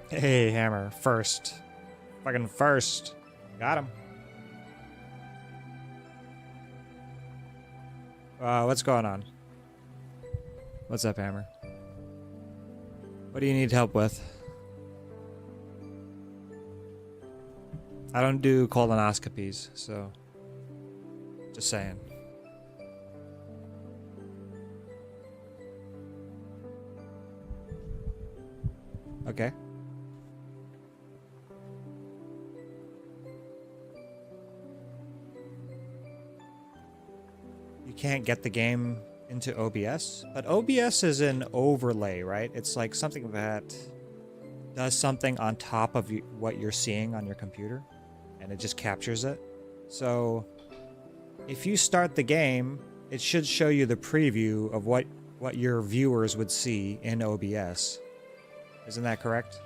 Hey, Hammer. First. Fucking first. Got him. What's going on? What's up, Hammer? What do you need help with? I don't do colonoscopies, so... Just saying. Okay. You can't get the game into OBS, but OBS is an overlay, right? It's like something that does something on top of what you're seeing on your computer, and it just captures it. So if you start the game, it should show you the preview of what your viewers would see in OBS. Isn't that correct?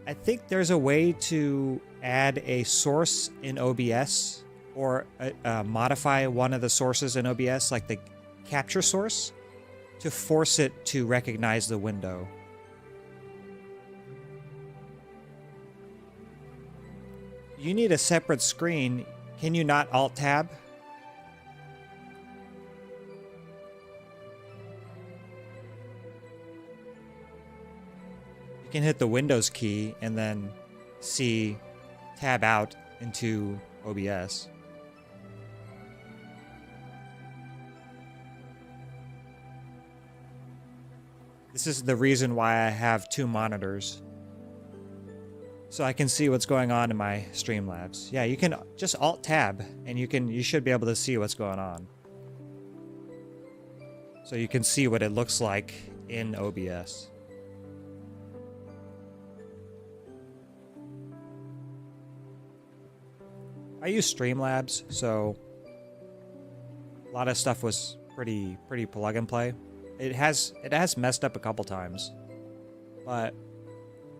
I think there's a way to add a source in OBS or modify one of the sources in OBS, like the capture source, to force it to recognize the window. You need a separate screen. Can you not Alt-Tab? You can hit the Windows key and then see tab out into OBS. This is the reason why I have two monitors. So I can see what's going on in my Streamlabs. Yeah, you can just Alt-Tab and you should be able to see what's going on. So you can see what it looks like in OBS. I use Streamlabs, so a lot of stuff was pretty plug and play. It has messed up a couple times, but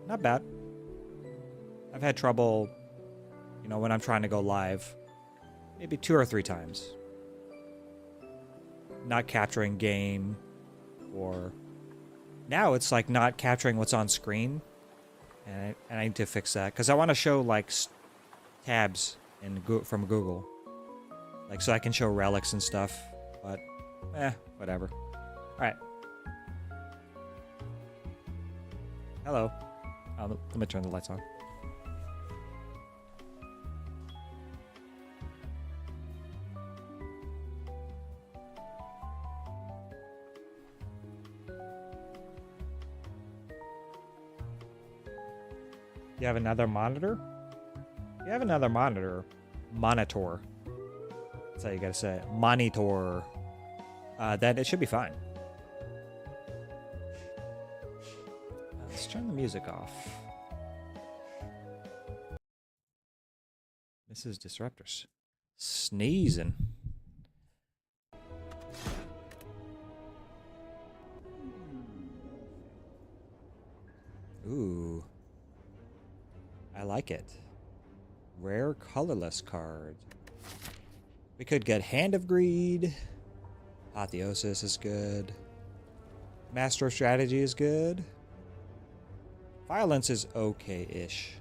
not bad. I've had trouble, you know, when I'm trying to go live, maybe 2 or 3 times. Not capturing game, or now it's like not capturing what's on screen, and I need to fix that because I want to show like tabs from Google, like so I can show relics and stuff, but whatever. Alright. Hello. Let me turn the lights on. You have another monitor? You have another monitor. Monitor. That's how you gotta say it. Monitor. Then it should be fine. Let's turn the music off. Mrs. Disruptors. Sneezing. Ooh. I like it. Rare colorless card. We could get Hand of Greed. Apotheosis is good. Master of Strategy is good. Violence is okay-ish.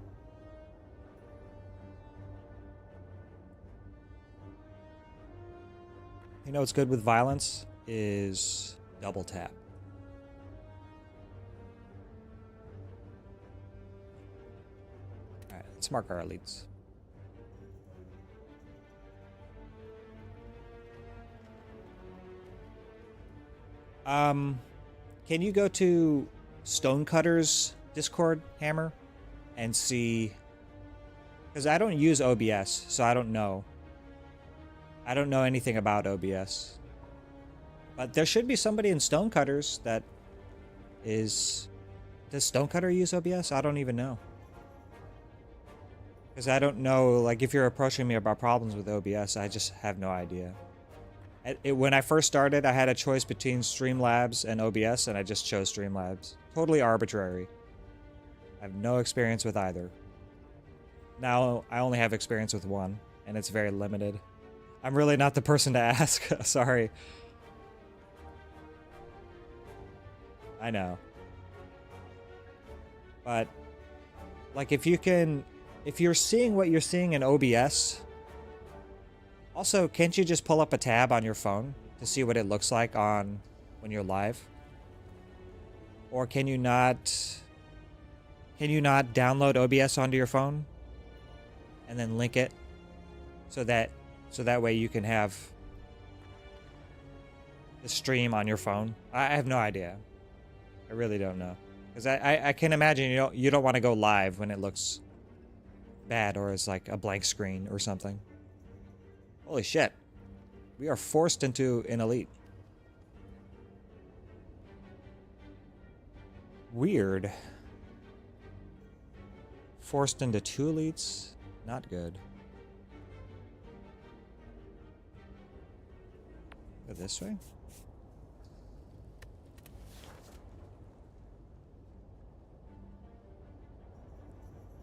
You know what's good with violence is double tap. Alright, let's mark our elites. Can you go to Stonecutter's Discord, Hammer, and see? Because I don't use OBS, so I don't know. I don't know anything about OBS. But there should be somebody in Stonecutter's that is... Does Stonecutter use OBS? I don't even know. Because I don't know, like, if you're approaching me about problems with OBS, I just have no idea. When I first started, I had a choice between Streamlabs and OBS, and I just chose Streamlabs. Totally arbitrary. I have no experience with either. Now, I only have experience with one, and it's very limited. I'm really not the person to ask. Sorry. I know. But like if you're seeing what you're seeing in OBS, also, can't you just pull up a tab on your phone to see what it looks like on when you're live? Or can you not download OBS onto your phone and then link it so that way you can have the stream on your phone? I have no idea. I really don't know. Because I can imagine you don't want to go live when it looks bad or is like a blank screen or something. Holy shit. We are forced into an elite. Weird. Forced into 2 elites? Not good. Go this way?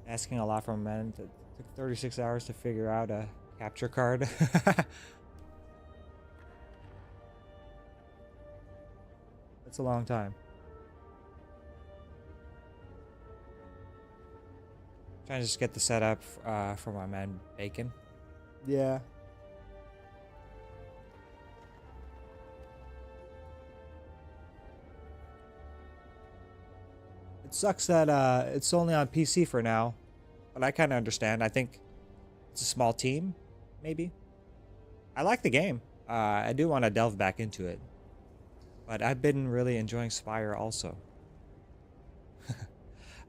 Asking a lot from men. It took 36 hours to figure out a capture card. That's a long time. Trying to just get the setup for my man Bacon. Yeah. It sucks that it's only on PC for now, but I kind of understand. I think it's a small team, maybe. I like the game. I do want to delve back into it, but I've been really enjoying Spire also.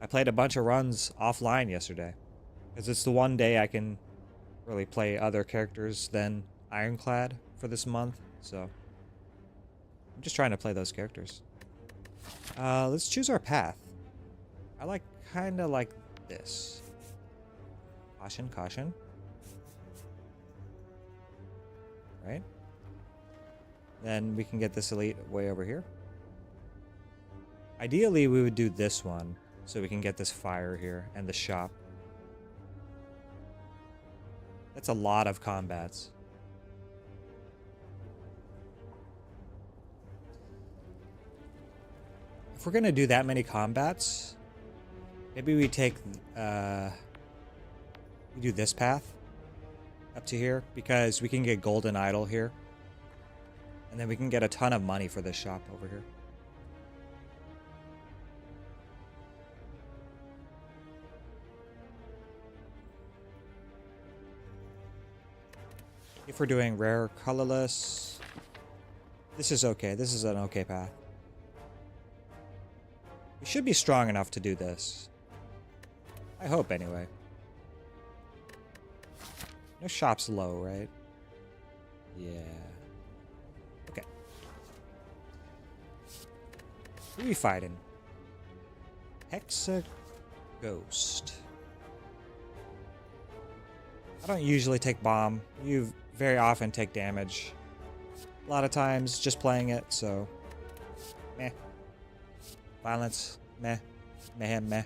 I played a bunch of runs offline yesterday, because it's the one day I can really play other characters than Ironclad for this month, so I'm just trying to play those characters. Let's choose our path. I kinda like this. Caution, caution. Right? Then we can get this elite way over here. Ideally, we would do this one, so we can get this fire here and the shop. That's a lot of combats. If we're gonna do that many combats, maybe we take, we do this path up to here, because we can get golden idol here. And then we can get a ton of money for this shop over here. If we're doing rare colorless, this is okay. This is an okay path. We should be strong enough to do this. I hope, anyway. No shop's low, right? Yeah. Okay. Who are we fighting? Hexa Ghost. I don't usually take bomb. You very often take damage. A lot of times just playing it, so meh. Violence, meh. Mayhem, meh.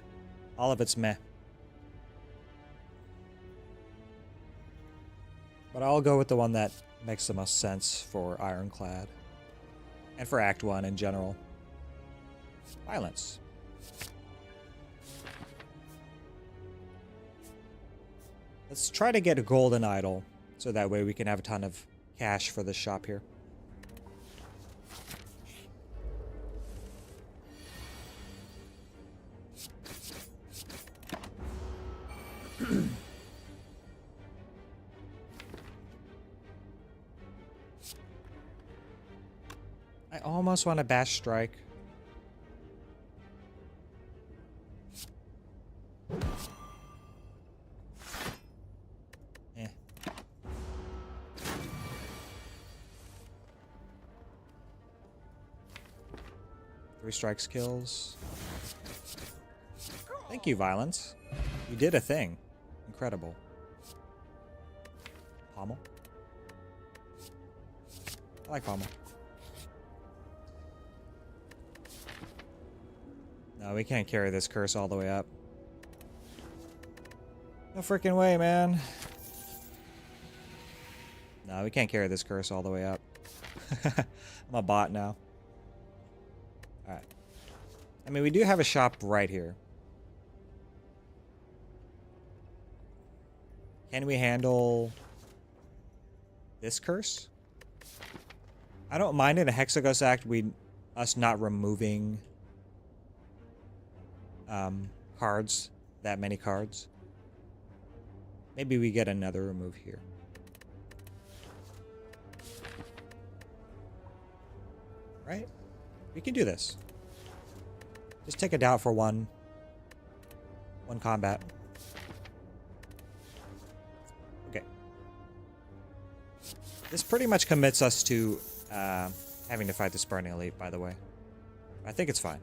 All of it's meh. But I'll go with the one that makes the most sense for Ironclad. And for Act 1 in general. Violence. Let's try to get a golden idol, so that way we can have a ton of cash for this shop here. I almost want to bash strike. Eh. 3 strikes kills. Thank you, Violence. You did a thing. Incredible. Pommel. I like Pommel. No, we can't carry this curse all the way up. No freaking way, man. No, we can't carry this curse all the way up. I'm a bot now. Alright. I mean, we do have a shop right here. Can we handle this curse? I don't mind in a Hexaghost Act us not removing cards, that many cards. Maybe we get another remove here. Right? We can do this. Just take it down for one combat. Okay. This pretty much commits us to having to fight this Burning Elite, by the way. I think it's fine.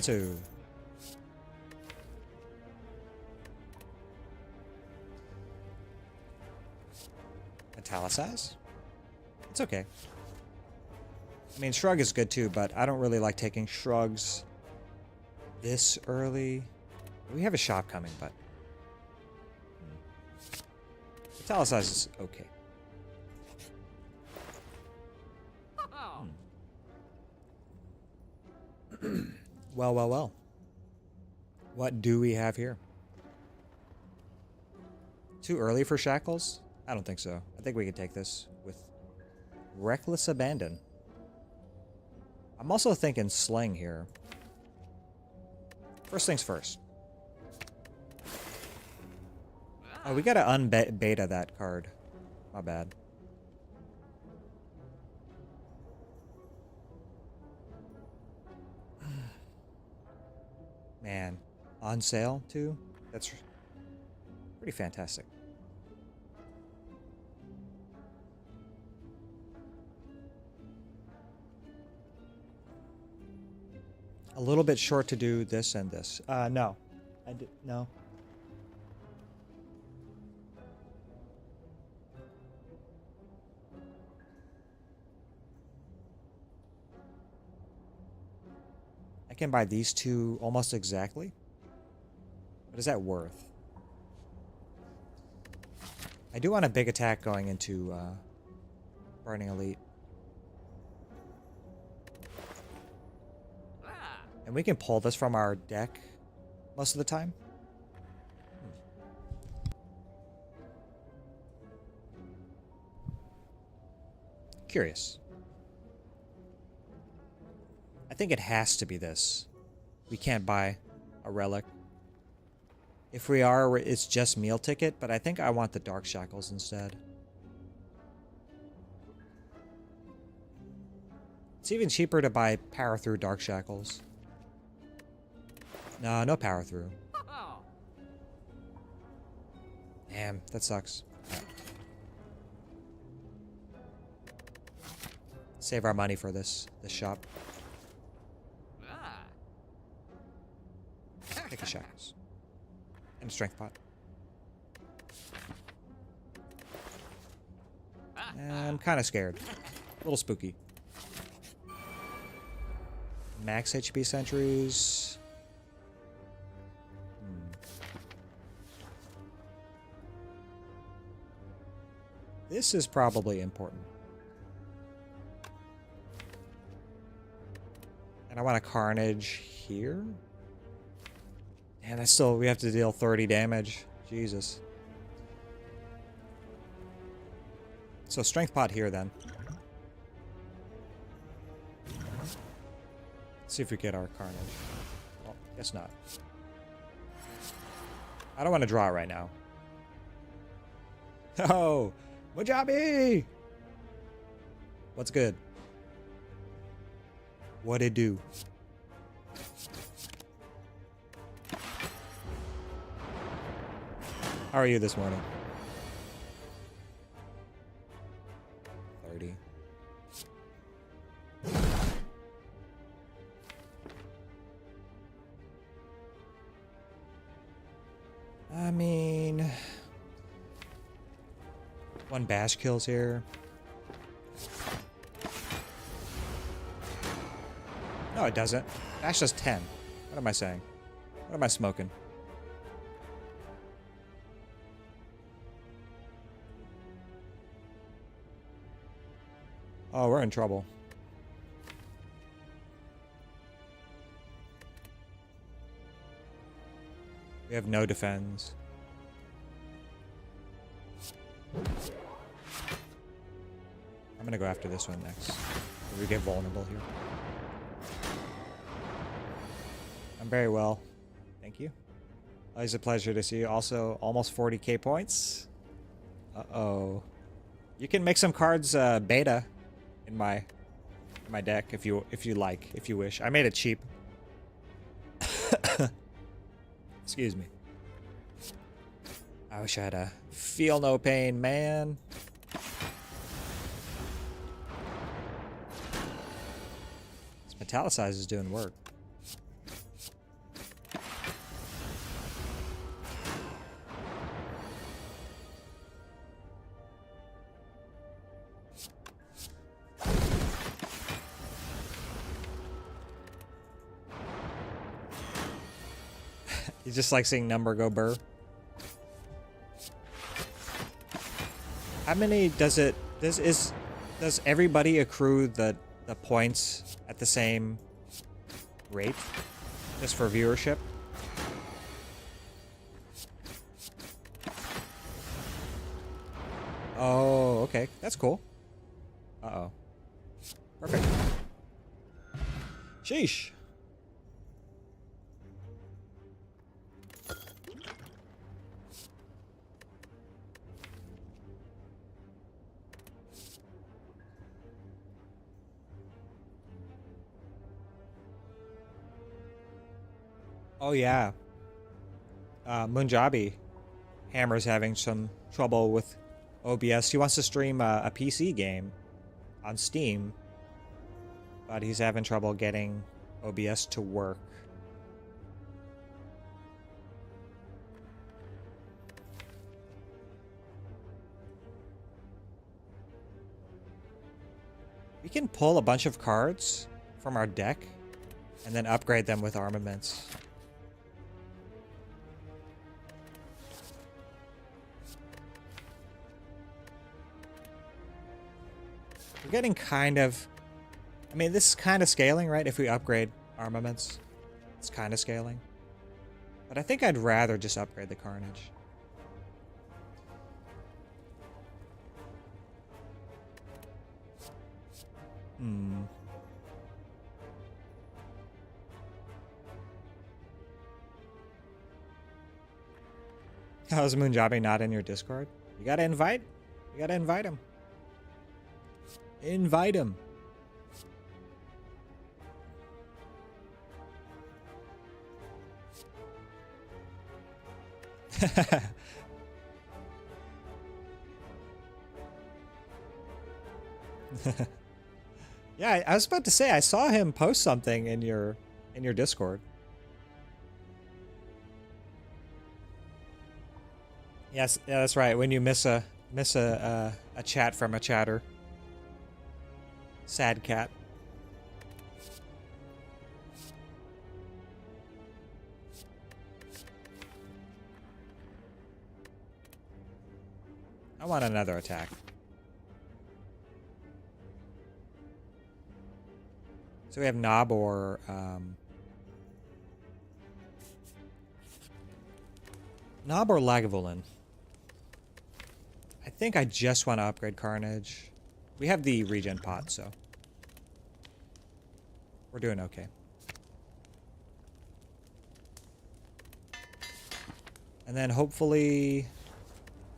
Too. Italicize? It's okay. I mean, Shrug is good too, but I don't really like taking Shrugs this early. We have a shop coming, but Italicize is okay. Well. What do we have here? Too early for Shackles? I don't think so. I think we can take this with Reckless Abandon. I'm also thinking Sling here. First things first. Oh, we gotta unbeta that card. My bad. Man, on sale too? That's pretty fantastic. A little bit short to do this and this. No. No. I can buy these two almost exactly. What is that worth? I do want a big attack going into Burning Elite. And we can pull this from our deck most of the time. Curious. I think it has to be this. We can't buy a relic. If we are, it's just meal ticket, but I think I want the Dark Shackles instead. It's even cheaper to buy Power Through Dark Shackles. No Power Through. Damn, that sucks. Right. Save our money for this shop. Take a Shackles. And a Strength Pot. I'm kind of scared. A little spooky. Max HP sentries. This is probably important. And I want a Carnage here. And that's still, we have to deal 30 damage. Jesus. So Strength Pot here then. Let's see if we get our Carnage. Well, guess not. I don't want to draw it right now. Oh! Mojabi! What's good? What'd it do? How are you this morning? 30. I mean, one bash kills here. No, it doesn't. Dash does 10. What am I saying? What am I smoking? Oh, we're in trouble. We have no defense. I'm gonna go after this one next. We get vulnerable here. I'm very well. Thank you. Always a pleasure to see you. Also, almost 40k points. Uh-oh. You can make some cards beta in my deck if you like, if you wish. I made it cheap. Excuse me. I wish I had a feel no pain, man. This metallicize is doing work. You just like seeing number go burr. How many does it does everybody accrue the points at the same rate just for viewership? Oh, okay. That's cool. Uh-oh. Perfect. Sheesh. Oh yeah. Munjabi Hammer's having some trouble with OBS. He wants to stream a PC game on Steam, but he's having trouble getting OBS to work. We can pull a bunch of cards from our deck and then upgrade them with armaments. We're getting kind of... I mean, this is kind of scaling, right? If we upgrade armaments, it's kind of scaling. But I think I'd rather just upgrade the Carnage. How's Moonjabi not in your Discord? You gotta invite. You gotta invite him. Invite him. Yeah, I was about to say I saw him post something in your Discord. Yes, yeah, that's right. When you miss a chat from a chatter. Sad cat. I want another attack. So we have Knob or Lagavulin. I think I just want to upgrade Carnage. We have the regen pot, so we're doing okay. And then hopefully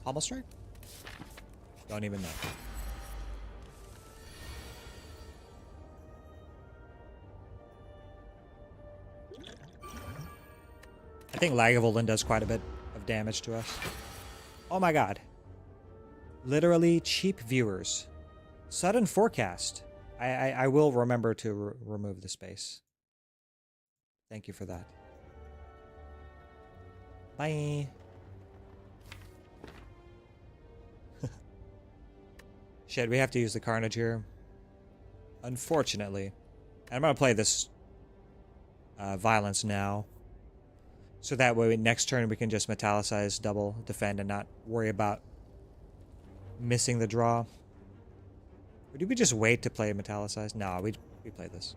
Pommel Strike? Don't even know. I think Lagavulin does quite a bit of damage to us. Oh my god. Literally cheap viewers. Sudden forecast. I will remember to remove the space. Thank you for that. Bye. Shit, we have to use the Carnage here. Unfortunately. I'm gonna play this violence now. So that way, next turn we can just metallicize, double defend, and not worry about missing the draw. Or do we just wait to play metallicize? No, we play this.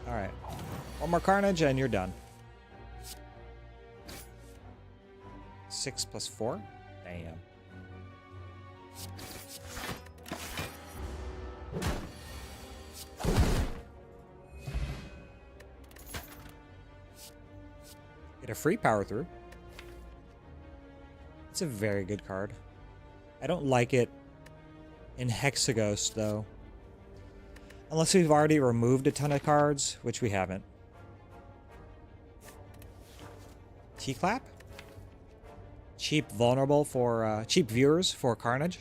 Alright. One more carnage and you're done. 6 plus 4? Damn. Get a free power through. It's a very good card. I don't like it in Hexaghost, though. Unless we've already removed a ton of cards, which we haven't. T-Clap? Cheap vulnerable for, cheap viewers for Carnage.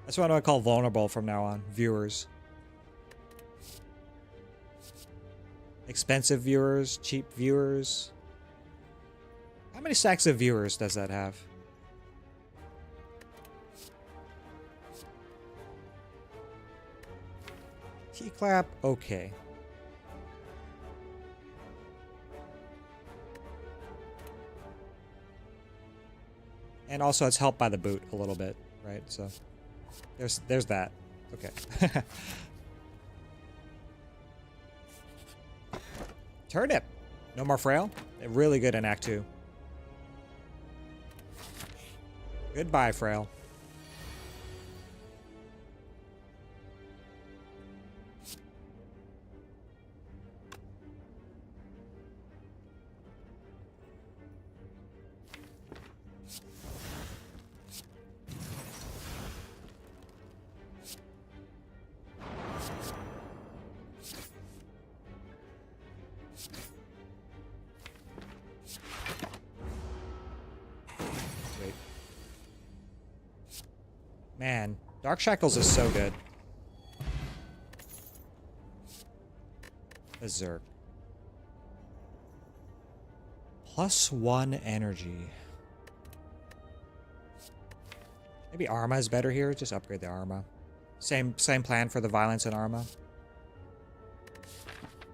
That's what I call vulnerable from now on. Viewers. Expensive viewers, cheap viewers. How many stacks of viewers does that have? T-Clap, okay. And also it's helped by the boot a little bit, right? So there's that. Okay. Turnip. No more frail. Really good in Act 2. Goodbye, frail. Man, Dark Shackles is so good. Berserk. +1 energy. Maybe Arma is better here. Just upgrade the Arma. Same plan for the violence and Arma.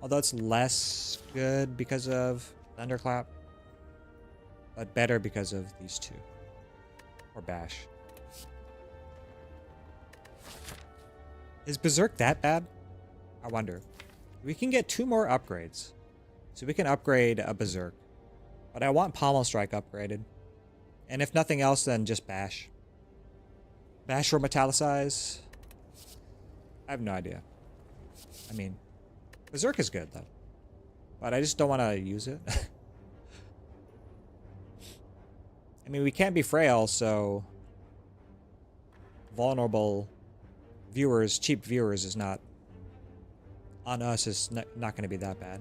Although it's less good because of Thunderclap. But better because of these two. Or Bash. Is Berserk that bad? I wonder. We can get 2 more upgrades. So we can upgrade a Berserk. But I want Pommel Strike upgraded. And if nothing else, then just Bash. Bash or Metallicize? I have no idea. I mean, Berserk is good, though. But I just don't want to use it. I mean, we can't be frail, so... vulnerable... viewers, cheap viewers is not on us, is not going to be that bad.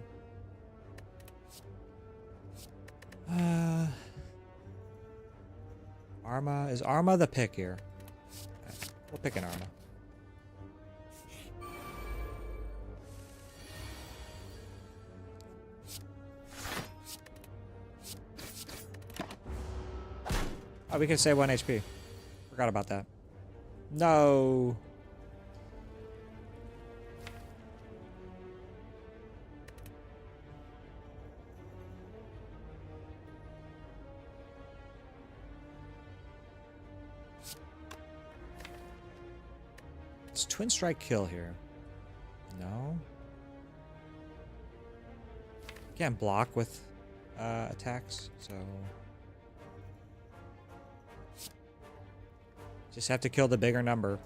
Arma, is Arma the pick here? Okay. We'll pick an Arma. Oh, we can save 1 HP. Forgot about that. No. Does Twin Strike kill here? No. Can't block with attacks, so... just have to kill the bigger number.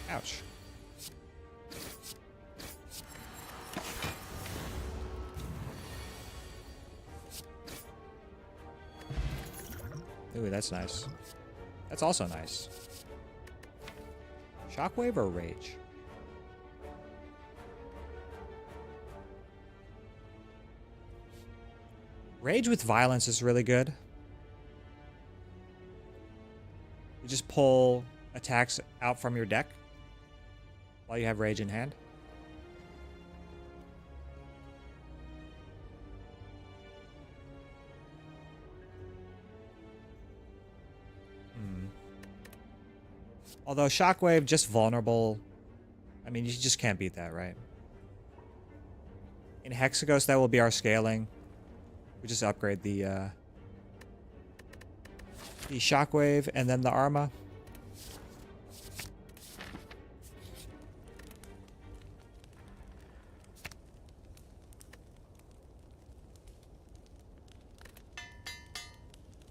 Ouch. Ooh, that's nice. That's also nice. Shockwave or Rage? Rage with Violence is really good. You just pull attacks out from your deck while you have Rage in hand. Although Shockwave, just vulnerable. I mean, you just can't beat that, right? In Hexaghost, that will be our scaling. We just upgrade the Shockwave and then the Arma.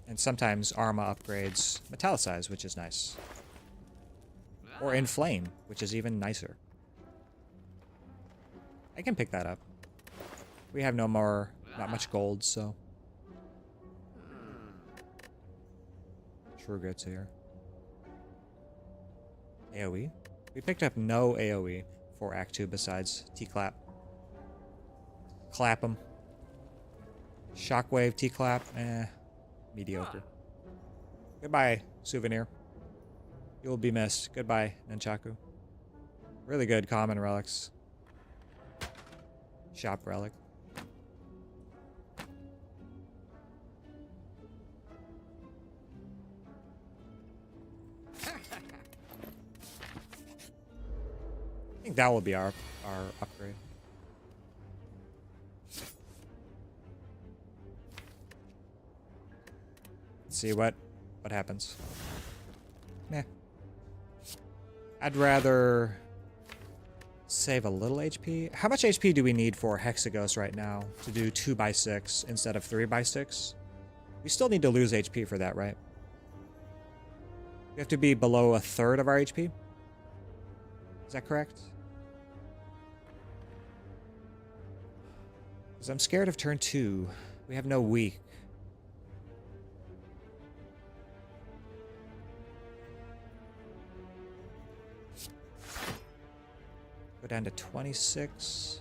And sometimes Arma upgrades Metallicize, which is nice. Or Inflame, which is even nicer. I can pick that up. We have not much gold, so. Shurgut's here. AoE? We picked up no AoE for Act 2 besides T-Clap. Clap him. Shockwave, T-Clap, mediocre. Goodbye, Souvenir. You will be missed. Goodbye, Nunchaku. Really good common relics. Shop relic. I think that will be our upgrade. Let's see what happens. Meh. I'd rather save a little HP. How much HP do we need for Hexaghost right now to do 2x6 instead of 3x6? We still need to lose HP for that, right? We have to be below 1/3 of our HP? Is that correct? Because I'm scared of turn 2. We have no weak. Go down to 26.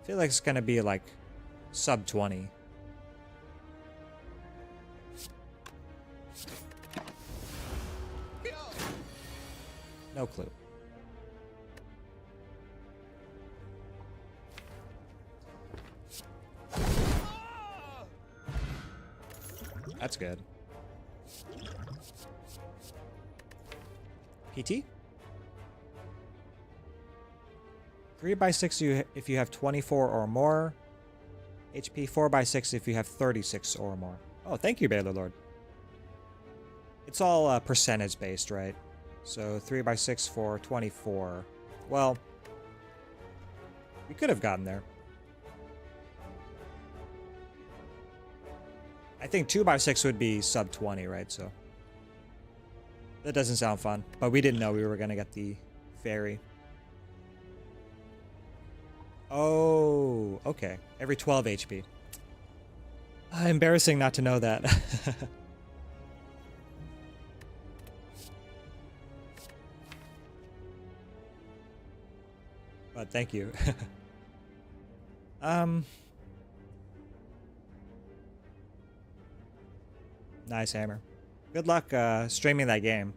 I feel like it's going to be like sub 20. No clue. That's good. PT? 3x6 if you have 24 or more. HP 4x6 if you have 36 or more. Oh, thank you, Baylor Lord. It's all percentage based, right? So 3x6 for 24. Well, we could have gotten there. I think 2x6 would be sub 20, right? So that doesn't sound fun. But we didn't know we were going to get the fairy. Oh, okay. Every 12 HP. Embarrassing not to know that. But thank you. Nice hammer. Good luck streaming that game.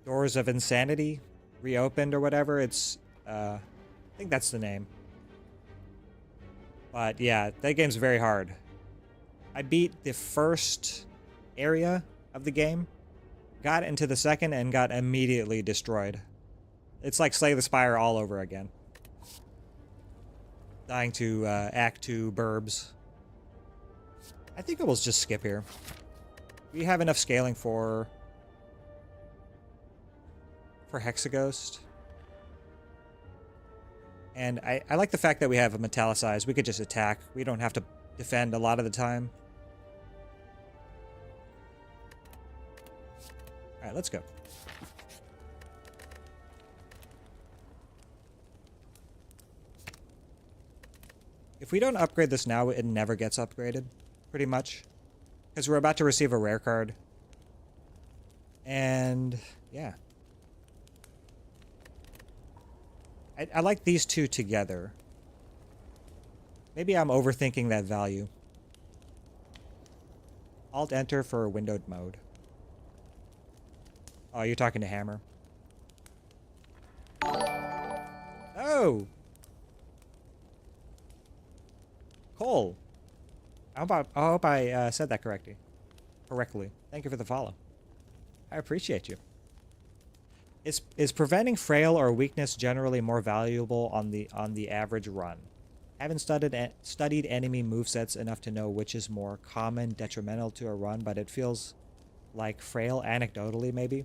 Doors of Insanity reopened or whatever. It's I think that's the name. But yeah, that game's very hard. I beat the first area of the game, got into the second, and got immediately destroyed. It's like Slay the Spire all over again. Dying to Act 2 burbs. I think it will just skip here. We have enough scaling for Hexaghost. And I like the fact that we have a Metallicize. We could just attack. We don't have to defend a lot of the time. Alright, let's go. If we don't upgrade this now, it never gets upgraded. Pretty much. Because we're about to receive a rare card. And yeah. I like these two together. Maybe I'm overthinking that value. Alt-Enter for windowed mode. Oh, you're talking to Hammer. Oh! Cole! I hope I said that correctly. Thank you for the follow. I appreciate you. Is preventing frail or weakness generally more valuable on the average run? Haven't studied enemy movesets enough to know which is more common detrimental to a run, but it feels like frail anecdotally maybe.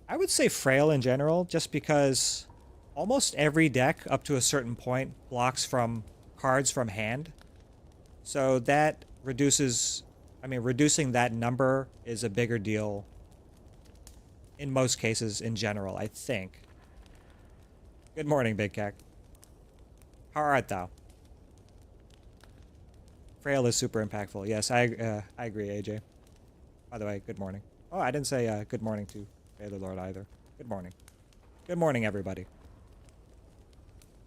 I would say frail in general, just because almost every deck up to a certain point blocks from cards from hand. So that reduces, reducing that number is a bigger deal in most cases in general, I think. Good morning, Big Cac. How art thou? Frail is super impactful. Yes, I agree, AJ. By the way, good morning. Oh, I didn't say good morning to Baylor Lord either. Good morning. Good morning, everybody.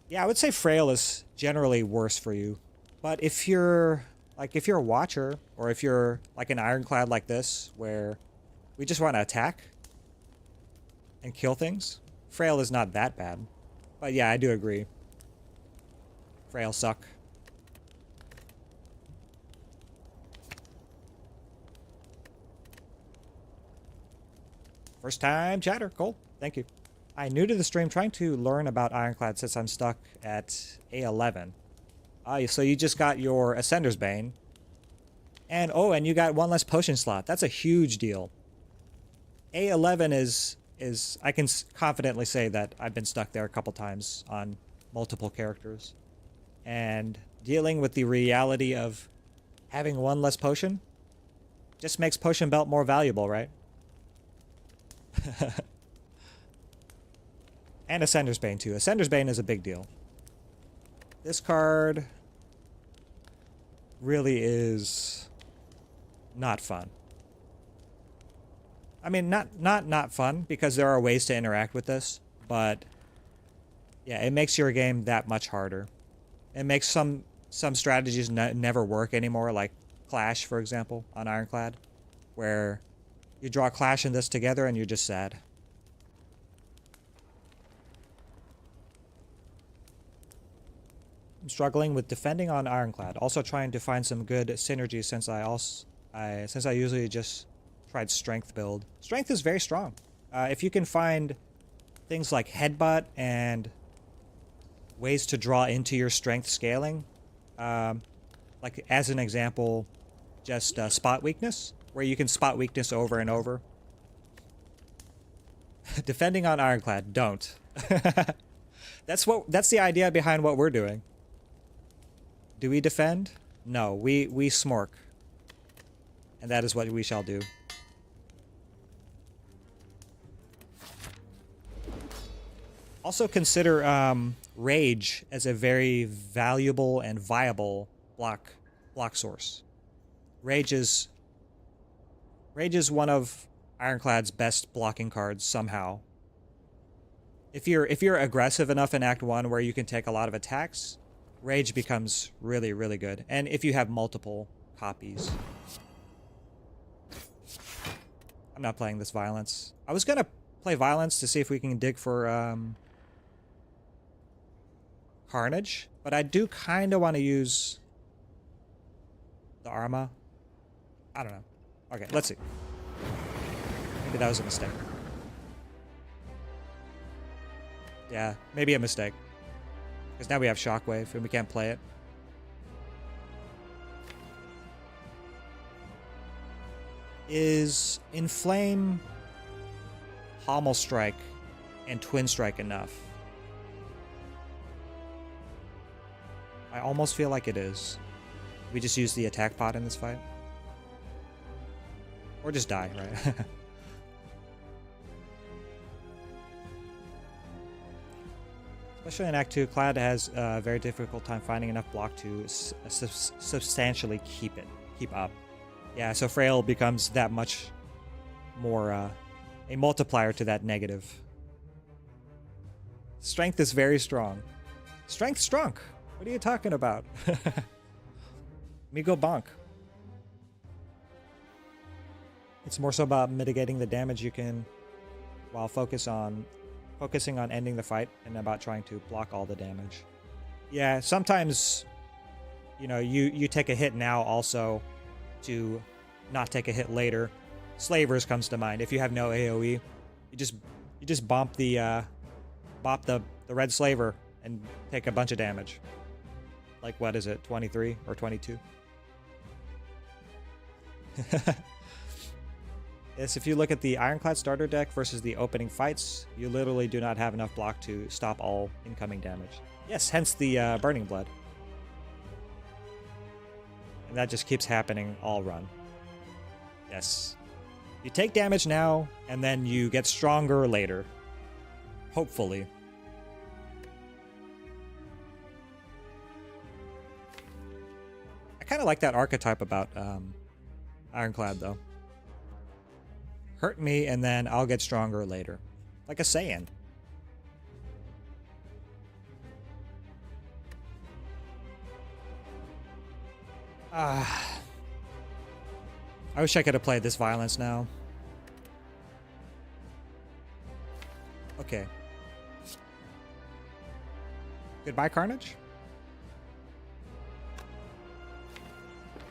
Yeah, I would say frail is generally worse for you. But if you're a watcher, or if you're like an Ironclad like this, where we just want to attack and kill things, frail is not that bad. But yeah, I do agree. Frail suck. First time chatter, Cole. Thank you. I'm new to the stream, trying to learn about Ironclad since I'm stuck at A11. So you just got your Ascender's Bane. And oh, and you got one less potion slot. That's a huge deal. A11 is I can confidently say that I've been stuck there a couple times on multiple characters. And dealing with the reality of having one less potion just makes Potion Belt more valuable, right? And Ascender's Bane too. Ascender's Bane is a big deal. This card really is not fun. I mean, not fun, because there are ways to interact with this, but yeah, it makes your game that much harder. It makes some strategies never work anymore, like Clash, for example, on Ironclad, where you draw Clash and this together and you're just sad. I'm struggling with defending on Ironclad. Also trying to find some good synergy since I usually just tried Strength build. Strength is very strong. If you can find things like Headbutt and ways to draw into your Strength scaling, like as an example, just Spot Weakness, where you can spot weakness over and over. Defending on Ironclad, don't. That's the idea behind what we're doing. Do we defend? No, we smork. And that is what we shall do. Also consider Rage as a very valuable and viable block source. Rage is one of Ironclad's best blocking cards somehow. If you're aggressive enough in Act 1 where you can take a lot of attacks, Rage becomes really, really good. And if you have multiple copies. I'm not playing this Violence. I was gonna play Violence to see if we can dig for Carnage, but I do kind of want to use the Arma. I don't know. Okay, let's see. Maybe that was a mistake. Yeah, maybe a mistake. Because now we have Shockwave and we can't play it. Is Inflame, Pommel Strike, and Twin Strike enough? I almost feel like it is. We just use the attack pot in this fight. Or just die, right? Especially in Act 2, Clad has a very difficult time finding enough block to substantially keep up. Yeah, so Frail becomes that much more a multiplier to that negative. Strength is very strong. Strength strong. What are you talking about? Me go bonk. It's more so about mitigating the damage you can while focusing on ending the fight and about trying to block all the damage. Yeah, sometimes you take a hit now also to not take a hit later. Slavers comes to mind. If you have no AoE, you just bop the red slaver and take a bunch of damage. Like, what is it, 23 or 22? Yes, if you look at the Ironclad starter deck versus the opening fights, you literally do not have enough block to stop all incoming damage. Yes, hence the Burning Blood. And that just keeps happening all run. Yes. You take damage now, and then you get stronger later. Hopefully. I kind of like that archetype about Ironclad, though. Hurt me, and then I'll get stronger later. Like a Saiyan. I wish I could have played this violence now. Okay. Goodbye, Carnage.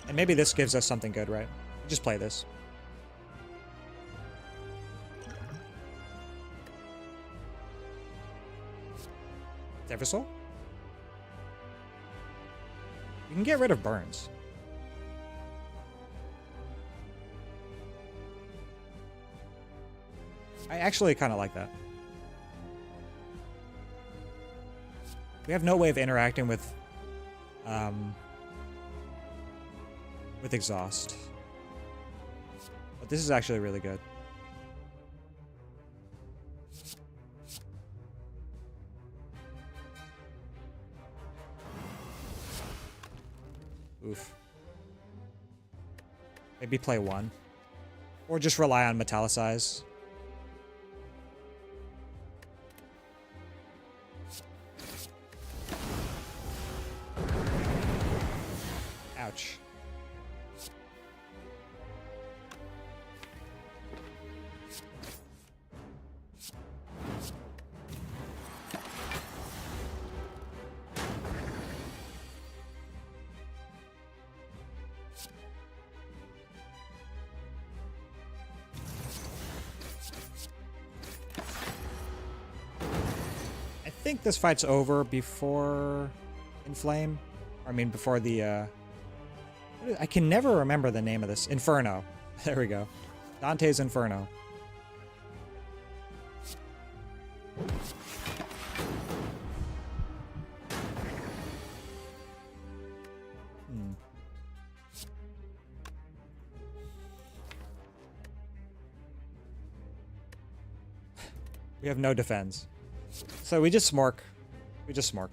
And maybe this gives us something good, right? Just play this. Eversoul? You can get rid of burns. I actually kind of like that. We have no way of interacting with exhaust. But this is actually really good. Oof. Maybe play one. Or just rely on Metallicize. Ouch. I think this fight's over before Inflame. I mean, before the, I can never remember the name of this. Inferno. There we go. Dante's Inferno. We have no defense. So we just smork. We just smork.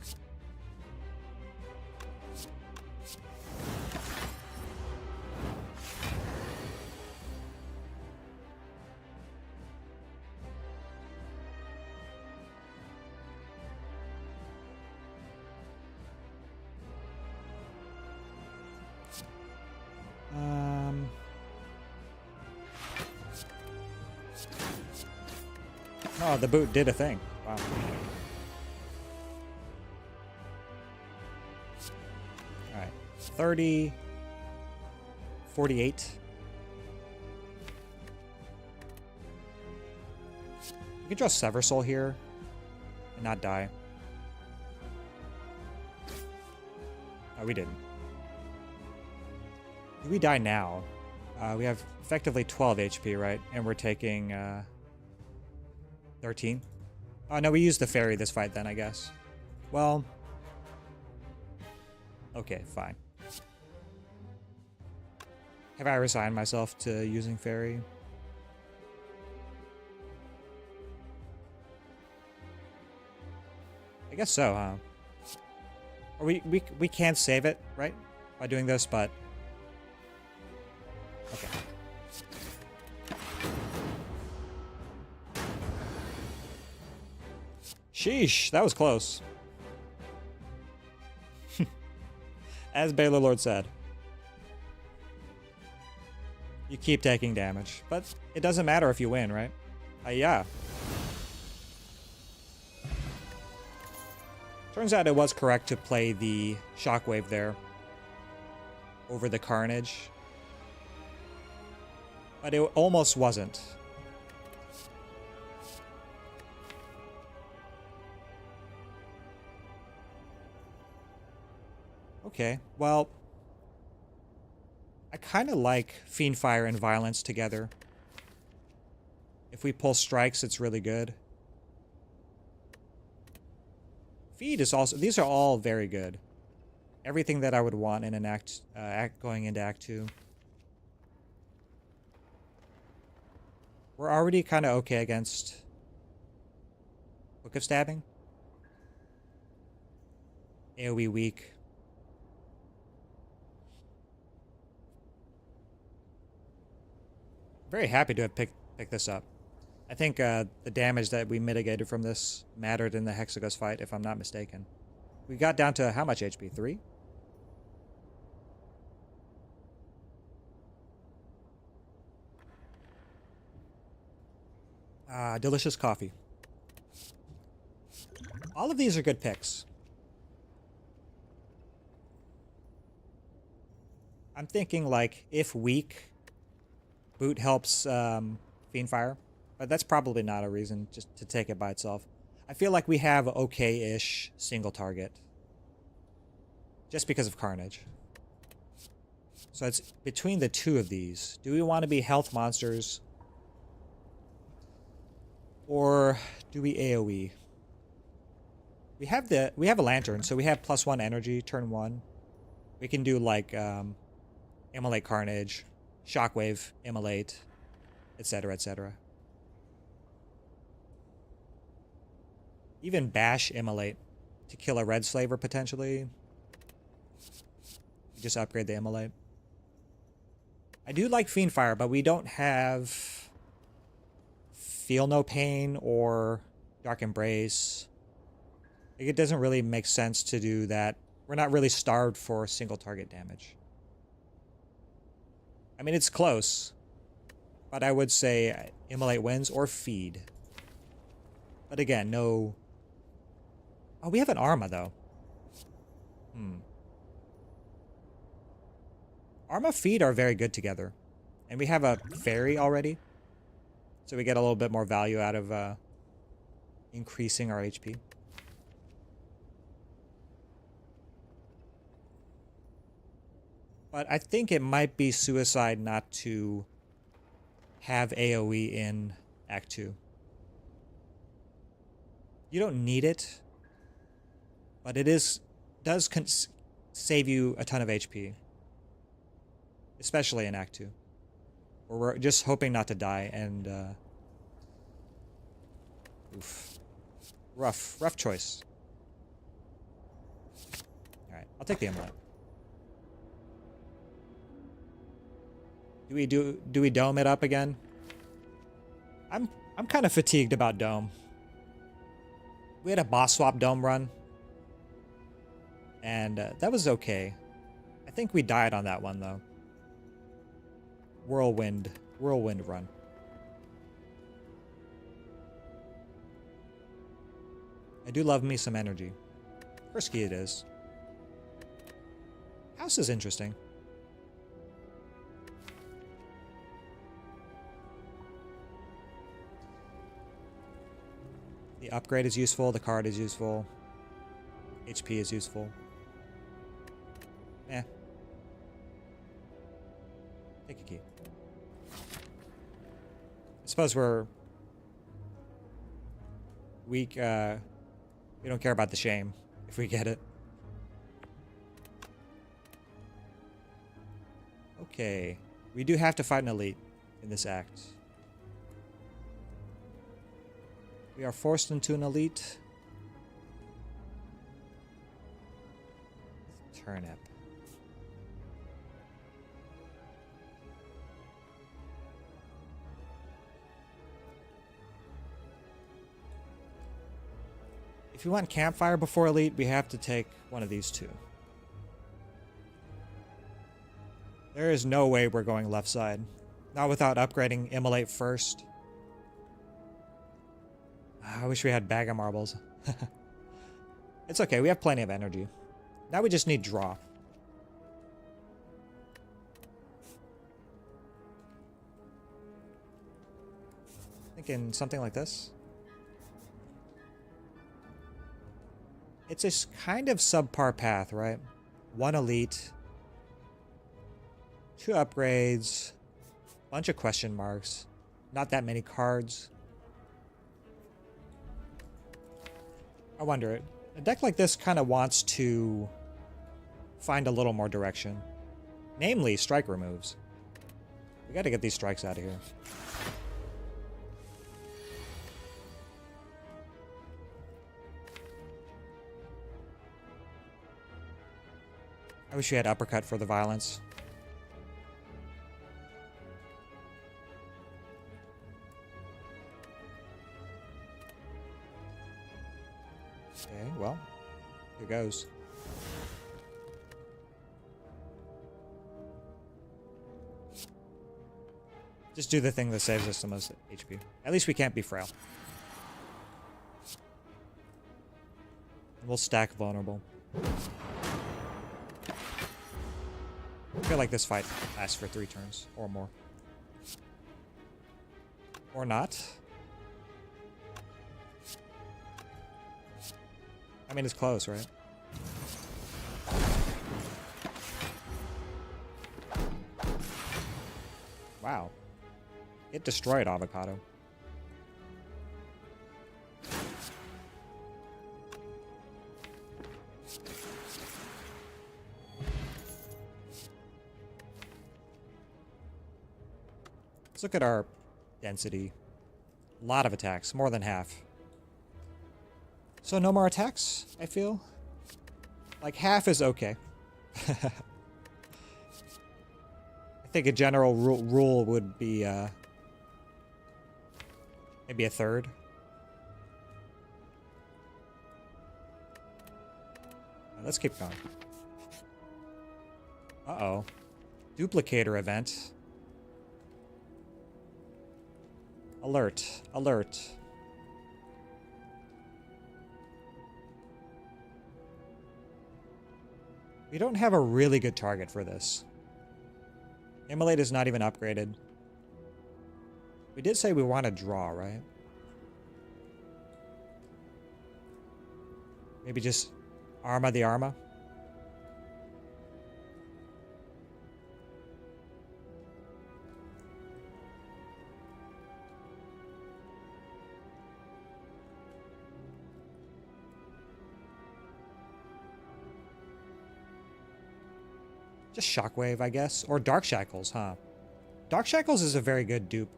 Oh, the boot did a thing. Wow. Alright. 30. 48. We could draw Sever Soul here and not die. Oh, we didn't. Do we die now? We have effectively 12 HP, right? And we're taking 13. Oh, no, we used the fairy this fight then, I guess. Well, okay, fine. Have I resigned myself to using fairy? I guess so, huh? Or we can't save it, right? By doing this, but... Okay. Sheesh, that was close. As Baylor Lord said. You keep taking damage, but it doesn't matter if you win, right? Yeah. Turns out it was correct to play the Shockwave there over the Carnage. But it almost wasn't. Okay, well, I kind of like Fiendfire and Violence together. If we pull strikes, it's really good. Feed is also... These are all very good. Everything that I would want in an act going into Act 2. We're already kind of okay against Book of Stabbing. AoE weak. Very happy to have picked this up. I think the damage that we mitigated from this mattered in the Hexagos fight, if I'm not mistaken. We got down to how much HP? 3? Delicious coffee. All of these are good picks. I'm thinking, like, if weak, Boot helps Fiendfire. But that's probably not a reason just to take it by itself. I feel like we have okay-ish single target. Just because of Carnage. So it's between the two of these. Do we want to be health monsters? Or do we AoE? We have a lantern, so we have +1 energy, turn 1. We can do like Immolate Carnage, Shockwave, Immolate, etc., etc. Even Bash Immolate to kill a Red Slaver potentially. Just upgrade the Immolate. I do like Fiendfire, but we don't have Feel No Pain or Dark Embrace. Like, it doesn't really make sense to do that. We're not really starved for single target damage. I mean, it's close. But I would say Immolate wins or Feed. But again, no... Oh, we have an Arma, though. Arma Feed are very good together. And we have a Fairy already. So we get a little bit more value out of increasing our HP. But I think it might be suicide not to have AoE in Act 2. You don't need it, but it does save you a ton of HP. Especially in Act 2. Where we're just hoping not to die, and oof. Rough choice. Alright, I'll take the Immolate. Do we dome it up again? I'm kind of fatigued about dome. We had a boss swap dome run, and that was okay. I think we died on that one though. Whirlwind run. I do love me some energy. Risky it is. House is interesting. The upgrade is useful, the card is useful. HP is useful. Eh. Take a key. I suppose we're weak, we don't care about the shame if we get it. Okay. We do have to fight an elite in this act. We are forced into an elite. Turnip. If you want campfire before elite, we have to take one of these two. There is no way we're going left side. Not without upgrading Immolate first. I wish we had bag of marbles. It's okay, we have plenty of energy. Now we just need draw. Thinking something like this. It's a kind of subpar path, right? 1 elite, 2 upgrades, bunch of question marks, not that many cards. I wonder, a deck like this kind of wants to find a little more direction. Namely, strike removes. We gotta get these strikes out of here. I wish we had uppercut for the violence. Okay, well, here goes. Just do the thing that saves us the most HP. At least we can't be frail. We'll stack vulnerable. I feel like this fight lasts for 3 turns or more. Or not. I mean, it's close, right? Wow. It destroyed Avocado. Let's look at our density. A lot of attacks, more than half. So no more attacks, I feel. Like half is okay. I think a general rule would be maybe a third. Let's keep going. Uh-oh. Duplicator event. Alert. Alert. We don't have a really good target for this. Immolate is not even upgraded. We did say we want to draw, right? Maybe just Arma the Arma? Just Shockwave, I guess. Or Dark Shackles, huh? Dark Shackles is a very good dupe.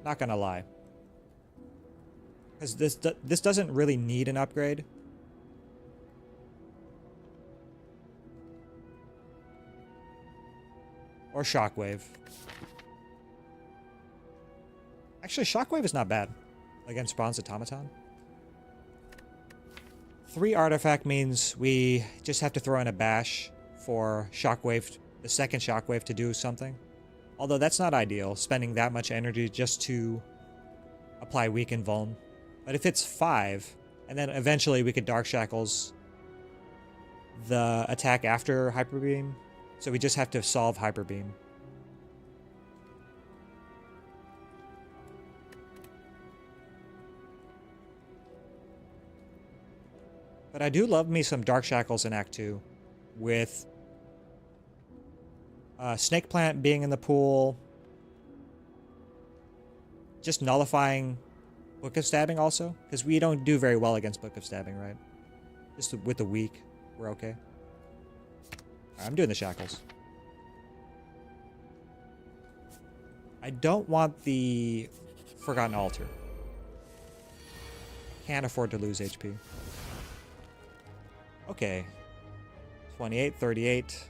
Not gonna lie. Because this doesn't really need an upgrade. Or Shockwave. Actually, Shockwave is not bad against Bronze Automaton. 3 artifact means we just have to throw in a bash for Shockwave, the second Shockwave to do something. Although that's not ideal, spending that much energy just to apply Weaken Vuln. But if it's 5, and then eventually we could Dark Shackles the attack after Hyper Beam, so we just have to solve Hyper Beam. But I do love me some Dark Shackles in Act 2, with Snake Plant being in the pool, just nullifying Book of Stabbing also, because we don't do very well against Book of Stabbing, right? Just with the weak, we're okay. Right, I'm doing the Shackles. I don't want the Forgotten Altar. Can't afford to lose HP. Okay. 28, 38,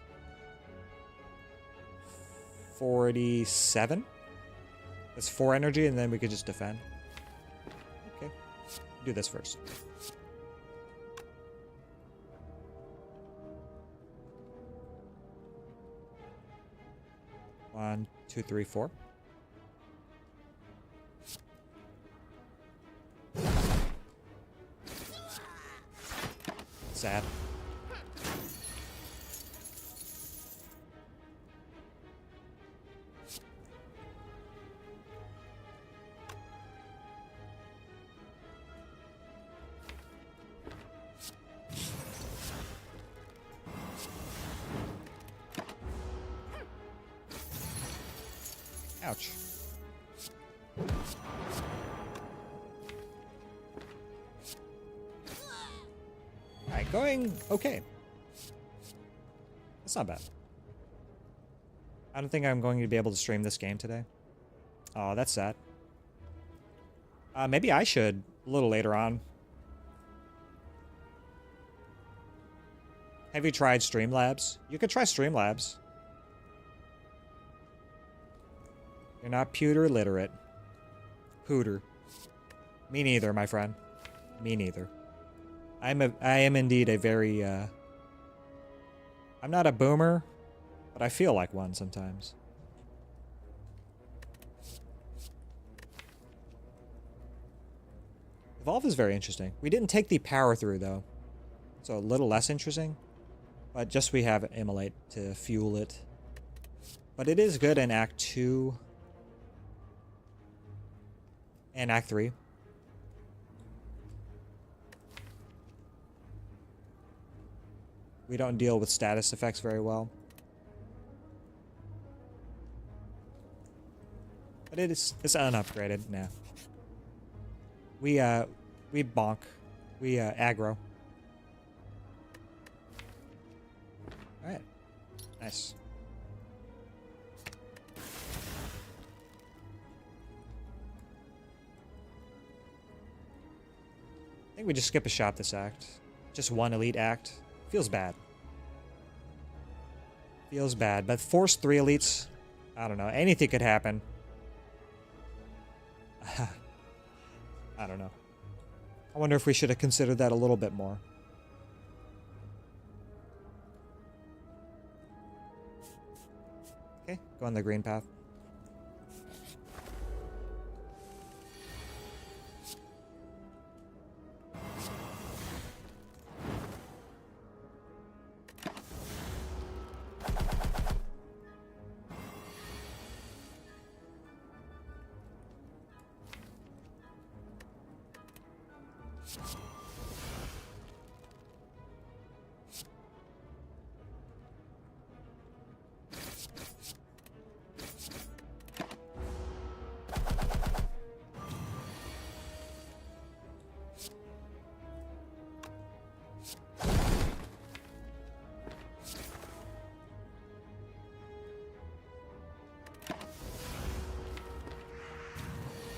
47. That's 4 energy, and then we could just defend. Okay. Do this first. 1, 2, 3, 4. Sad. Ouch. Alright, going okay. That's not bad. I don't think I'm going to be able to stream this game today. Oh, that's sad. Maybe I should a little later on. Have you tried Streamlabs? You could try Streamlabs. You're not pewter literate. Pooter. Me neither, my friend. Me neither. I am indeed a very, I'm not a boomer, but I feel like one sometimes. Evolve is very interesting. We didn't take the power through, though. So a little less interesting. But just we have Immolate to fuel it. But it is good in Act 2. And Act 3. We don't deal with status effects very well. But it's unupgraded. Nah. We bonk. We aggro. Alright. Nice. I think we just skip a shop this act. Just one elite act. Feels bad. Feels bad. But force 3 elites, I don't know. Anything could happen. I don't know. I wonder if we should have considered that a little bit more. Okay, go on the green path.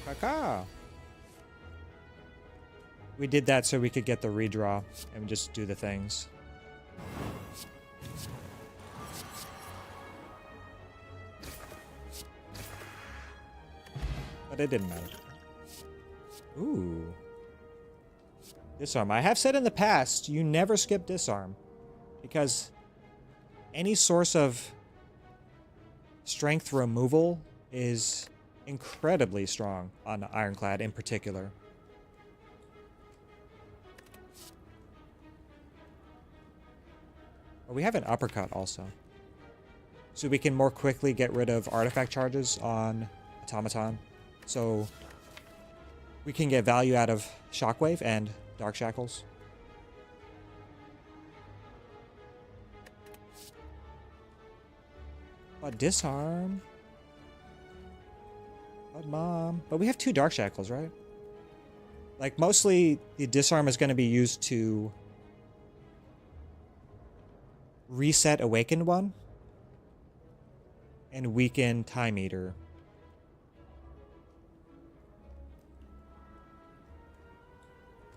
Caca. We did that so we could get the redraw and just do the things. But it didn't matter. Ooh. Disarm. I have said in the past, you never skip disarm. Because any source of strength removal is incredibly strong on Ironclad in particular. We have an uppercut also. So we can more quickly get rid of artifact charges on Automaton. So we can get value out of Shockwave and Dark Shackles. But disarm. But mom. But we have 2 Dark Shackles, right? Like mostly the disarm is going to be used to reset Awakened One and weaken Time Eater.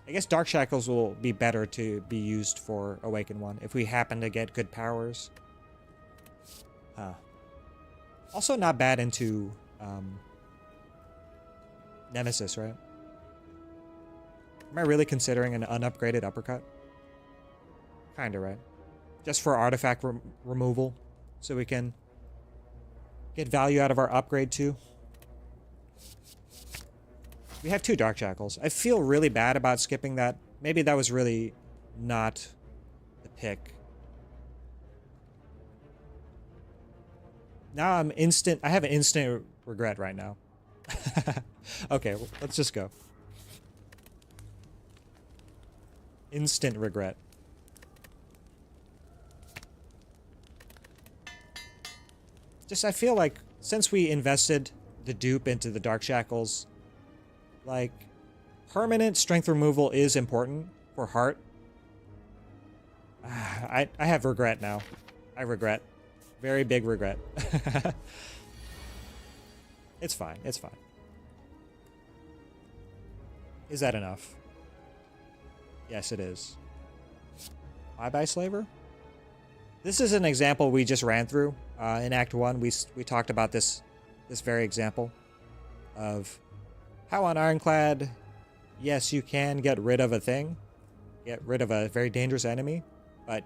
I guess Dark Shackles will be better to be used for Awakened One if we happen to get good powers. Huh. Also not bad into Nemesis, right? Am I really considering an unupgraded uppercut? Kinda, right? Just for artifact removal, so we can get value out of our upgrade too. We have 2 Dark Shackles. I feel really bad about skipping that. Maybe that was really not the pick. Now I have an instant regret right now. Okay, well, let's just go. Instant regret. Just, I feel like since we invested the dupe into the Dark Shackles, like, permanent strength removal is important for heart. I have regret now. I regret. Very big regret. It's fine. It's fine. Is that enough? Yes, it is. Bye-bye, Slaver? This is an example we just ran through. In Act 1, we talked about this very example of how on Ironclad, yes, you can get rid of a thing, get rid of a very dangerous enemy, but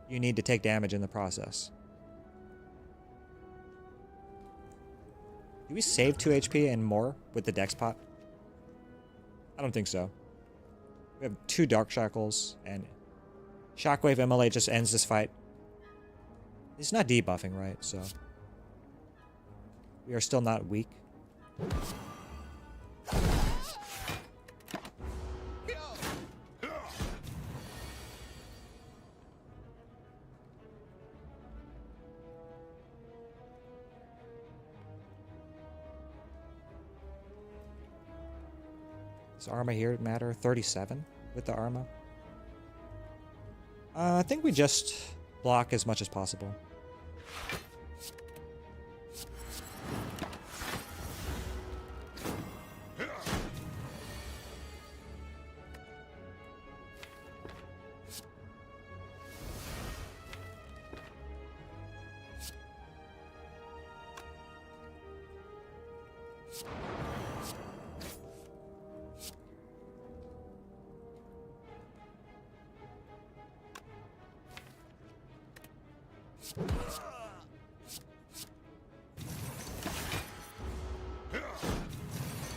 you need to take damage in the process. Do we save 2 HP and more with the Dex pot? I don't think so. We have 2 Dark Shackles, and Shockwave MLA just ends this fight. He's not debuffing, right? So we are still not weak. Does Arma here matter? 37 with the Arma? I think we just block as much as possible.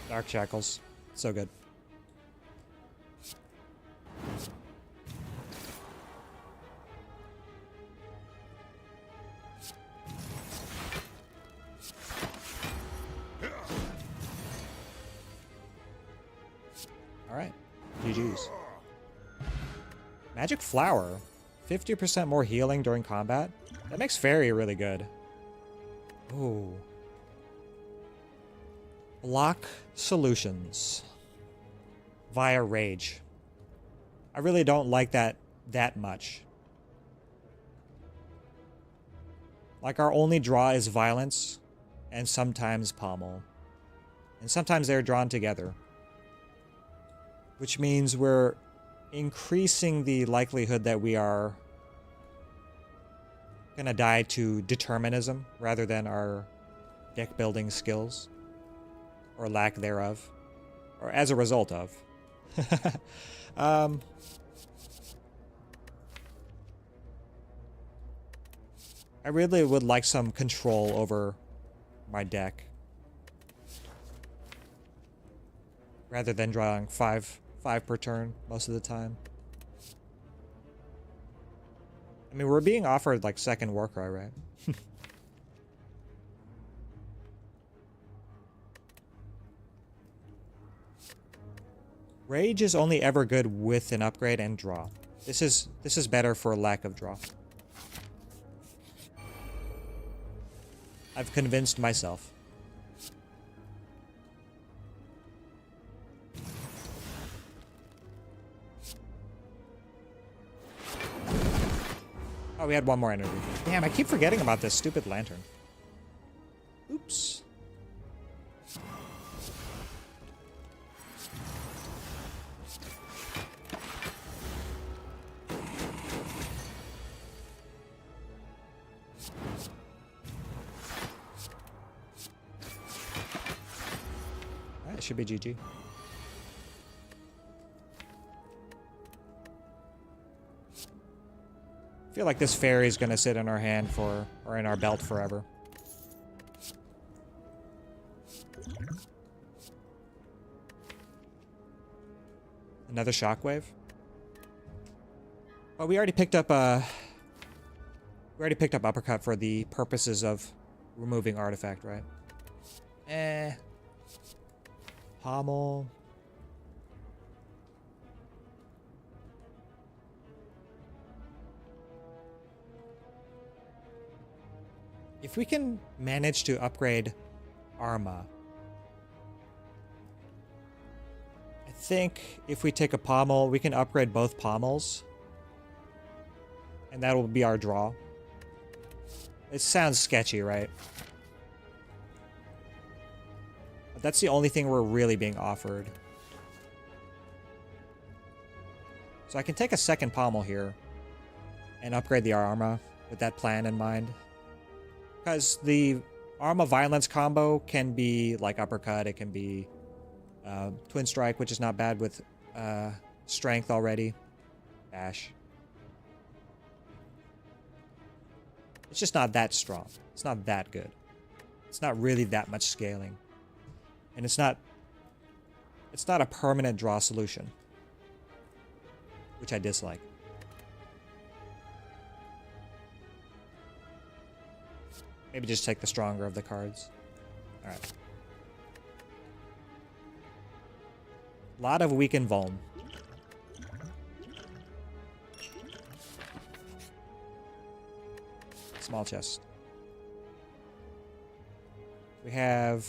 Dark Shackles. So good. Alright. GG's. Magic Flower. 50% more healing during combat. That makes Fairy really good. Ooh. Block solutions via rage. I really don't like that much. Like, our only draw is violence and sometimes pommel. And sometimes they're drawn together. Which means we're increasing the likelihood that we are gonna die to determinism rather than our deck building skills. Or lack thereof. Or as a result of. I really would like some control over my deck. Rather than drawing 5 per turn most of the time. I mean, we're being offered like second Warcry, right? Rage is only ever good with an upgrade and draw. This is better for lack of draw. I've convinced myself. Oh, we had one more energy. Damn, I keep forgetting about this stupid lantern. Oops. Alright, it should be GG. I feel like this fairy is gonna sit in our hand or in our belt forever. Another shockwave. But we already picked up uppercut for the purposes of removing artifact, right? Pommel. If we can manage to upgrade Arma, I think if we take a pommel, we can upgrade both pommels. And that will be our draw. It sounds sketchy, right? But that's the only thing we're really being offered. So I can take a second pommel here and upgrade the Arma with that plan in mind. Because the Arma Violence combo can be like uppercut, it can be Twin Strike, which is not bad with strength already. Dash. It's just not that strong. It's not that good. It's not really that much scaling. And it's not a permanent draw solution, which I dislike. Maybe just take the stronger of the cards. Alright. A lot of weaken Vuln. Small chest. We have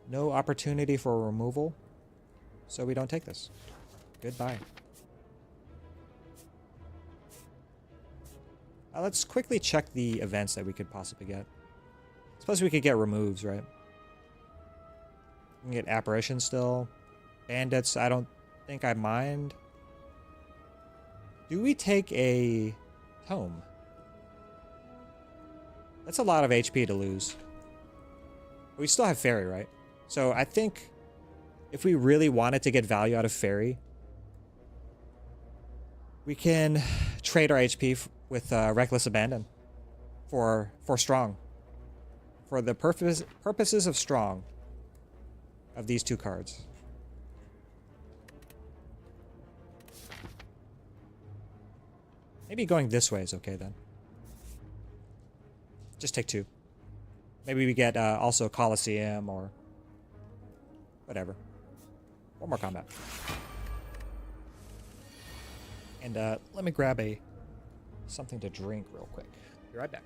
no opportunity for removal, so we don't take this. Goodbye. Let's quickly check the events that we could possibly get. Suppose we could get removes, right? We can get Apparition still. Bandits, I don't think I mind. Do we take a Tome? That's a lot of HP to lose. We still have Fairy, right? So I think if we really wanted to get value out of Fairy, we can trade our HP with Reckless Abandon for Strong. For the purposes of Strong of these two cards. Maybe going this way is okay then. Just take two. Maybe we get also Colosseum or whatever. One more combat. And let me grab something to drink real quick. Be right back.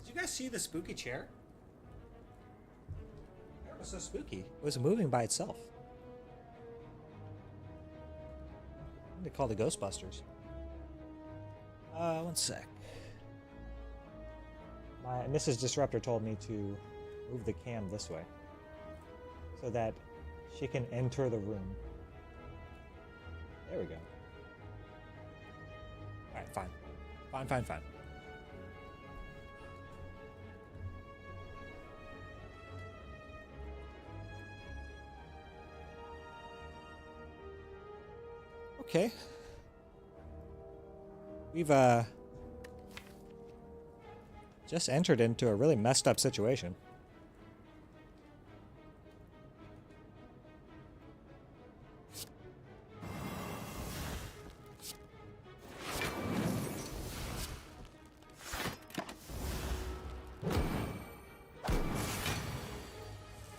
Did you guys see the spooky chair? It was so spooky. It was moving by itself. I need to call the Ghostbusters. One sec. My Mrs. Disruptor told me to move the cam this way so that she can enter the room. There we go. Alright, fine. Fine. Okay. We've just entered into a really messed up situation.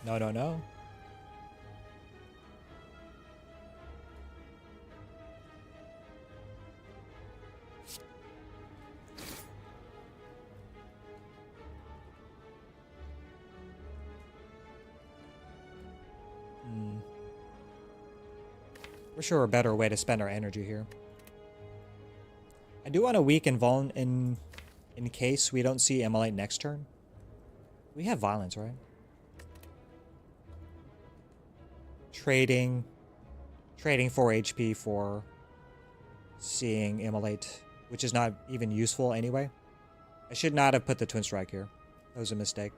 No, no, no. For sure a better way to spend our energy here. I do want to weaken Vuln in case we don't see Immolate next turn. We have violence, right? Trading 4 HP for seeing Immolate, which is not even useful anyway. I should not have put the Twin Strike here. That was a mistake.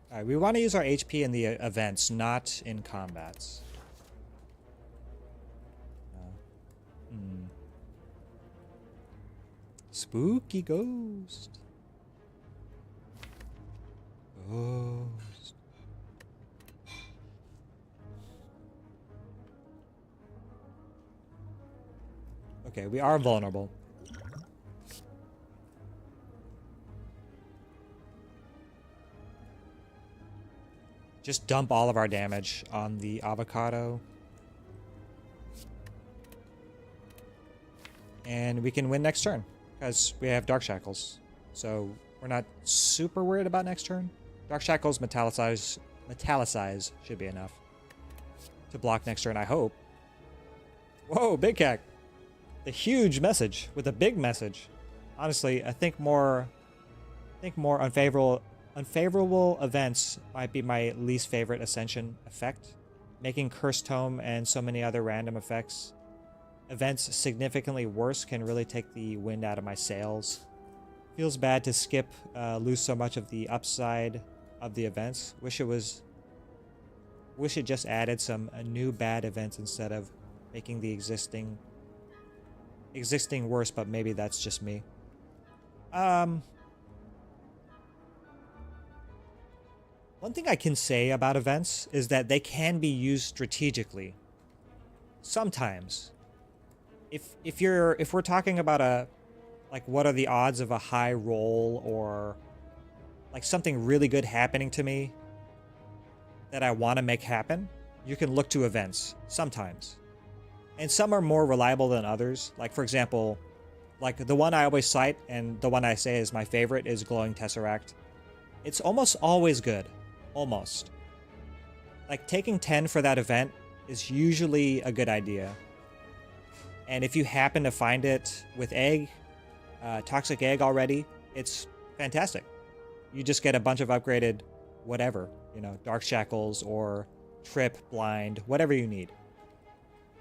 Alright, we want to use our HP in the events, not in combats. Spooky ghost. Ghost. Okay, we are vulnerable. Just dump all of our damage on the avocado. And we can win next turn, because we have Dark Shackles. So we're not super worried about next turn. Dark Shackles, Metallicize should be enough to block next turn, I hope. Whoa, Big Cack. The huge message with a big message. Honestly, I think more unfavorable events might be my least favorite Ascension effect. Making Cursed Tome and so many other random events significantly worse can really take the wind out of my sails. Feels bad to lose so much of the upside of the events. Wish it just added some new bad events instead of making the existing worse, but maybe that's just me. One thing I can say about events is that they can be used strategically. Sometimes. If we're talking about what are the odds of a high roll or like something really good happening to me that I want to make happen, you can look to events sometimes. And some are more reliable than others. Like for example, like the one I always cite and the one I say is my favorite is Glowing Tesseract. It's almost always good. Almost. Like taking 10 for that event is usually a good idea. And if you happen to find it with egg, toxic egg already, it's fantastic. You just get a bunch of upgraded whatever, Dark Shackles or Trip, Blind, whatever you need.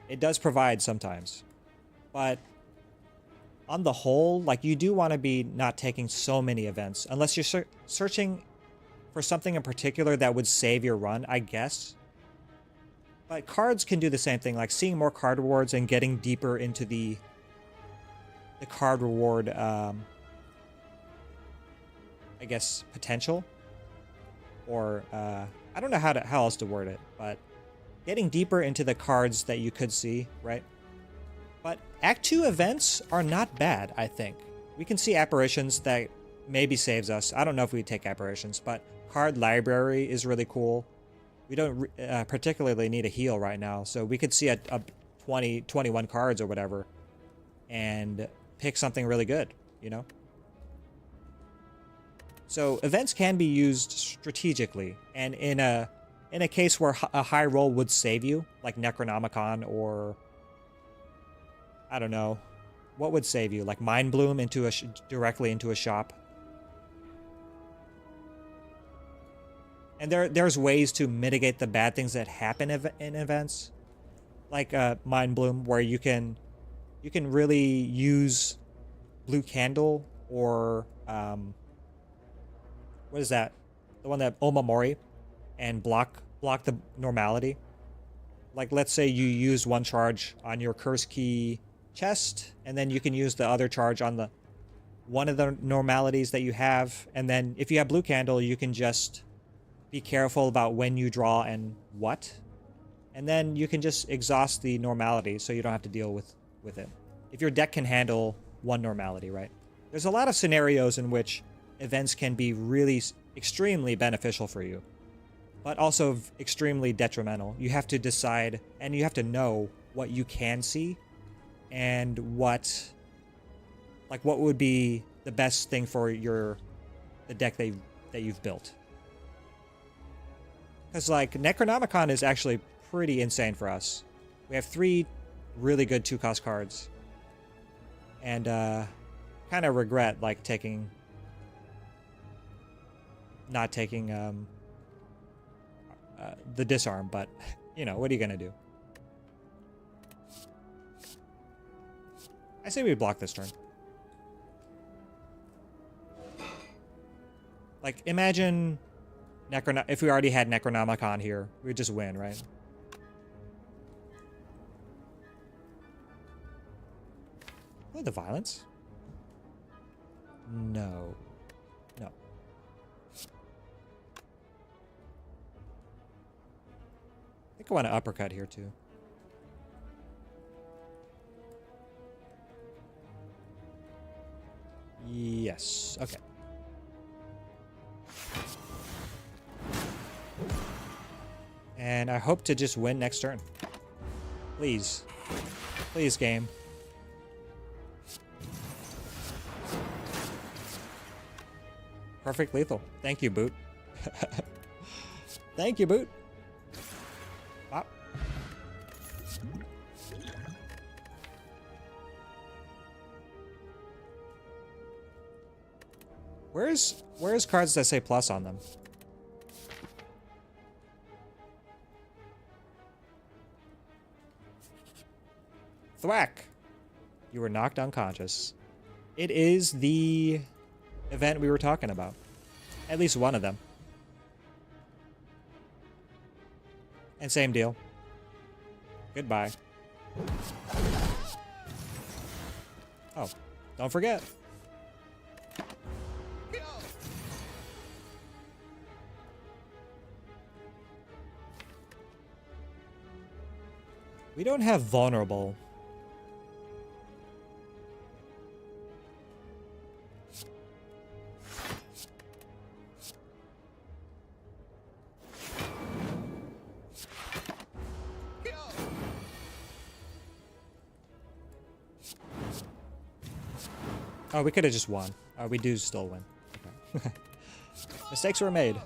It does provide sometimes. But on the whole, like you do want to be not taking so many events unless you're searching for something in particular that would save your run, I guess. But cards can do the same thing, like seeing more card rewards and getting deeper into the card reward, I guess, potential. Or, I don't know how else to word it, but getting deeper into the cards that you could see, right? But Act 2 events are not bad, I think. We can see apparitions that maybe saves us. I don't know if we take apparitions, but card library is really cool. We don't particularly need a heal right now, so we could see a 21 cards or whatever and pick something really good, So events can be used strategically, and in a case where a high roll would save you, like Necronomicon or I don't know, what would save you? Like Mind Bloom directly into a shop. And there's ways to mitigate the bad things that happen in events, like Mind Bloom, where you can really use Blue Candle or what is that? The one that Omamori, and block the normality. Like let's say you use one charge on your Curse Key chest, and then you can use the other charge on the one of the normalities that you have, and then if you have blue candle, you can just be careful about when you draw and what, and then you can just exhaust the normality so you don't have to deal with it. If your deck can handle one normality, right? There's a lot of scenarios in which events can be really extremely beneficial for you, but also extremely detrimental. You have to decide, and you have to know what you can see and what would be the best thing for the deck that you've built. Because like Necronomicon is actually pretty insane for us. We have 3 really good 2-cost cards, and kind of regret like not taking the disarm, but you know, what are you gonna do? I say we block this turn. Like, imagine if we already had Necronomicon here, we would just win, right? Oh, the violence? No. No. I think I want to uppercut here, too. Yes. Okay. And I hope to just win next turn. Please. Please, game. Perfect lethal. Thank you, Boot. Thank you, Boot. Pop. Where's cards that say plus on them? Thwack! You were knocked unconscious. It is the event we were talking about. At least one of them. And same deal. Goodbye. Oh, don't forget. We don't have vulnerable. Oh, we could have just won. We do still win. Okay. Mistakes were made.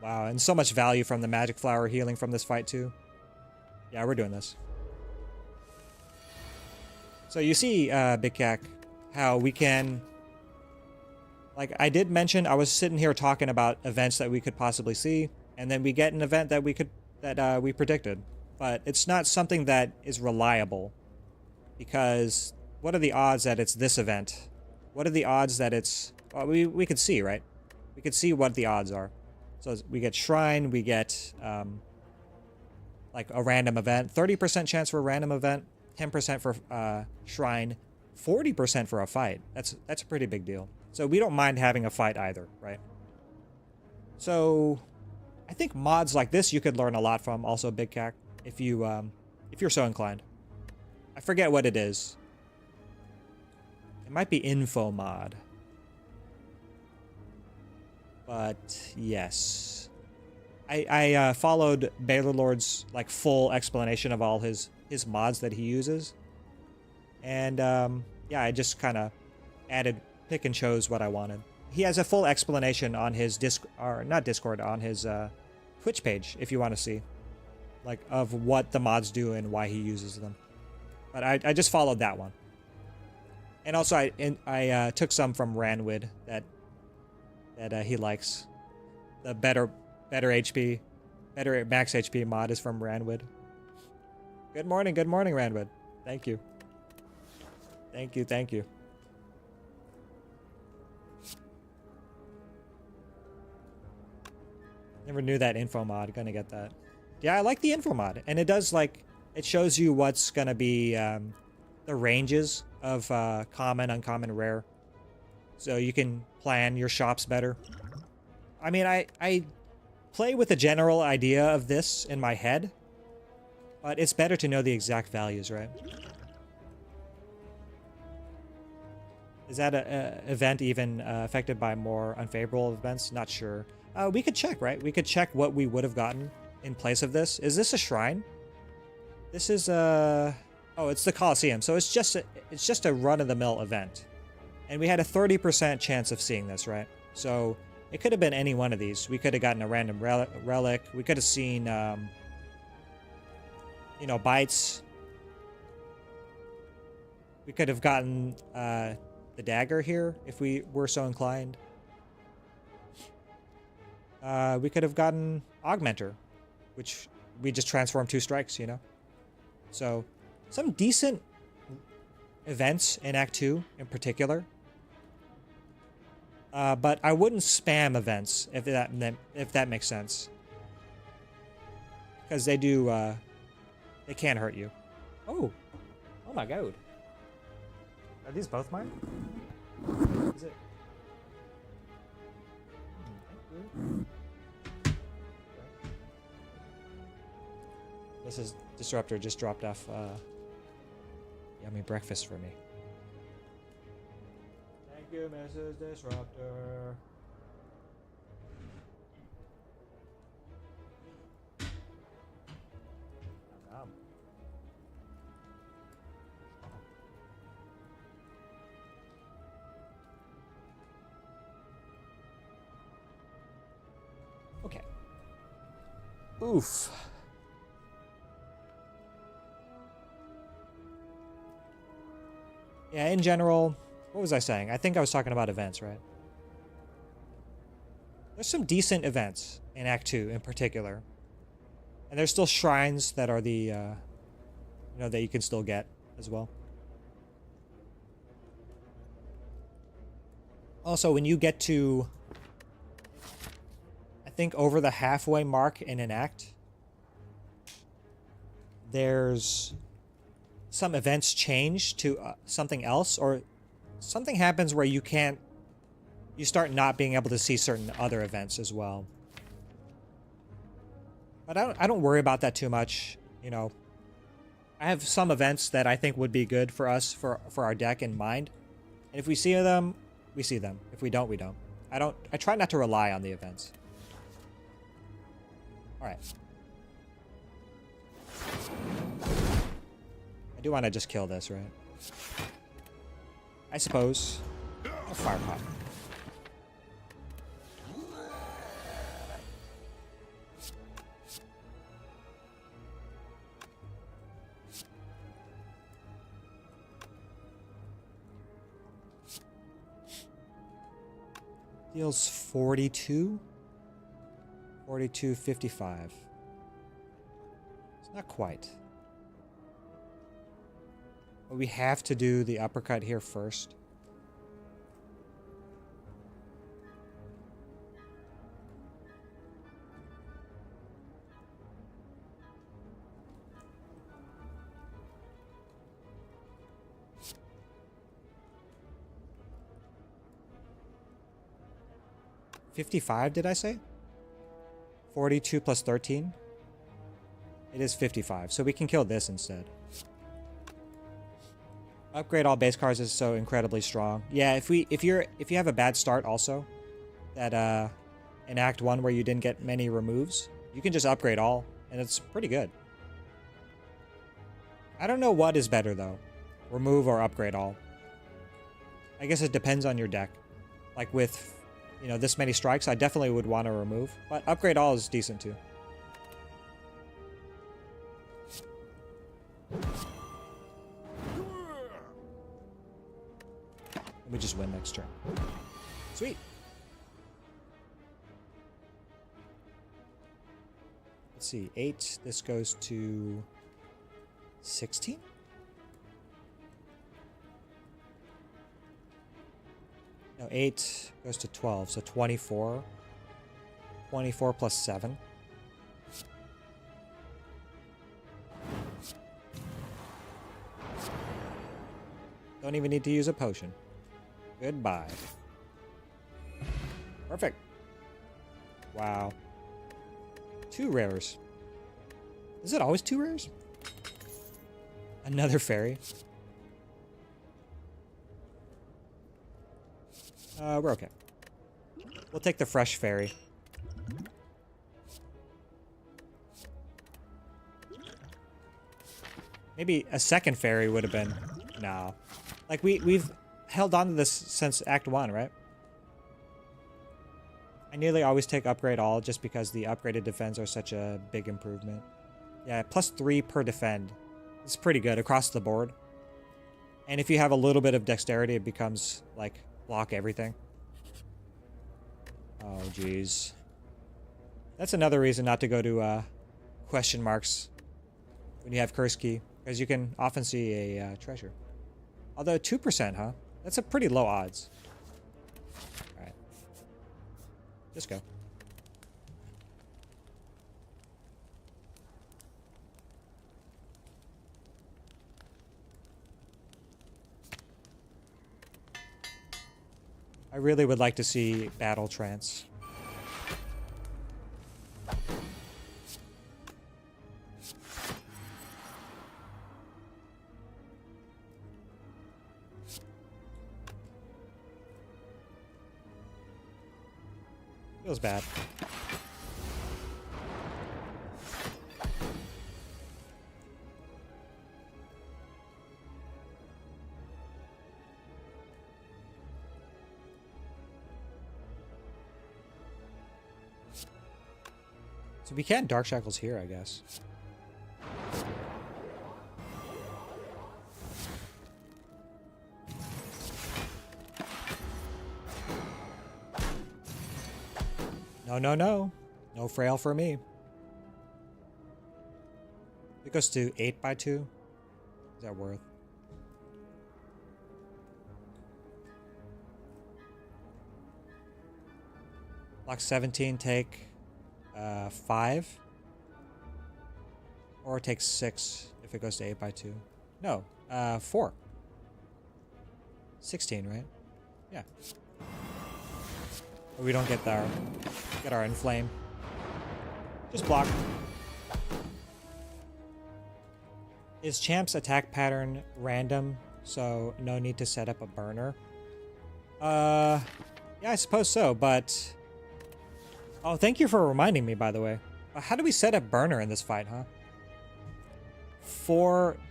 Wow, and so much value from the Magic Flower healing from this fight too. Yeah, we're doing this. So you see, Big Cac, how we can... Like, I did mention, I was sitting here talking about events that we could possibly see, and then we get an event that we predicted. But it's not something that is reliable, because what are the odds that it's this event? What are the odds that it's... Well, we could see, right? We could see what the odds are. So we get Shrine, we get like a random event. 30% chance for a random event, 10% for Shrine, 40% for a fight. That's a pretty big deal. So we don't mind having a fight either, right? So I think mods like this you could learn a lot from, also Big Cac, if you're so inclined. I forget what it is. It might be info mod. But yes. I followed Baylor Lord's like full explanation of all his mods that he uses. And yeah, I just kind of pick and chose what I wanted. He has a full explanation on his on his Twitch page if you want to see, like, of what the mods do and why he uses them. But I just followed that one. And also I took some from Ranwid that he likes. The better HP, better max HP mod is from Ranwid. Good morning, Ranwid. Thank you. Thank you. Never knew that info mod. Gonna get that. Yeah, I like the info mod, and it does, like, it shows you what's gonna be the ranges of common, uncommon, rare. So you can plan your shops better. I mean, I play with the general idea of this in my head, but it's better to know the exact values, right? Is that a event even affected by more unfavorable events? Not sure. We could check, right? We could check what we would have gotten in place of this. Is this a shrine? This is a... Oh, it's the Colosseum. So it's just a run-of-the-mill event. And we had a 30% chance of seeing this, right? So it could have been any one of these. We could have gotten a random relic. We could have seen, you know, bites. We could have gotten the dagger here if we were so inclined. We could have gotten Augmenter, which we just transformed 2 strikes, you know? So some decent events in Act 2 in particular. But I wouldn't spam events if that makes sense. Because they do, they can hurt you. Oh my god. Are these both mine? Is it? This is Disruptor just dropped off yummy breakfast for me. Thank you, Mrs. Disruptor. Okay. Oof. Yeah, in general, what was I saying? I think I was talking about events, right? There's some decent events in Act 2 in particular. And there's still shrines that are the, you know, that you can still get as well. Also, when you get to, I think, over the halfway mark in an act, there's some events change to something else, or something happens where you start not being able to see certain other events as well. But I don't worry about that too much, you know. I have some events that I think would be good for us, for our deck in mind. And if we see them, we see them. If we don't, we don't. I try not to rely on the events. Alright. I do want to just kill this, right? I suppose. A fire pot. Deals 42? 42.55. It's not quite. But we have to do the uppercut here first. $55, did I say? 42 plus 13? It is 55, so we can kill this instead. Upgrade all base cards is so incredibly strong. Yeah, if you have a bad start also, that in Act 1 where you didn't get many removes, you can just upgrade all, and it's pretty good. I don't know what is better though. Remove or upgrade all. I guess it depends on your deck. Like with, you know, this many strikes, I definitely would want to remove, but upgrade all is decent too. We just win next turn. Sweet. Let's see, 8. This goes to 16? No, 8 goes to 12, so 24. 24 plus 7. Don't even need to use a potion. Goodbye. Perfect. Wow. 2 rares. Is it always 2 rares? Another fairy. We're okay. We'll take the fresh fairy. Maybe a second fairy would have been... No. Like, we've held on to this since Act 1, right? I nearly always take Upgrade All just because the upgraded defense are such a big improvement. Yeah, +3 per defend. It's pretty good across the board. And if you have a little bit of dexterity, it becomes, like, block everything. Oh, jeez. That's another reason not to go to question marks when you have Curse Key. Because you can often see a treasure. Although 2%, huh? That's a pretty low odds. Alright. Just go. I really would like to see Battle Trance. Feels bad. So we can't Dark Shackles here, I guess. No, no, no. No frail for me. It goes to 8x2. Is that worth? Block 17, take 5. Or take 6 if it goes to 8x2. No, 4. 16, right? Yeah. But we don't get our inflame. Just block. Is Champ's attack pattern random, so no need to set up a burner? Yeah, I suppose so, but... Oh, thank you for reminding me, by the way. How do we set up burner in this fight, huh?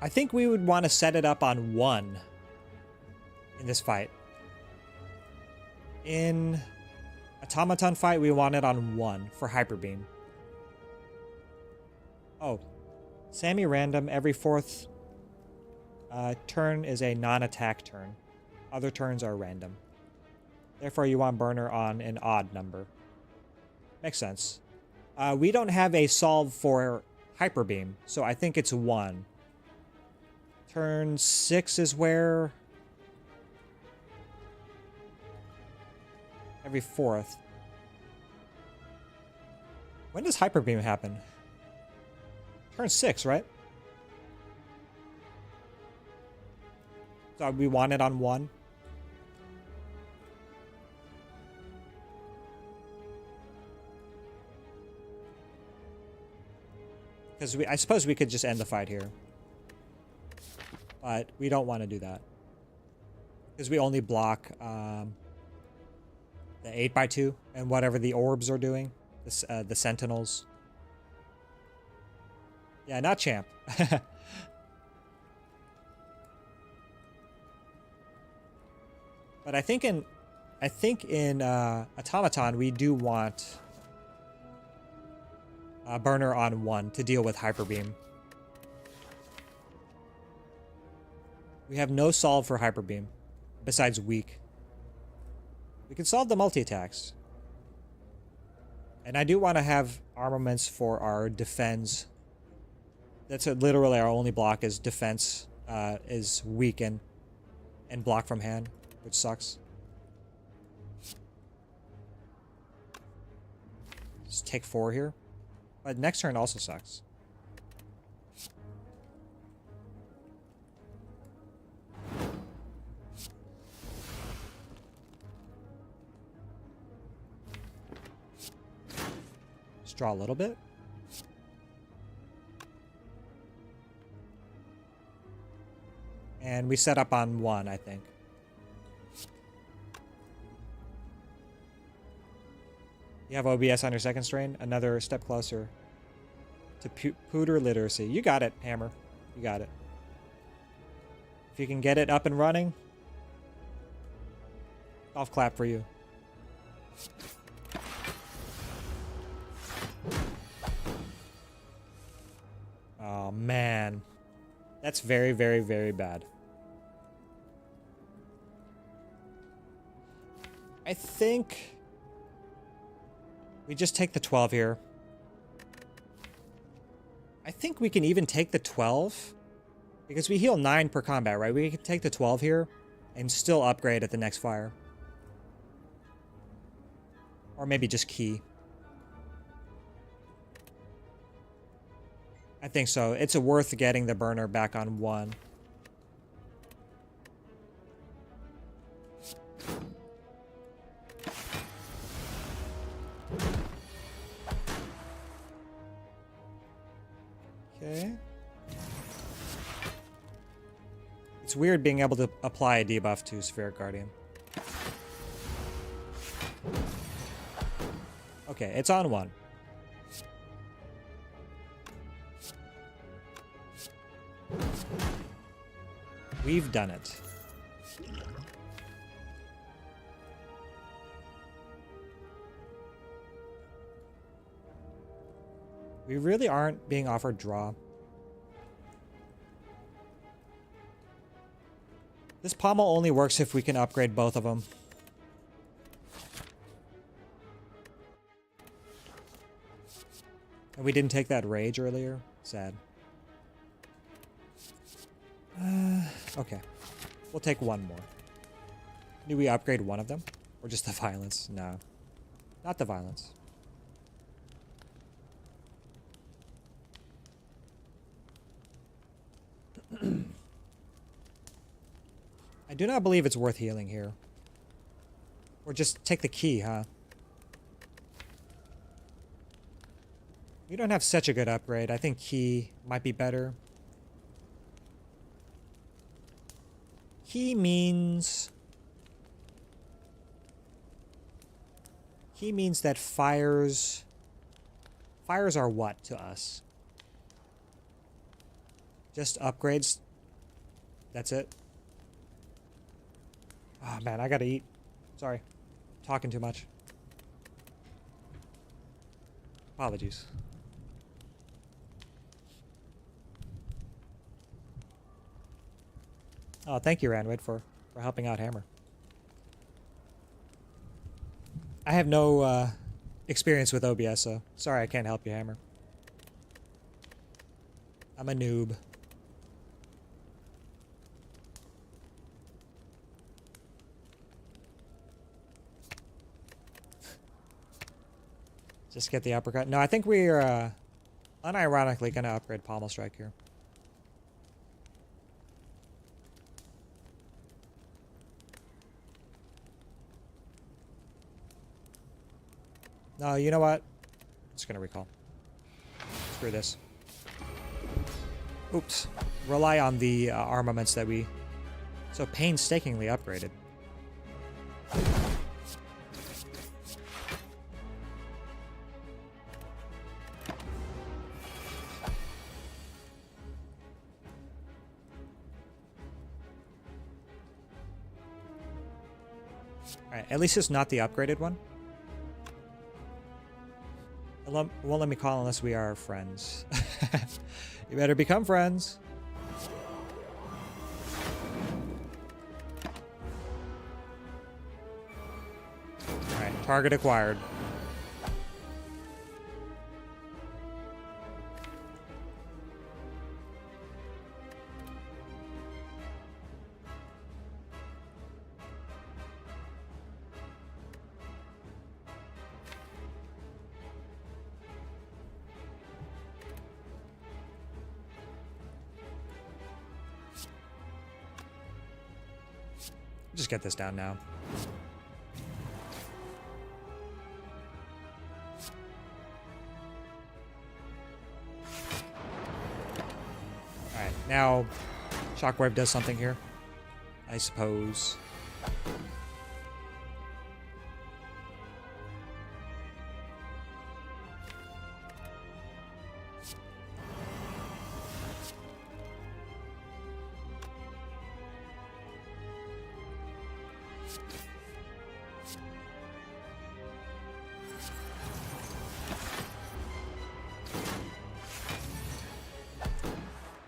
I think we would want to set it up on 1 in this fight. In Automaton fight, we want it on 1 for Hyper Beam. Oh. Semi-random, every 4th turn is a non-attack turn. Other turns are random. Therefore, you want burner on an odd number. Makes sense. We don't have a solve for Hyper Beam, so I think it's 1. Turn 6 is where... Every 4th. When does Hyper Beam happen? Turn 6, right? So we want it on 1. Because I suppose we could just end the fight here. But we don't want to do that. Because we only block the 8x2 and whatever the orbs are doing. The sentinels. Yeah, not Champ. But I think in Automaton we do want burner on 1 to deal with Hyper Beam. We have no solve for Hyper Beam besides weak. We can solve the multi-attacks. And I do want to have armaments for our defense. That's literally our only block is defense is weaken and block from hand, which sucks. Just take 4 here. But next turn also sucks. Just draw a little bit. And we set up on 1, I think. You have OBS on your second strain? Another step closer to pooter literacy. You got it, Hammer. You got it. If you can get it up and running, golf clap for you. Oh, man. That's very, very, very bad. I think we just take the 12 here. I think we can even take the 12 because we heal 9 per combat, right? We can take the 12 here and still upgrade at the next fire. Or maybe just key. I think so. It's worth getting the burner back on 1. Okay. It's weird being able to apply a debuff to Spheric Guardian. Okay, it's on 1. We've done it. We really aren't being offered draw. This pommel only works if we can upgrade both of them. And we didn't take that rage earlier. Sad. Okay. We'll take one more. Do we upgrade one of them? Or just the violence? No. Not the violence. I do not believe it's worth healing here. Or just take the key, huh? We don't have such a good upgrade. I think key might be better. Key means that fires are what to us? Just upgrades. That's it. Oh man, I gotta eat. Sorry. Talking too much. Apologies. Oh, thank you, Ranwid, for helping out Hammer. I have no experience with OBS, so sorry I can't help you, Hammer. I'm a noob. Just get the uppercut. No, I think we're unironically gonna upgrade Pommel Strike here. No, you know what? I'm just gonna recall. Screw this. Oops. Rely on the armaments that we so painstakingly upgraded. Alright, at least it's not the upgraded one. It won't let me call unless we are friends. You better become friends. Alright, target acquired. Just get this down now. Now, Shockwave does something here, I suppose.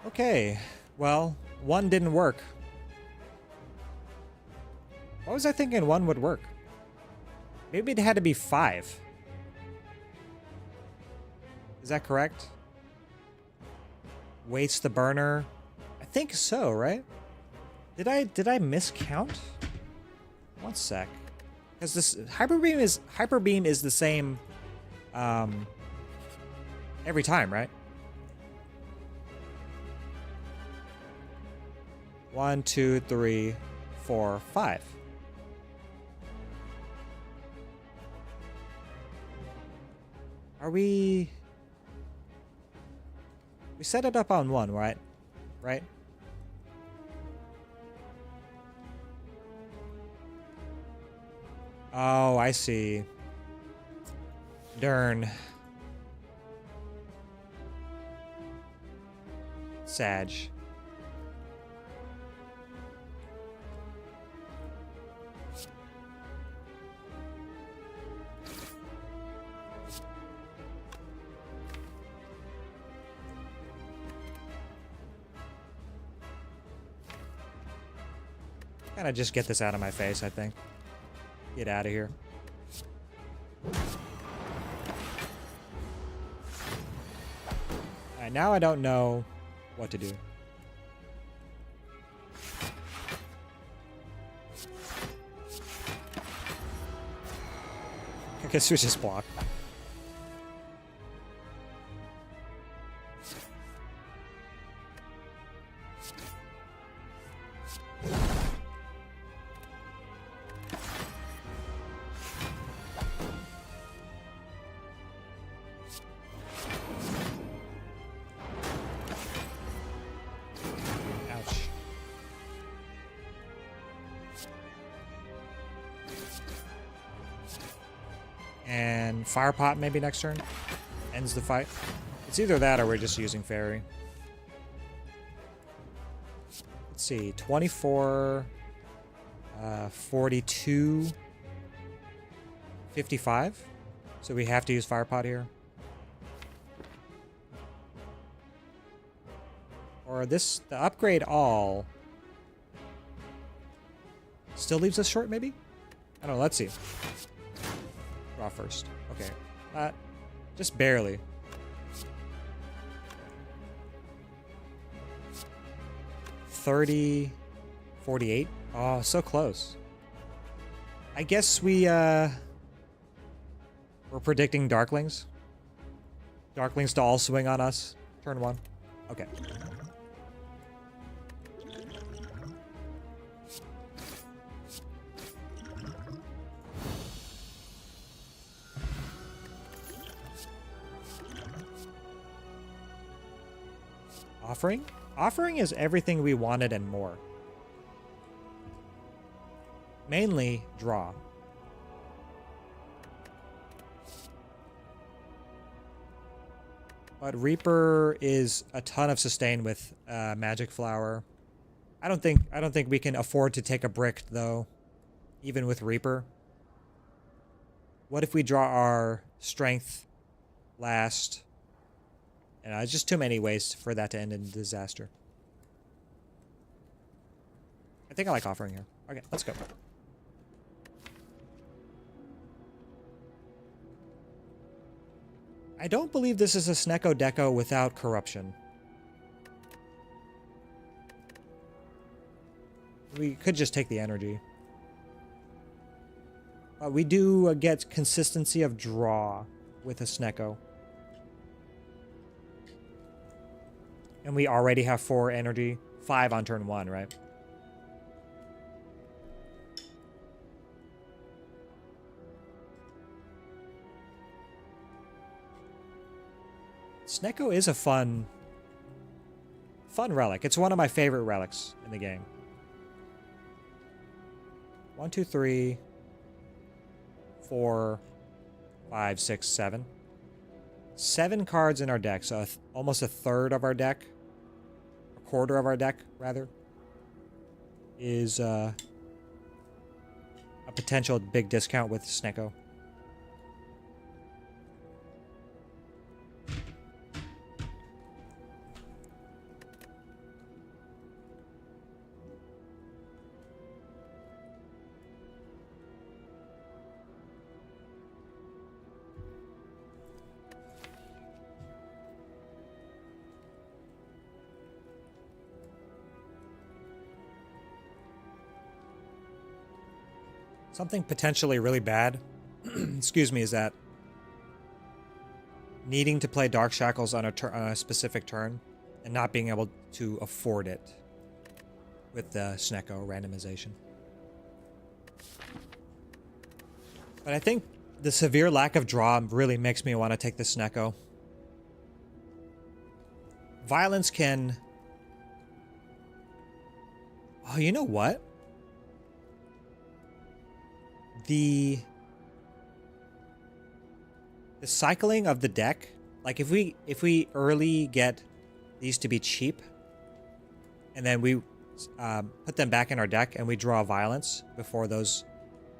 Okay, well, one didn't work. What was I thinking one would work? Maybe it had to be 5. Is that correct? Waits the burner. I think so, right? Did I miscount? One sec. Because this hyper beam is the same every time, right? 1, 2, 3, 4, 5. Are we set it up on 1, right? Right? Oh, I see. Darn. Sag. Kinda just get this out of my face, I think. Get out of here. Alright, now I don't know what to do. I guess we just block. And Fire Pot maybe next turn. Ends the fight. It's either that or we're just using Fairy. Let's see. 24, 42, 55. So we have to use Fire Pot here. Or this, the upgrade all still leaves us short maybe? I don't know, let's see. Draw first. Okay. Just barely. 30, 48. Oh, so close. I guess we're predicting Darklings. Darklings to all swing on us. Turn 1. Okay. Offering? Offering is everything we wanted and more. Mainly, draw. But Reaper is a ton of sustain with Magic Flower. I don't think we can afford to take a brick though, even with Reaper. What if we draw our strength last? And it's just too many ways for that to end in disaster. I think I like offering here. Okay, let's go. I don't believe this is a Snecko Deco without corruption. We could just take the energy. We do get consistency of draw with a Snecko. And we already have 4 energy. 5 on turn 1, right? Snecko is a fun fun relic. It's one of my favorite relics in the game. 1, 2, 3, 4, 5, 6, 7. 7 cards in our deck, so almost a third of our deck, a quarter of our deck, rather, is a potential big discount with Snecko. Something potentially really bad, excuse me, is that needing to play Dark Shackles on a specific turn and not being able to afford it with the Snecko randomization. But I think the severe lack of draw really makes me want to take the Snecko. Violence can... Oh, you know what? The cycling of the deck, like if we early get these to be cheap, and then we put them back in our deck and we draw violence before those,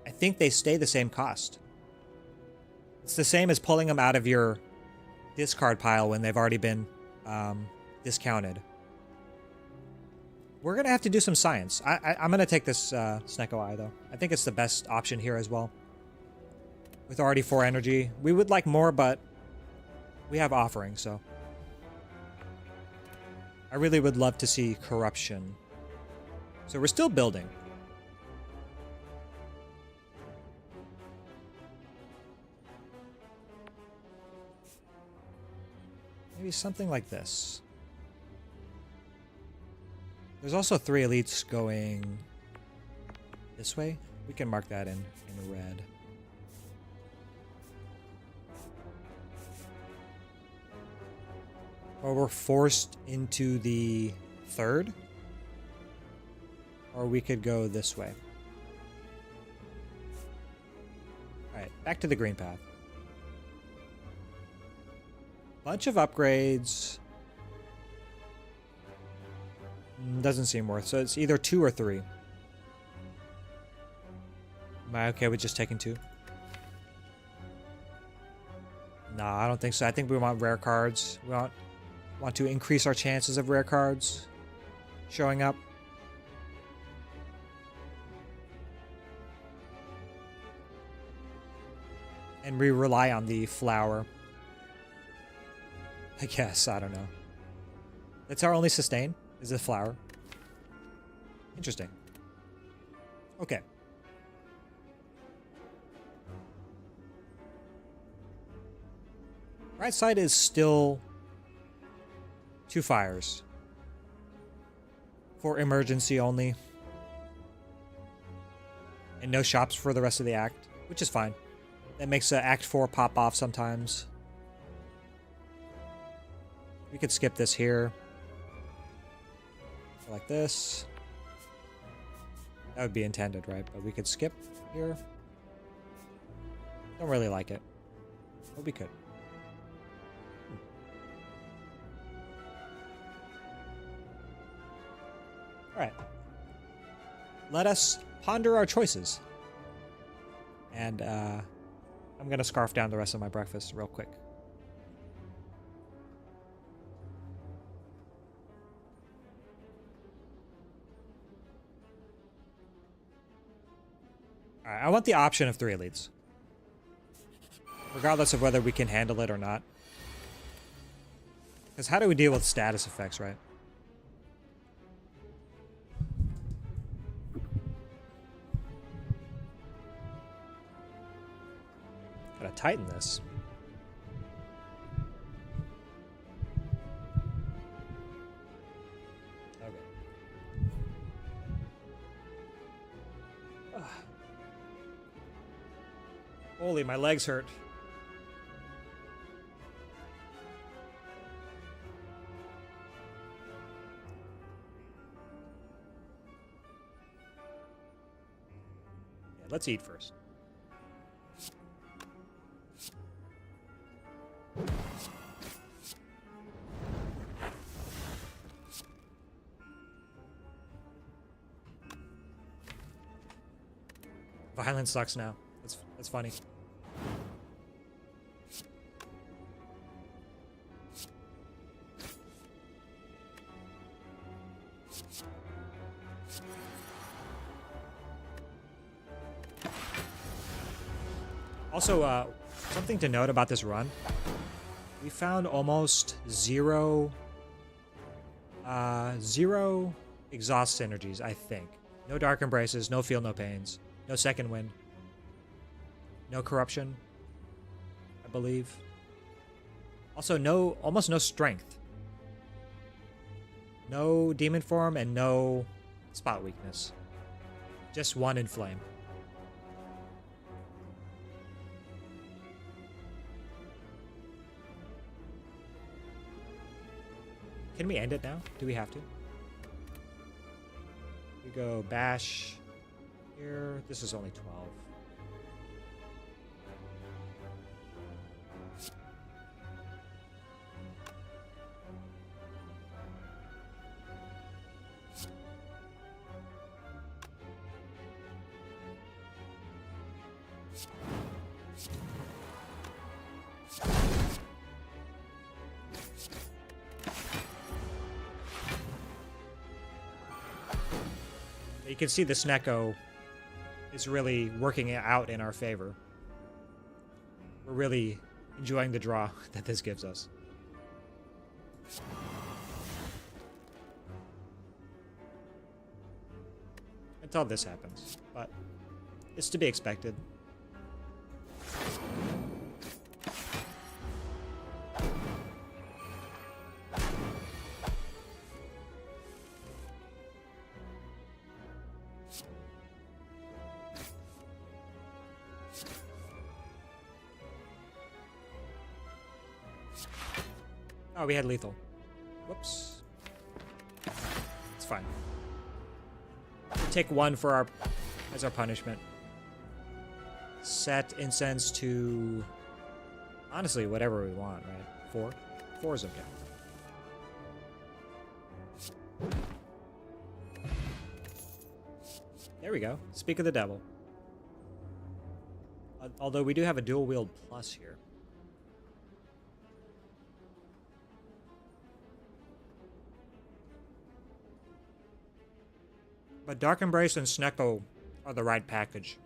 I think they stay the same cost. It's the same as pulling them out of your discard pile when they've already been discounted. We're going to have to do some science. I'm going to take this Snecko Eye, though. I think it's the best option here as well. With already 4 energy. We would like more, but we have offerings, so. I really would love to see Corruption. So we're still building. Maybe something like this. There's also 3 elites going this way. We can mark that in red. Or we're forced into the 3rd. Or we could go this way. Alright, back to the green path. Bunch of upgrades. Doesn't seem worth, so it's either 2 or 3. Am I okay with just taking 2? No, I don't think so. I think we want rare cards. We want to increase our chances of rare cards showing up. And we rely on the flower. I guess, I don't know. That's our only sustain? Is a flower. Interesting. Okay. Right side is still 2 fires. For emergency only. And no shops for the rest of the act, which is fine. That makes Act 4 pop off sometimes. We could skip this here. Like this. That would be intended, right? But we could skip here. Don't really like it. But we could. Alright. Let us ponder our choices. And I'm going to scarf down the rest of my breakfast real quick. Alright, I want the option of 3 elites. Regardless of whether we can handle it or not. Because how do we deal with status effects, right? Gotta tighten this. Okay. Ugh. Holy, my legs hurt. Let's eat first. Violence sucks now. That's funny. Also, something to note about this run. We found almost zero exhaust synergies, I think. No Dark Embraces, no Feel No Pains, no Second Wind, no Corruption, I believe. Also, almost no Strength. No Demon Form and no Spot Weakness. Just one Inflame. Can we end it now? Do we have to? We go bash here. This is only 12. You can see the Snecko is really working it out in our favor. We're really enjoying the draw that this gives us. Until this happens, but it's to be expected. Oh, we had lethal. Whoops. It's fine. We'll take one for as our punishment. Set incense to honestly whatever we want, right? 4? 4 is okay. There we go. Speak of the devil. Although we do have a dual wield plus here. But Dark Embrace and Snecko are the right package.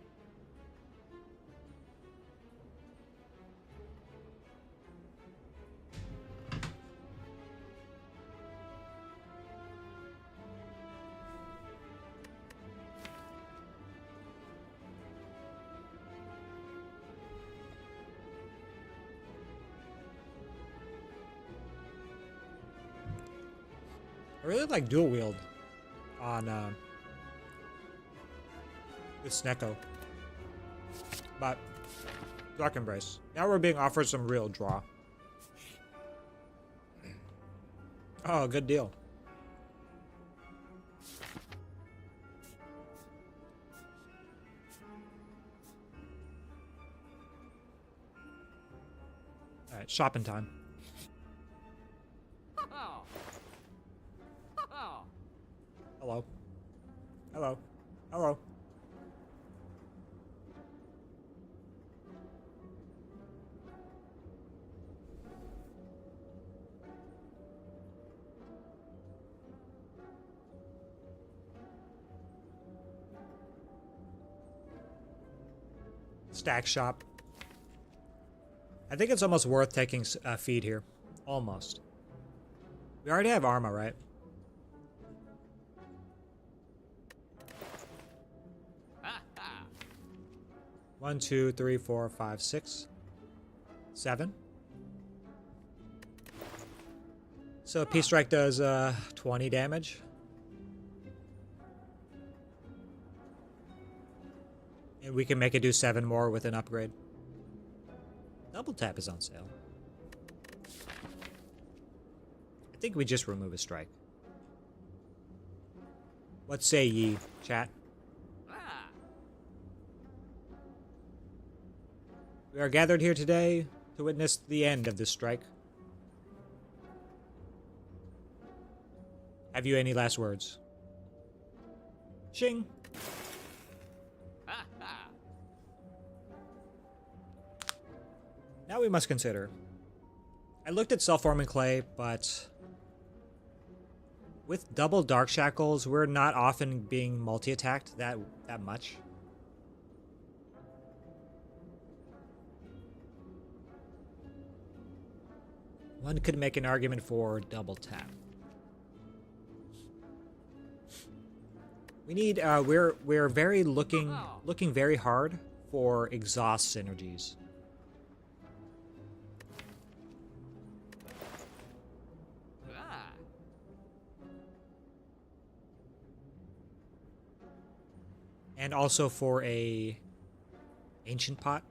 I really like dual wield on with Snecko. But Dark Embrace. Now we're being offered some real draw. Oh, good deal. Alright, shopping time. Hello. Hello. Hello. Stack shop. I think it's almost worth taking feed here. Almost. We already have Arma, right? One, 2, 3, 4, 5, 6, 7. So Peace Strike does 20 damage. And we can make it do 7 more with an upgrade. Double tap is on sale. I think we just remove a strike. What say ye, chat? We are gathered here today to witness the end of this strike. Have you any last words? Shing. Now we must consider. I looked at self-forming clay, but with double dark shackles, we're not often being multi-attacked that much. One could make an argument for double tap. We need we're very looking very hard for exhaust synergies. And also for a ancient pot.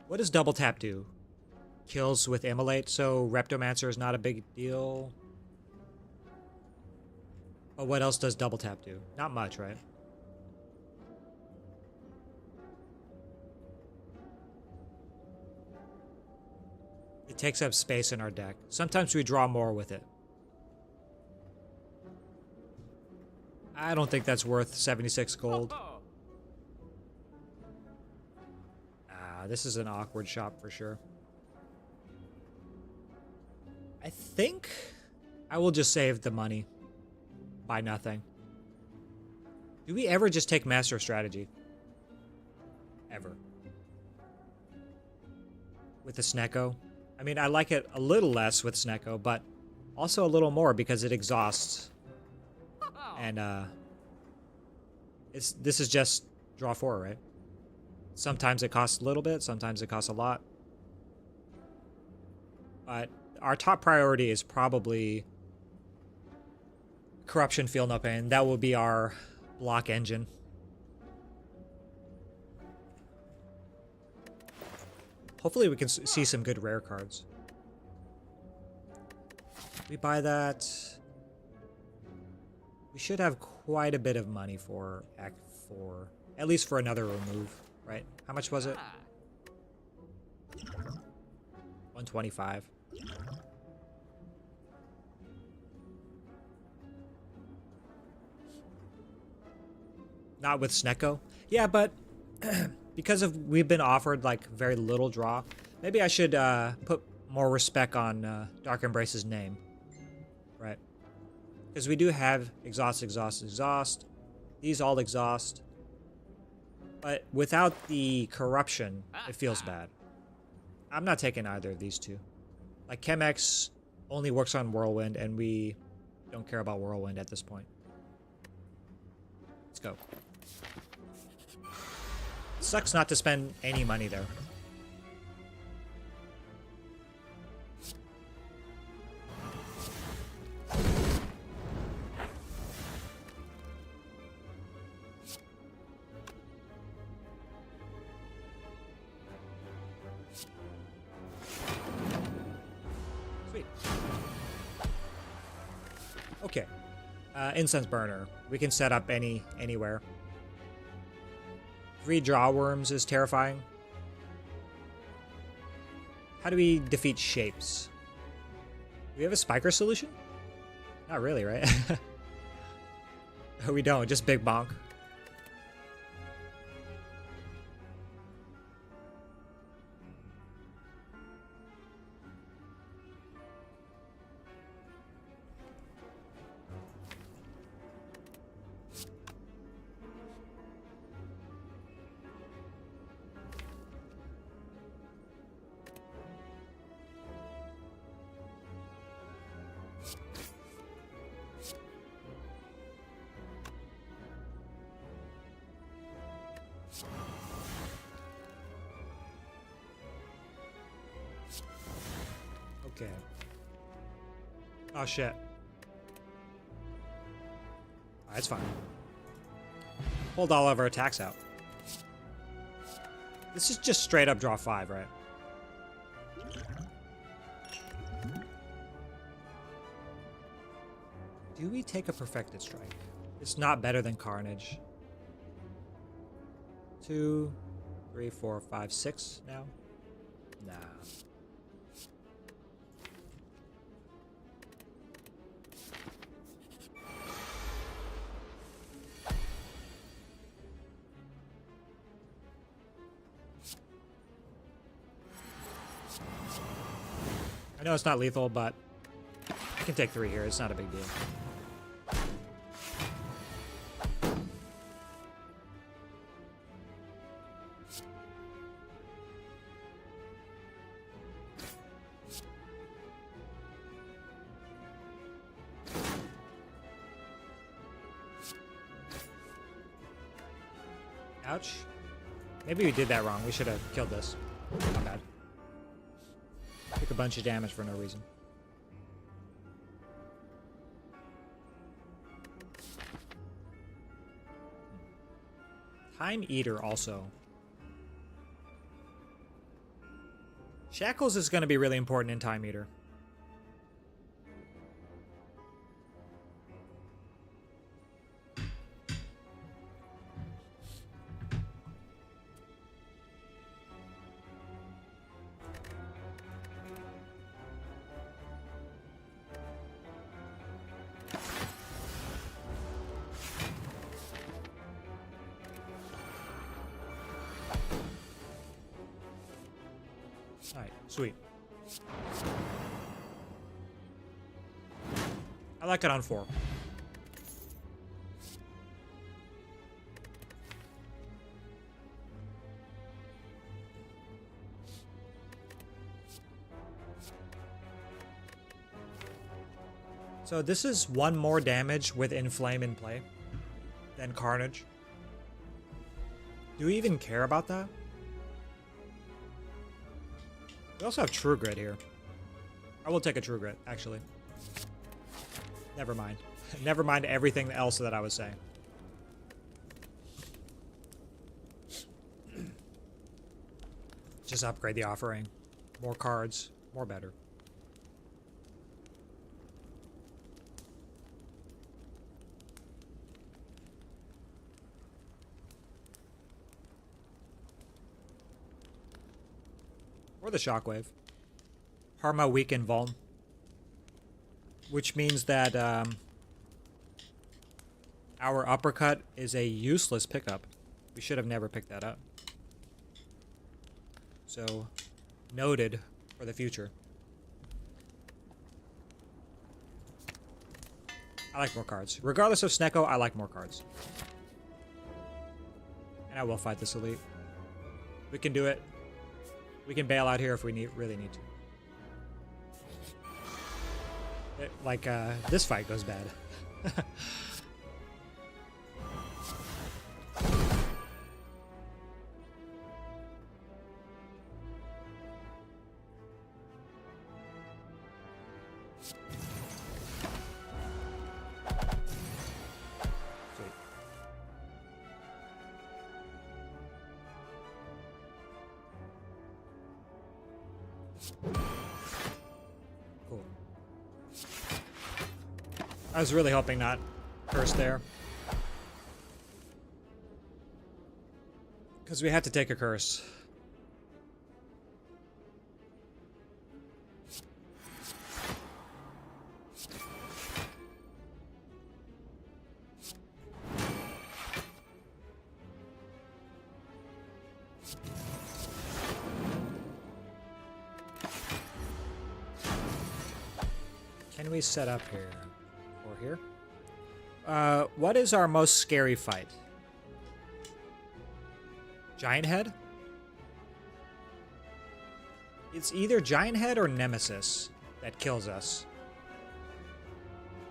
What does double tap do? Kills with immolate, so Reptomancer is not a big deal. But what else does double tap do? Not much, right? It takes up space in our deck. Sometimes we draw more with it. I don't think that's worth 76 gold. This is an awkward shop for sure. I think I will just save the money. Buy nothing. Do we ever just take Master of Strategy? Ever. With the Snecko? I mean, I like it a little less with Snecko, but also a little more because it exhausts. And, this is just draw 4, right? Sometimes it costs a little bit, sometimes it costs a lot. But our top priority is probably Corruption, Feel No Pain. That will be our block engine. Hopefully we can see some good rare cards. We buy that. We should have quite a bit of money for Act 4. At least for another remove, right? How much was it? 125. Not with Snecko. Yeah, but because we've been offered like very little draw, maybe I should put more respect on Dark Embrace's name, right? Because we do have exhaust, exhaust, exhaust. These all exhaust. But without the corruption, it feels bad. I'm not taking either of these two. Like Chemex only works on Whirlwind, and we don't care about Whirlwind at this point. Let's go. Sucks not to spend any money there. Sweet. Okay. Incense burner. We can set up anywhere. 3 draw worms is terrifying. How do we defeat shapes? Do we have a spiker solution? Not really, right? No, we don't. Just big bonk. Okay. Oh shit. That's fine. Pulled all of our attacks out. This is just straight up draw 5, right? Do we take a Perfected Strike? It's not better than Carnage. 2, 3, 4, 5, 6 now? Nah. I know it's not lethal, but I can take 3 here. It's not a big deal. Ouch. Maybe we did that wrong. We should have killed this. Not bad. Took a bunch of damage for no reason. Time Eater also. Shackles is going to be really important in Time Eater. Alright, sweet. I like it on 4. So this is 1 more damage with Inflame in play than Carnage. Do we even care about that? We also have True Grit here. I will take a True Grit, actually. Never mind. Never mind everything else that I was saying. Just upgrade the offering. More cards, more better. Or the Shockwave. Harma weaken Vuln. Which means that our Uppercut is a useless pickup. We should have never picked that up. So, noted for the future. I like more cards. Regardless of Snecko, I like more cards. And I will fight this elite. We can do it. We can bail out here if we really need to. This fight goes bad. Cool. I was really hoping not curse there. Because we had to take a curse. Can we set up here? Or here? What is our most scary fight? Giant Head? It's either Giant Head or Nemesis that kills us.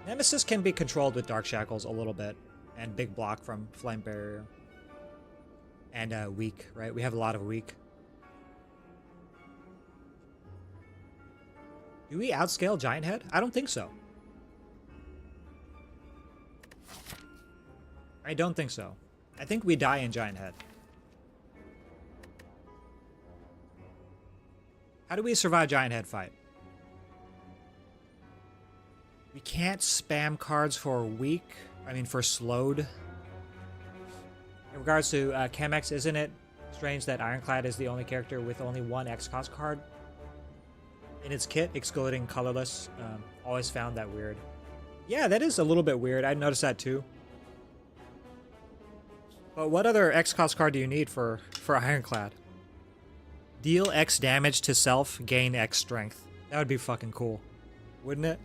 Nemesis can be controlled with Dark Shackles a little bit. And Big Block from Flame Barrier. And Weak, right? We have a lot of Weak. Do we outscale Giant Head? I don't think so. I don't think so. I think we die in Giant Head. How do we survive Giant Head fight? We can't spam cards for for slowed. In regards to Chemex, isn't it Strange that Ironclad is the only character with only one X-Cost card in its kit, excluding colorless. Always found that weird. Yeah, that is a little bit weird. I noticed that too. But what other X-Cost card do you need for Ironclad? Deal X damage to self, gain X strength. That would be fucking cool, wouldn't it?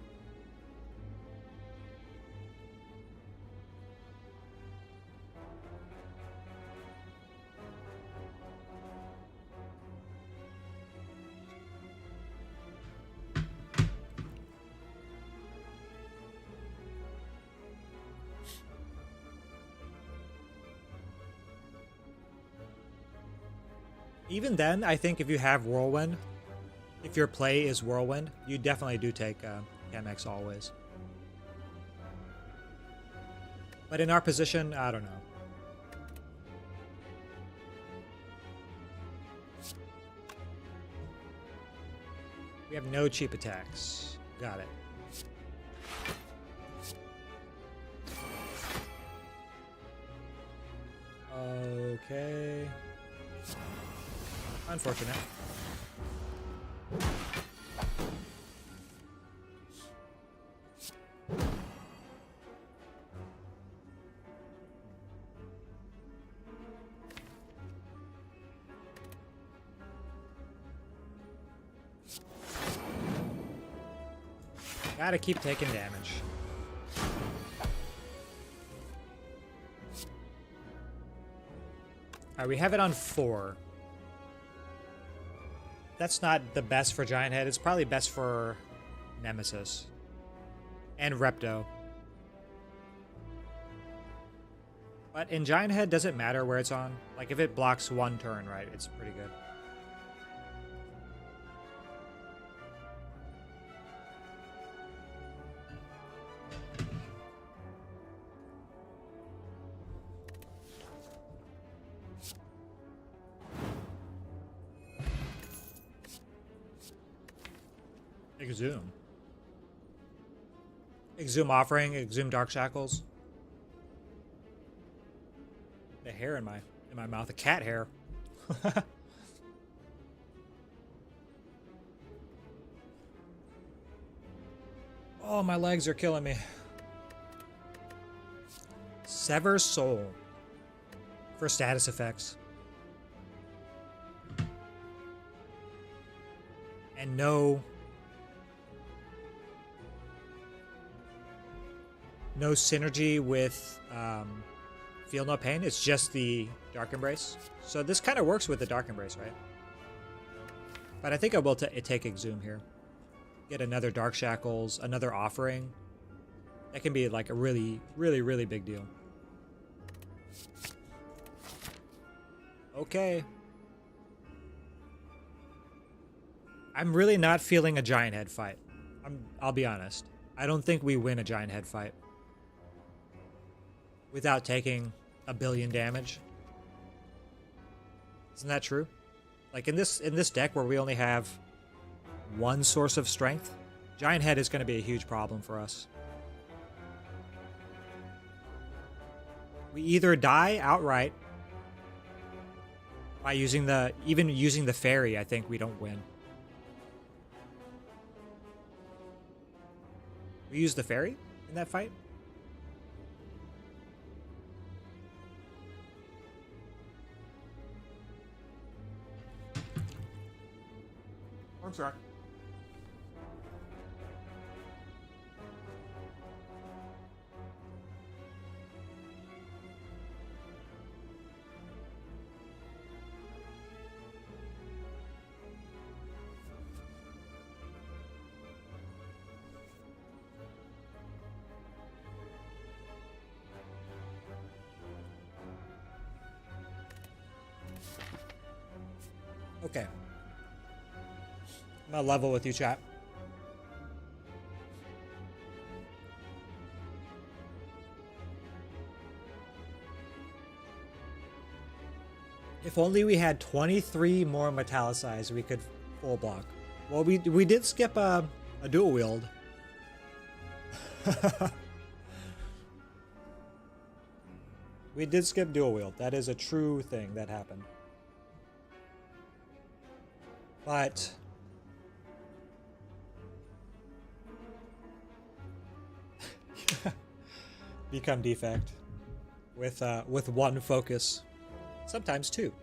Even then, I think if you have Whirlwind, if your play is Whirlwind, you definitely do take Chem-X always. But in our position, I don't know. We have no cheap attacks. Got it. Okay. Unfortunate. Gotta keep taking damage. Alright, we have it on 4. That's not the best for Giant Head. It's probably best for Nemesis. And Repto. But in Giant Head, does it matter where it's on? Like, if it blocks one turn, right, it's pretty good. Exhume. Exhume Offering, Exhume Dark Shackles. The hair in my mouth, a cat hair. Oh, my legs are killing me. Sever Soul for status effects. And no synergy with Feel No Pain. It's just the Dark Embrace. So this kind of works with the Dark Embrace, right? But I think I will take Exhume here. Get another Dark Shackles, another Offering. That can be like a really, really, really big deal. Okay. I'm really not feeling a Giant Head fight. I'll be honest. I don't think we win a Giant Head fight without taking a billion damage. Isn't that true? Like in this deck where we only have one source of strength, Giant Head is going to be a huge problem for us. We either die outright by using even using the fairy. I think we don't win. We use the fairy in that fight? I'm sorry. Okay. I'm gonna level with you, chat. If only we had 23 more Metallicized, we could full block. Well, we did skip a dual wield. We did skip dual wield. That is a true thing that happened. But become defect with one focus, sometimes two.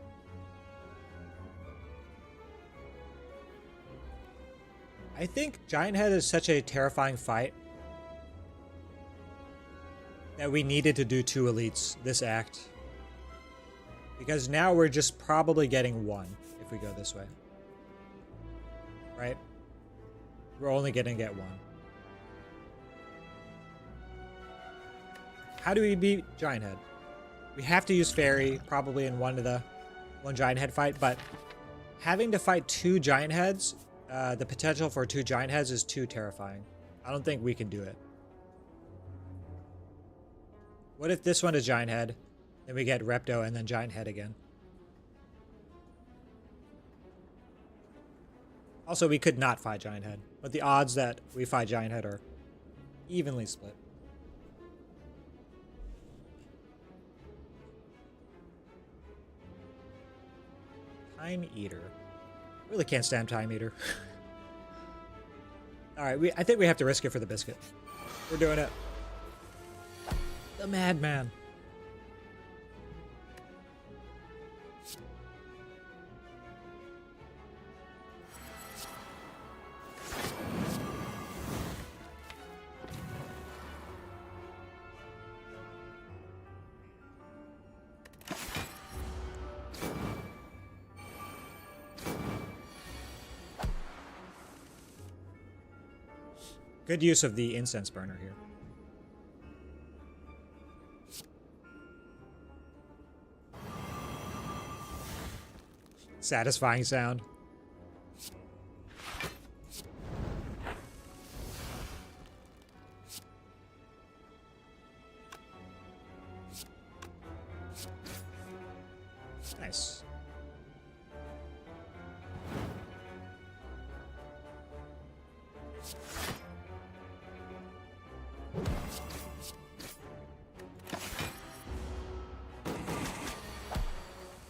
I think Giant Head is such a terrifying fight that we needed to do 2 elites this act. Because now we're just probably getting 1 if we go this way. Right? We're only gonna get 1. How do we beat Giant Head? We have to use Fairy probably in one Giant Head fight, but having to fight 2 Giant Heads, the potential for 2 Giant Heads is too terrifying. I don't think we can do it. What if this one is Giant Head, then we get Repto and then Giant Head again? Also, we could not fight Giant Head, but the odds that we fight Giant Head are evenly split. Time Eater. Really can't stand Time Eater. Alright, I think we have to risk it for the biscuit. We're doing it. The Madman. Good use of the incense burner here. Satisfying sound. Nice.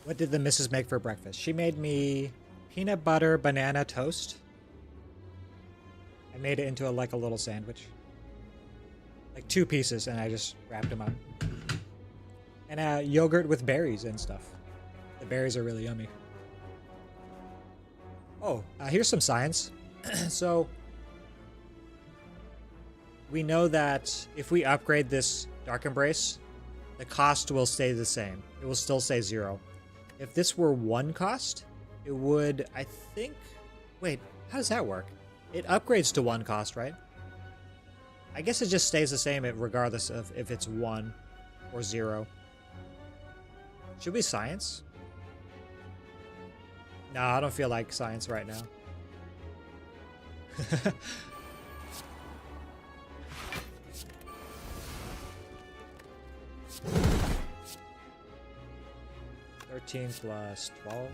What did the missus make for breakfast? She made me peanut butter banana toast. I made it into like a little sandwich. Like 2 pieces, and I just wrapped them up. And yogurt with berries and stuff. The berries are really yummy. Oh, here's some science. So, we know that if we upgrade this Dark Embrace, the cost will stay the same. It will still say 0. If this were 1 cost, it would, I think... Wait, how does that work? It upgrades to 1 cost, right? I guess it just stays the same regardless of if it's 1 or 0. Should we science? No, I don't feel like science right now. +13 +12.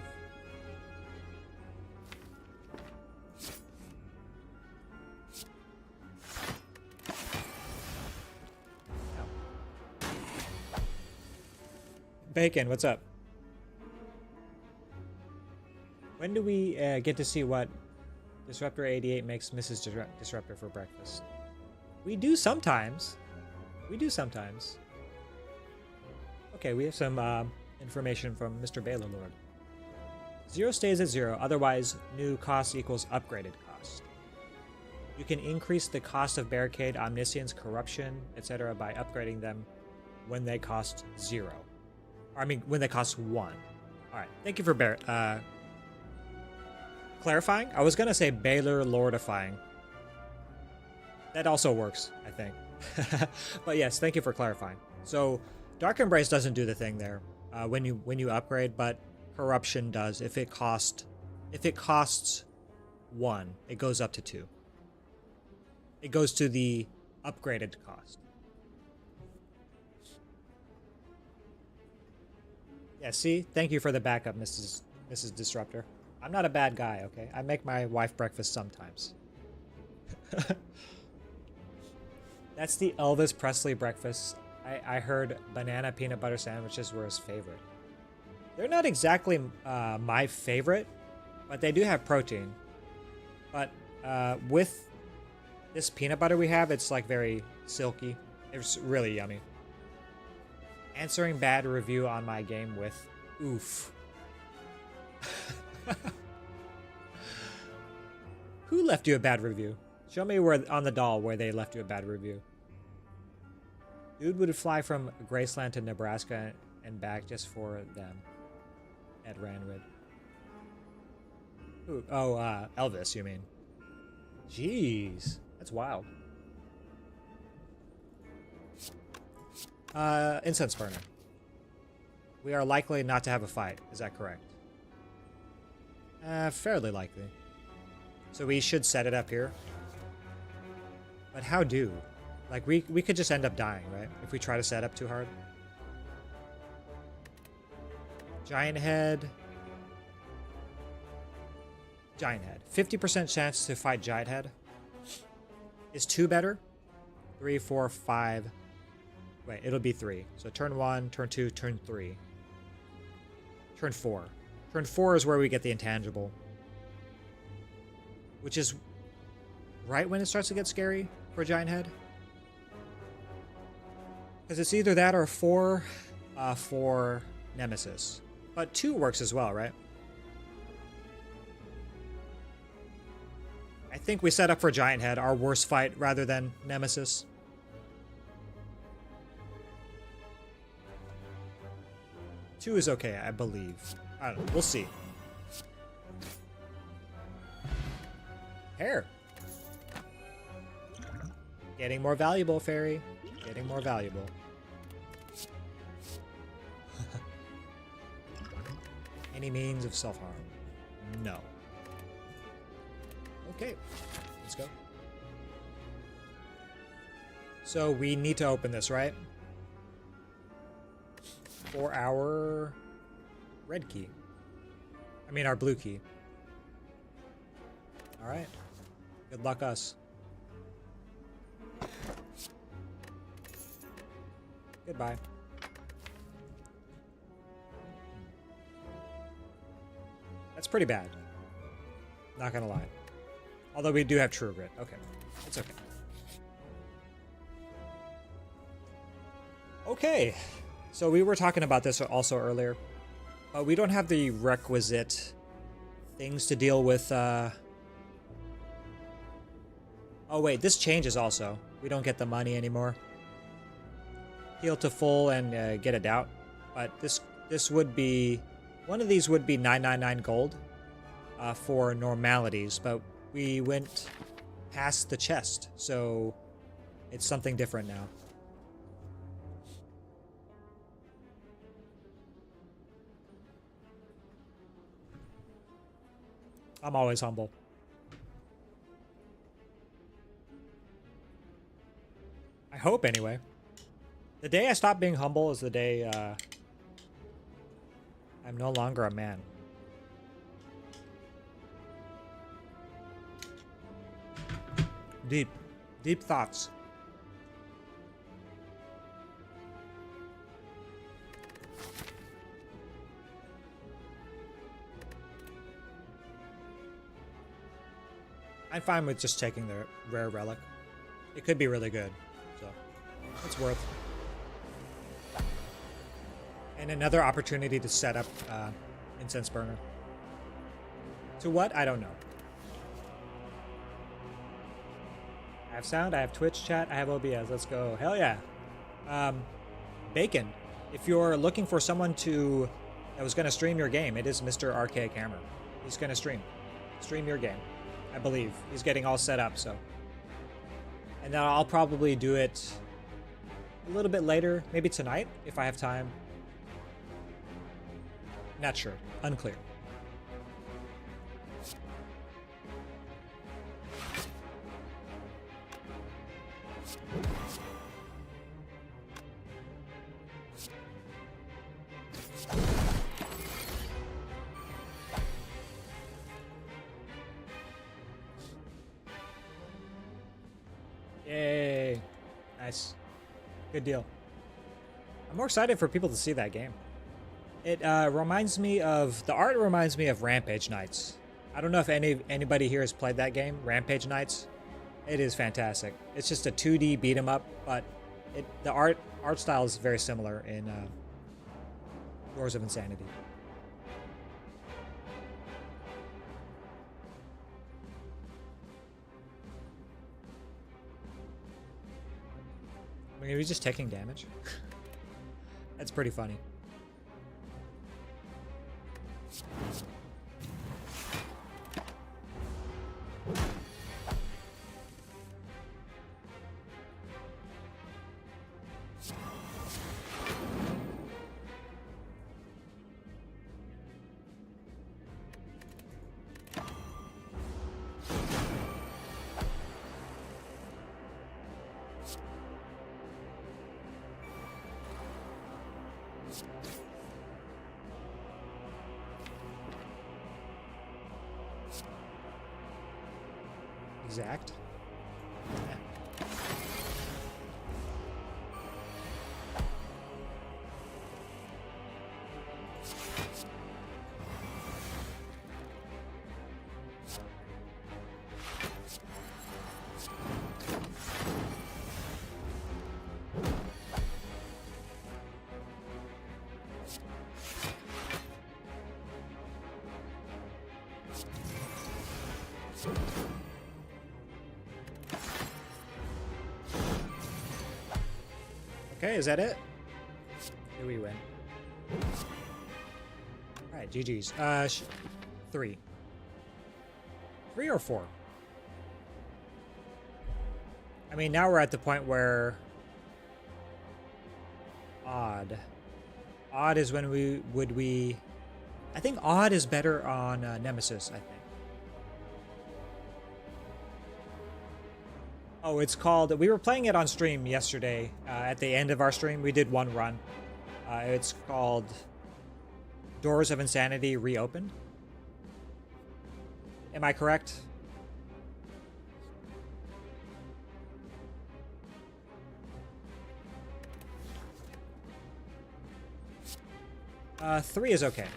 Bacon, what's up? When do we get to see what Disruptor 88 makes Mrs. Disruptor for breakfast? We do sometimes. We do sometimes. Okay, we have some information from Mr. Baylor Lord. 0 stays at 0, otherwise new cost equals upgraded cost. You can increase the cost of Barricade, Omniscience, Corruption, etc. by upgrading them when they cost 0. I mean, when they cost 1. Alright, thank you for clarifying. I was gonna say Baylor Lordifying. That also works, I think. But yes, thank you for clarifying. So, Dark Embrace doesn't do the thing there when you upgrade, but Corruption does. If it costs 1, it goes up to 2. It goes to the upgraded cost. Yeah, see? Thank you for the backup, Mrs. Disruptor. I'm not a bad guy, okay? I make my wife breakfast sometimes. That's the Elvis Presley breakfast. I heard banana peanut butter sandwiches were his favorite. They're not exactly my favorite, but they do have protein. But with this peanut butter we have, it's like very silky. It's really yummy. Answering bad review on my game with oof. Who left you a bad review? Show me where on the doll where they left you a bad review. Dude would fly from Graceland to Nebraska and back just for them. At Ranwood. Ooh, oh, Elvis, you mean? Jeez, that's wild. Incense burner. We are likely not to have a fight. Is that correct? Fairly likely. So we should set it up here. But how do? Like, we could just end up dying, right? If we try to set up too hard. Giant head. Giant head. 50% chance to fight giant head. Is 2 better? 3, 4, 5. Wait, it'll be 3. So turn 1, turn 2, turn 3. Turn 4. Turn 4 is where we get the intangible. Which is right when it starts to get scary for a giant head. Because it's either that or 4 for Nemesis. But 2 works as well, right? I think we set up for Giant Head, our worst fight, rather than Nemesis. Two is okay, I believe. I don't know, we'll see. Hair. Getting more valuable, Fairy. Getting more valuable. Any means of self-harm? No. Okay, let's go. So we need to open this, right? For our red key. I mean our blue key. Alright. Good luck us. Goodbye. That's pretty bad. Not gonna lie. Although we do have True Grit. Okay. It's okay. Okay. So we were talking about this also earlier. But we don't have the requisite things to deal with. Oh wait, this changes also. We don't get the money anymore. Heal to full and get a doubt. But this would be... One of these would be 999 gold for normalities. But we went past the chest. So it's something different now. I'm always humble. I hope, anyway. The day I stop being humble is the day I'm no longer a man. Deep. Deep thoughts. I'm fine with just taking the rare relic. It could be really good, so it's worth. And another opportunity to set up incense burner. To what? I don't know. I have sound, I have Twitch chat, I have OBS. Let's go. Hell yeah. Bacon. If you're looking for someone that was going to stream your game, it is Mr. Archaic Hammer. He's going to stream your game. I believe. He's getting all set up, so. And then I'll probably do it a little bit later, maybe tonight, if I have time. Not sure. Unclear. Yay. Nice. Good deal. I'm more excited for people to see that game. It reminds me of... The art reminds me of Rampage Knights. I don't know if anybody here has played that game, Rampage Knights. It is fantastic. It's just a 2D beat 'em up, but the art style is very similar in Doors of Insanity. I mean, are we just taking damage? That's pretty funny. Exact. Yeah. Okay, is that it? Do we win? Alright, GG's. 3. 3 or 4? I mean, now we're at the point where... Odd. Odd is when we... I think odd is better on Nemesis, I think. Oh, it's called... We were playing it on stream yesterday. At the end of our stream, we did one run. It's called Doors of Insanity Reopened. Am I correct? Three is okay.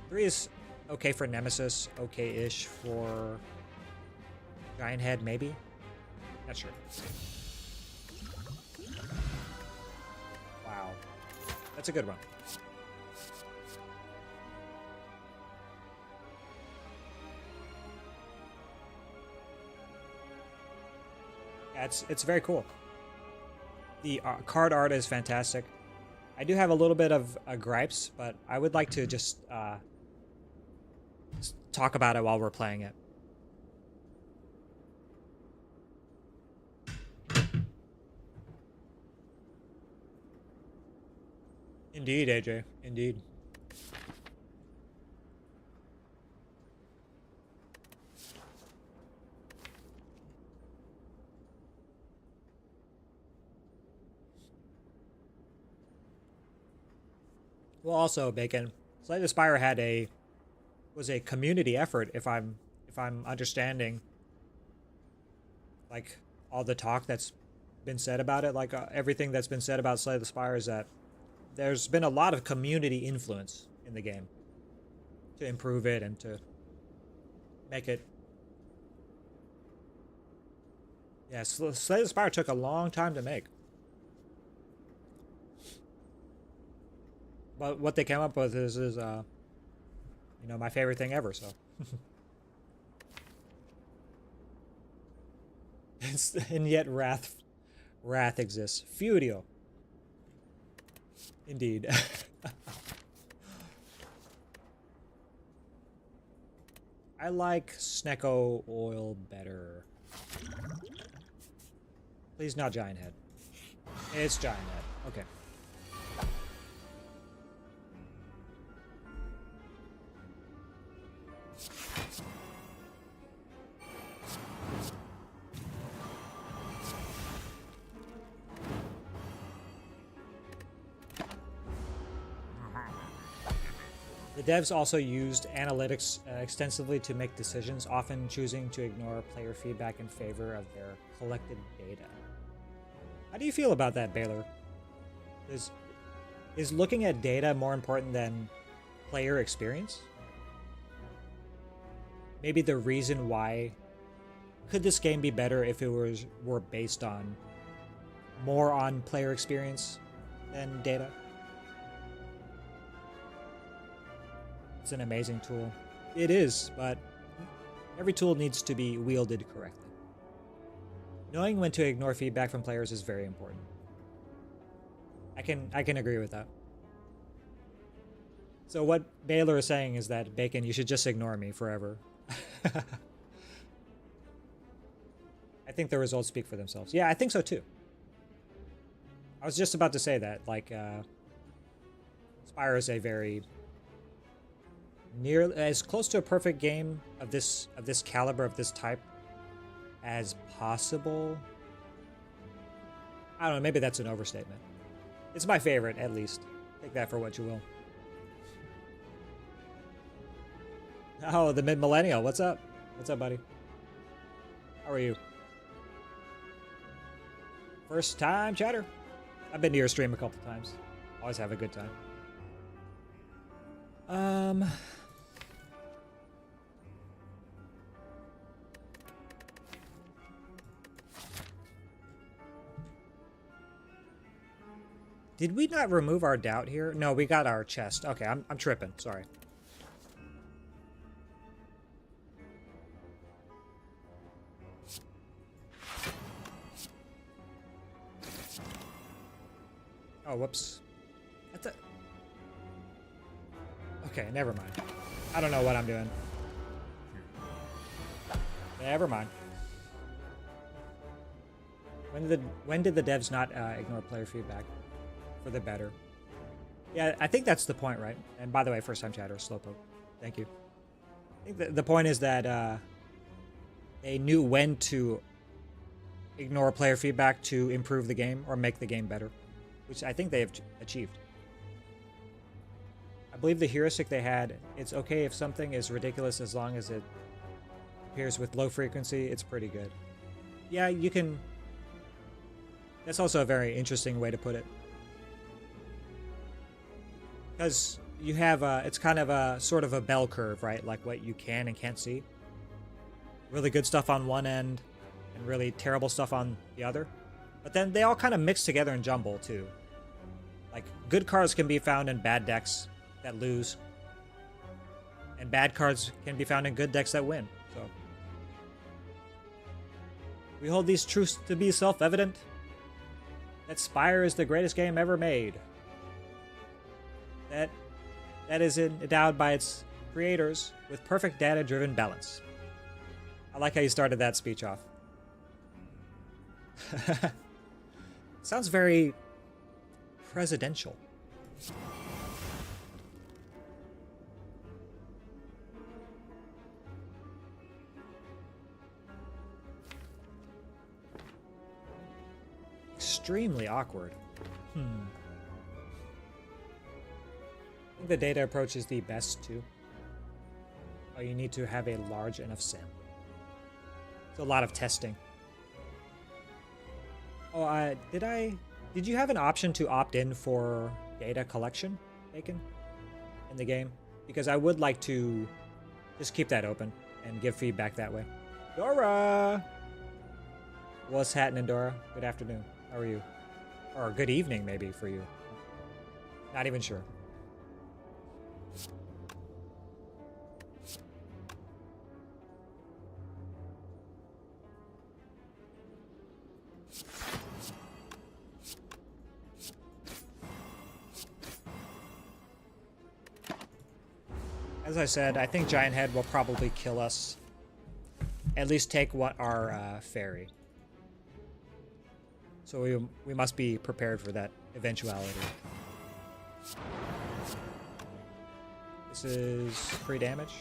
3 is okay for Nemesis. Okay-ish for Giant Head, maybe? Not sure. Wow. That's a good one. Yeah, it's very cool. The card art is fantastic. I do have a little bit of gripes, but I would like to just talk about it while we're playing it. Indeed, AJ. Indeed. Well, also, Bacon, Slay the Spire had was a community effort. If I'm understanding, like all the talk that's been said about it, like everything that's been said about Slay the Spire is that there's been a lot of community influence in the game to improve it and to make it. Yeah, Slay the Spire took a long time to make. But what they came up with is you know, my favorite thing ever, so. And yet wrath exists. Feudio. Indeed. I like Snecko oil better. Please not Giant Head. It's Giant Head. Okay. The devs also used analytics extensively to make decisions, often choosing to ignore player feedback in favor of their collected data. How do you feel about that, Baylor? Is looking at data more important than player experience? maybe the reason why could this game be better if it were based on more on player experience than data. It's an amazing tool. It is, but every tool needs to be wielded correctly. Knowing when to ignore feedback from players is very important. I can agree with that. So what Baylor is saying is that, Bacon, you should just ignore me forever. I think the results speak for themselves. Yeah, I think so too. I was just about to say that, like, Spire is a very as close to a perfect game of this caliber, of this type, as possible. I don't know, maybe that's an overstatement. It's my favorite, at least. Take that for what you will. Oh, the mid-millennial. What's up? What's up, buddy? How are you? First time chatter. I've been to your stream a couple times. Always have a good time. Did we not remove our doubt here? No, we got our chest. Okay, I'm tripping. Sorry. Oh, whoops. Okay, never mind. I don't know what I'm doing. Never mind. When did the devs not ignore player feedback for the better? Yeah, I think that's the point, right? And by the way, first time chatter, Slowpoke. Thank you. I think the point is that they knew when to ignore player feedback to improve the game or make the game better, which I think they have achieved. I believe the heuristic they had, it's okay if something is ridiculous as long as it appears with low frequency, it's pretty good. Yeah, you can... That's also a very interesting way to put it. Because you have it's kind of a sort of a bell curve, right? Like what you can and can't see. Really good stuff on one end and really terrible stuff on the other. But then they all kind of mix together and jumble too. Like good cards can be found in bad decks that lose. And bad cards can be found in good decks that win. So we hold these truths to be self-evident. That Spire is the greatest game ever made. That is endowed by its creators with perfect data-driven balance. I like how you started that speech off. Sounds very presidential. Extremely awkward. I think the data approach is the best too. Oh, you need to have a large enough sample. It's a lot of testing. Oh, did you have an option to opt in for data collection, Bacon, in the game? Because I would like to just keep that open and give feedback that way. Dora! What's happening, Dora? Good afternoon. How are you? Or good evening, maybe, for you. Not even sure. As I said, I think Giant Head will probably kill us. At least take what our fairy. So we must be prepared for that eventuality. This is free damage.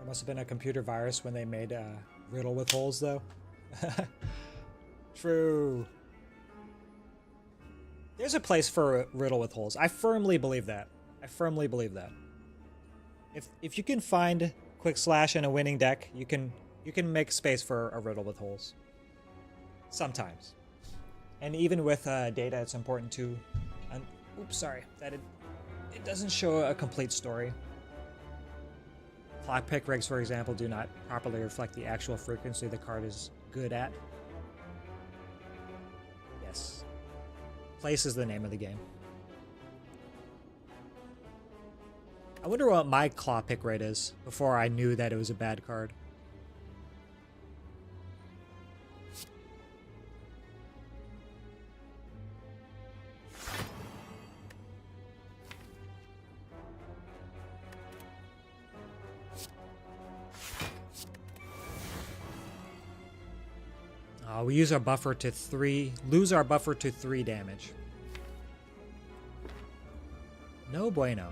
Must have been a computer virus when they made Riddle with holes, though. True. There's a place for Riddle with Holes. I firmly believe that. I firmly believe that. If you can find Quick Slash in a winning deck, you can make space for a Riddle with Holes. Sometimes. And even with data, it's important to... oops, sorry. That it doesn't show a complete story. Clock pick rigs, for example, do not properly reflect the actual frequency the card is good at. Yes. Place is the name of the game. I wonder what my claw pick rate is before I knew that it was a bad card. We use our buffer to 3, lose our buffer to 3 damage. No bueno.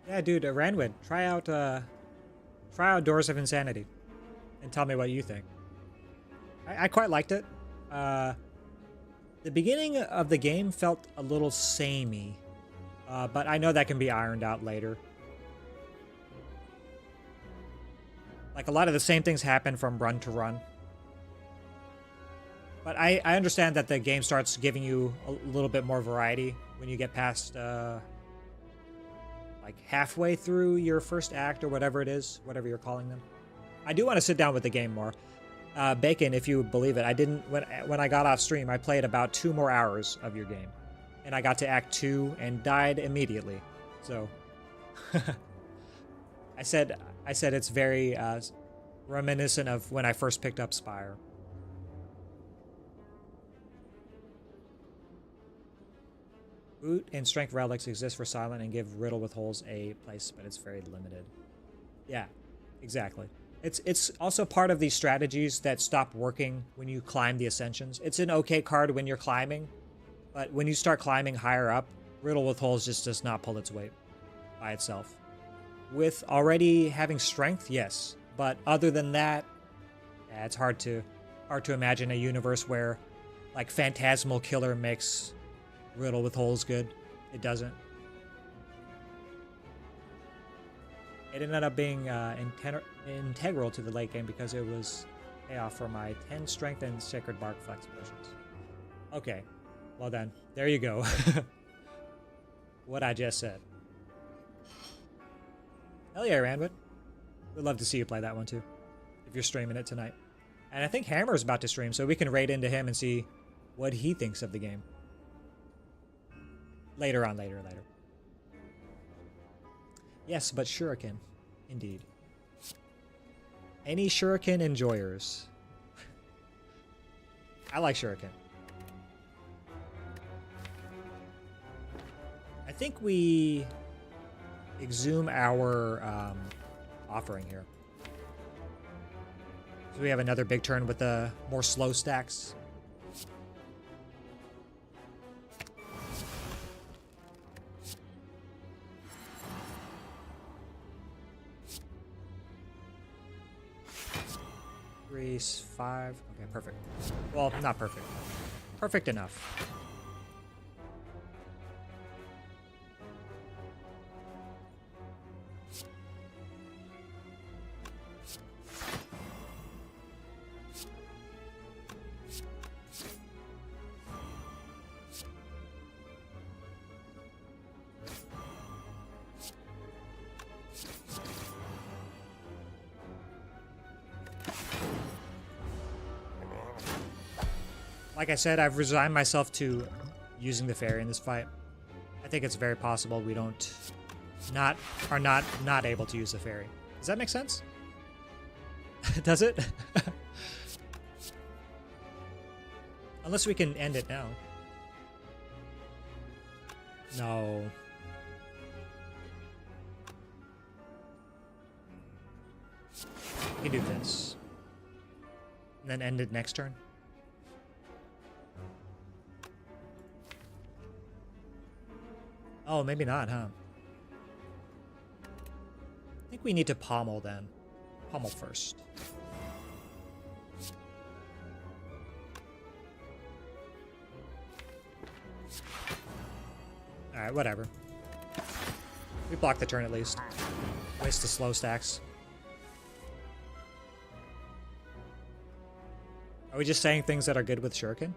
Yeah, dude, Ranwid, try out Doors of Insanity, and tell me what you think. I quite liked it. The beginning of the game felt a little samey, but I know that can be ironed out later. Like, a lot of the same things happen from run to run. But I understand that the game starts giving you a little bit more variety when you get past, like, halfway through your first act or whatever it is, whatever you're calling them. I do want to sit down with the game more. Bacon, if you believe it, I didn't, when I got off stream, I played about 2 more hours of your game. And I got to Act 2 and died immediately. So, I said it's very reminiscent of when I first picked up Spire. Boot and Strength Relics exist for Silent and give Riddle with Holes a place, but it's very limited. Yeah, exactly. It's also part of these strategies that stop working when you climb the Ascensions. It's an okay card when you're climbing, but when you start climbing higher up, Riddle with Holes just does not pull its weight by itself. With already having Strength, yes, but other than that, yeah, it's hard to imagine a universe where, like, Phantasmal Killer makes Riddle with Holes good. It doesn't. It ended up being integral to the late game because it was payoff for my 10 Strength and Sacred Bark Flex potions. Okay, well then, there you go. What I just said. Hell yeah, Ranwood. We'd love to see you play that one too, if you're streaming it tonight. And I think Hammer's about to stream, so we can raid into him and see what he thinks of the game. Later. Yes, but Shuriken. Indeed. Any Shuriken enjoyers? I like Shuriken. I think we exhume our offering here. So we have another big turn with the more slow stacks. Grease 5. Okay, perfect. Well, not perfect. Perfect enough. Like I said, I've resigned myself to using the fairy in this fight. I think it's very possible we don't are not able to use the ferry. Does that make sense? Does it? Unless we can end it now. No. We can do this. And then end it next turn. Oh, maybe not, huh? I think we need to pommel then. Pommel first. Alright, whatever. We block the turn at least. Waste the slow stacks. Are we just saying things that are good with Shuriken?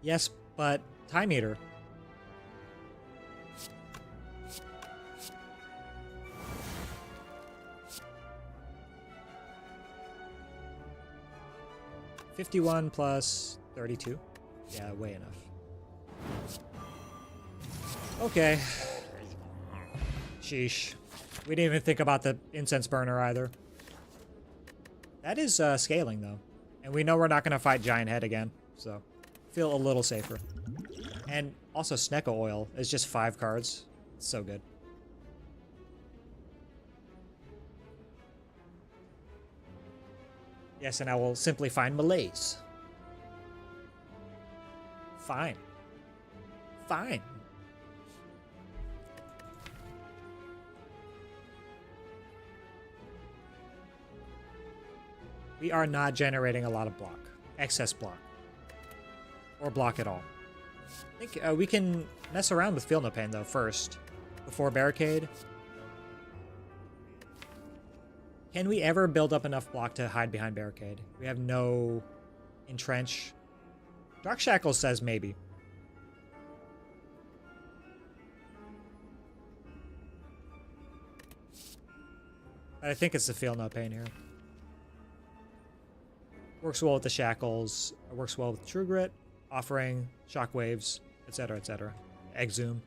Yes, but Time Eater. $51 plus 32. Yeah, way enough. Okay. Sheesh. We didn't even think about the incense burner either. That is scaling, though. And we know we're not going to fight Giant Head again, so feel a little safer. And also Snecko Oil is just 5 cards. It's so good. Yes, and I will simply find malaise. Fine. Fine. We are not generating a lot of block. Excess block. Or block at all. I think we can mess around with Feel No Pain, though, first. Before Barricade. Can we ever build up enough block to hide behind Barricade? We have no Entrench. Dark Shackles says maybe. But I think it's the Feel No Pain here. Works well with the Shackles. It works well with True Grit, Offering, Shockwaves, etc., etc. Exhume.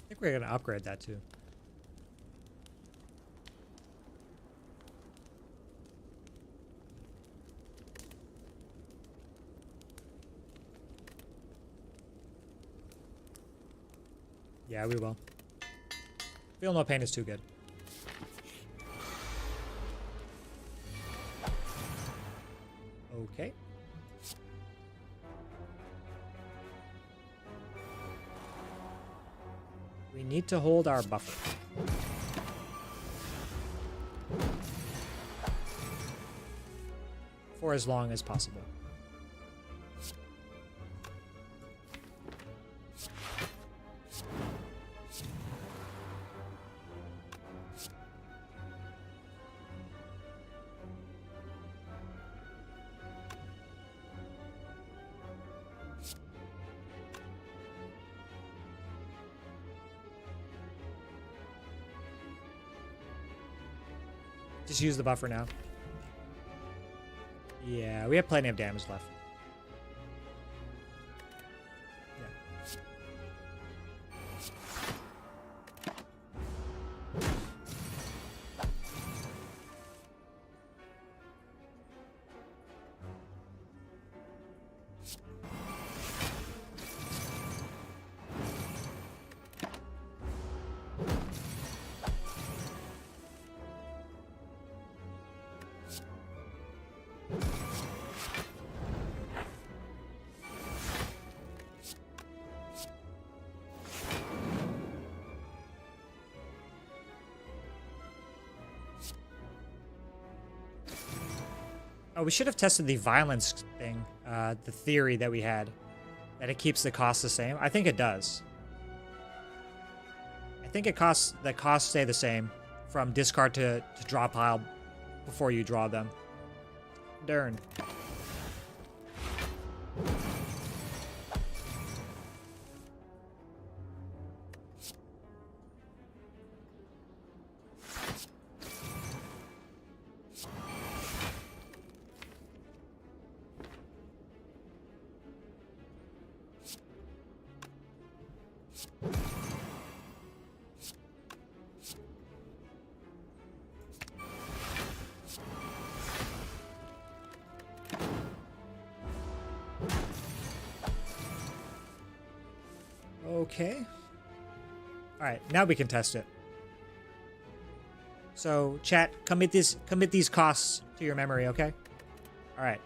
I think we're going to upgrade that too. Yeah, we will. Feel No Pain is too good. Okay. We need to hold our buffer. For as long as possible. Just use the buffer now. Yeah, we have plenty of damage left. Oh, we should have tested the violence thing, the theory that we had, that it keeps the cost the same. I think it does. I think the costs stay the same from discard to draw pile before you draw them. Darn. Okay. All right, now we can test it. So, chat, commit these costs to your memory, okay? All right.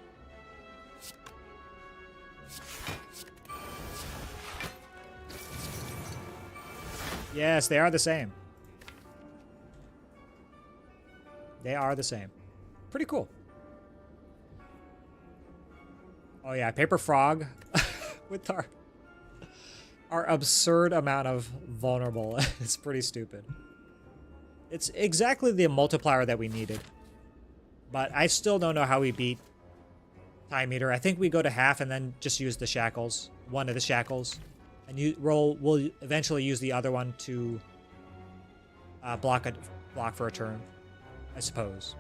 Yes, they are the same. They are the same. Pretty cool. Oh yeah, Paper Frog with our absurd amount of vulnerable. It's pretty stupid. It's exactly the multiplier that we needed. But I still don't know how we beat Time Eater. I think we go to half and then just use the shackles. One of the shackles. And we'll eventually use the other one to block for a turn, I suppose.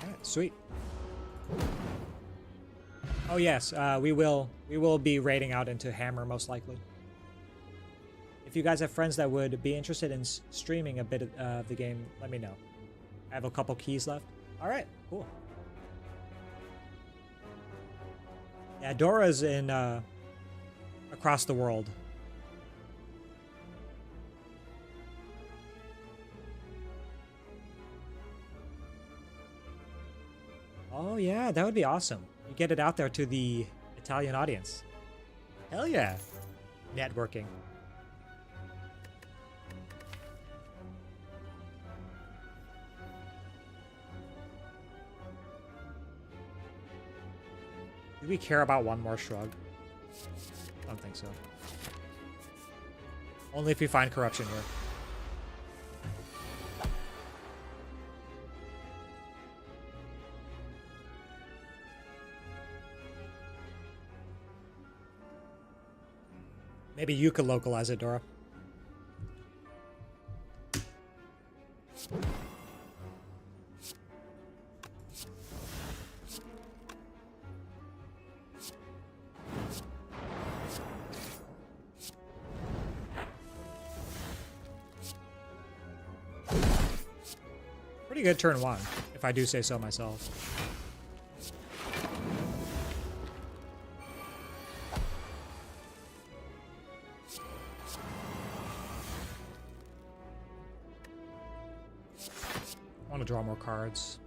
Alright, sweet. Oh yes, we will be raiding out into Hammer most likely. If you guys have friends that would be interested in streaming a bit of the game, let me know. I have a couple keys left. All right, cool. Yeah, Dora's in across the world. Oh yeah, that would be awesome. You get it out there to the Italian audience. Hell yeah. Networking. Do we care about one more shrug? I don't think so. Only if we find corruption here. Maybe you could localize it, Dora. Pretty good turn one, if I do say so myself. I want to draw more cards.